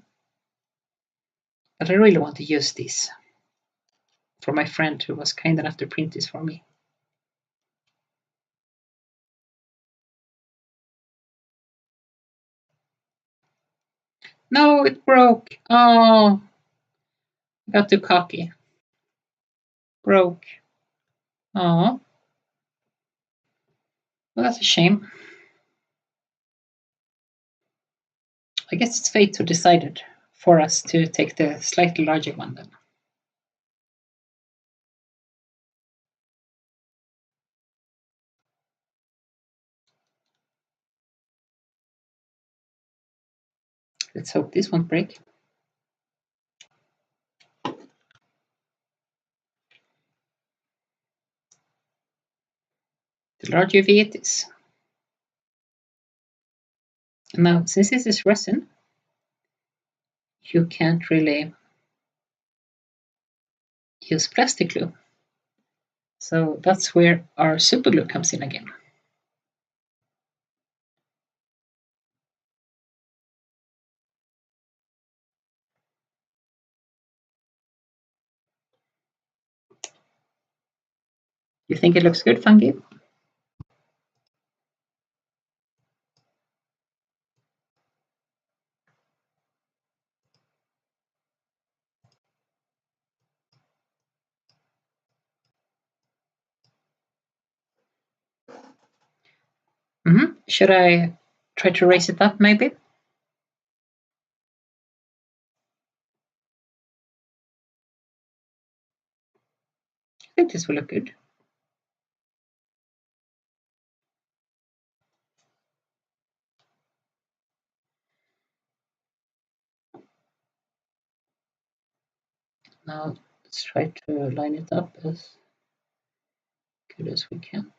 But I really want to use these for my friend who was kind enough to print this for me. No, it broke. Oh, I got too cocky. Broke. Oh, well, that's a shame. I guess it's fate who decided for us to take the slightly larger one then. Let's hope this won't break. The larger V it is. And now, since this is resin, you can't really use plastic glue. So that's where our super glue comes in again. You think it looks good, Fungi? Should I try to raise it up, maybe? I think this will look good. Now let's try to line it up as good as we can.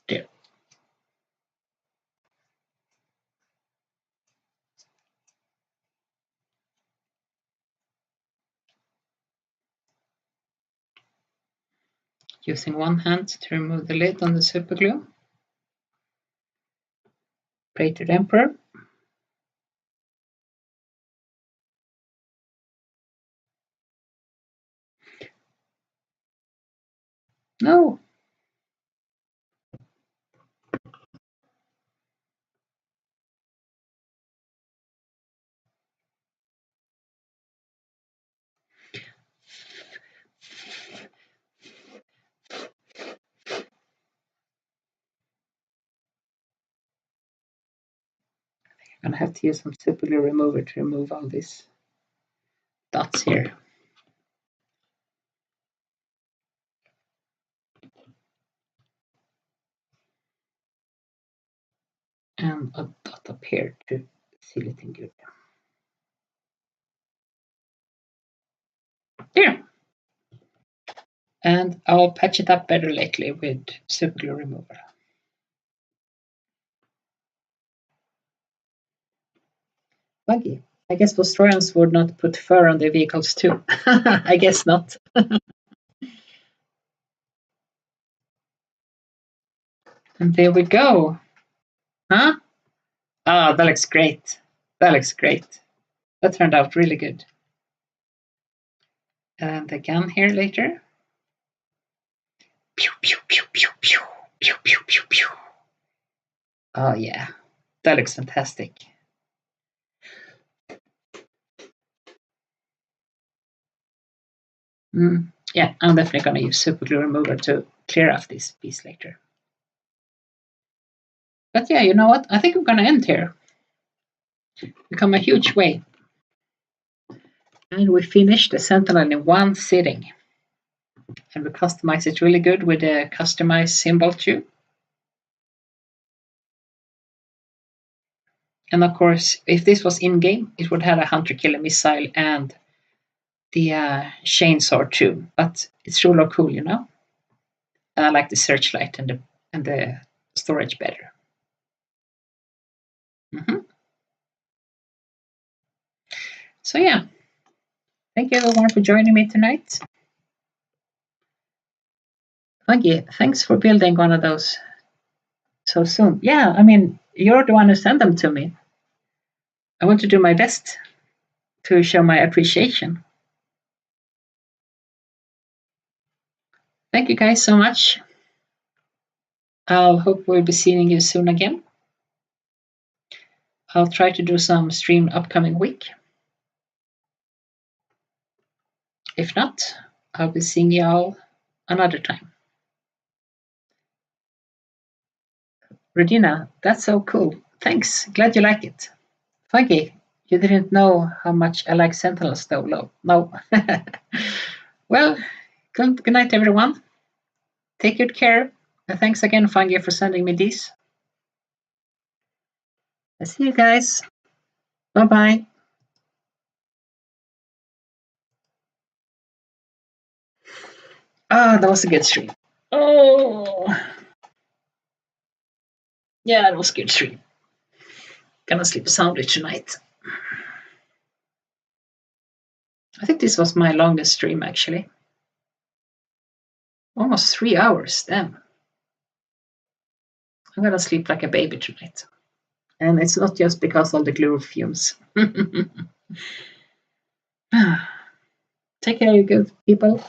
There. Using one hand to remove the lid on the super glue. Braided Emperor. No. I'm gonna have to use some super glue remover to remove all these dots here. And a dot up here to seal it in good. There. And I'll patch it up better lately with super glue remover. Buggy. I guess those Trojans would not put fur on their vehicles too. I guess not. And there we go. Huh? Ah, that looks great. That looks great. That turned out really good. And again here later. Pew, pew, pew, pew, pew, pew, pew, pew, pew. Oh yeah, that looks fantastic. Yeah, I'm definitely going to use super glue remover to clear off this piece later. But yeah, you know what? I think I'm going to end here. We come a huge way. And we finished the Sentinel in one sitting. And we customized it really good with a customized symbol too. And of course, if this was in-game, it would have a hunter-killer missile and the chainsaw too. But it's really cool, you know? And I like the searchlight and the storage better. So yeah, thank you everyone for joining me tonight. Maggie, thanks for building one of those so soon. Yeah, I mean, you're the one who sent them to me. I want to do my best to show my appreciation. Thank you guys so much. I'll hope we'll be seeing you soon again. I'll try to do some stream upcoming week. If not, I'll be seeing y'all another time. Regina, that's so cool. Thanks. Glad you like it. Funky, you didn't know how much I like Sentinel Stolo. No. Well, good night, everyone. Take good care. And thanks again, Fungi, for sending me these. I'll see you guys. Bye-bye. Ah, that was a good stream. Oh. Yeah, it was a good stream. Gonna sleep soundly tonight. I think this was my longest stream, actually. Almost 3 hours, damn. I'm gonna sleep like a baby tonight. And it's not just because of the glue fumes. Take care, you good people.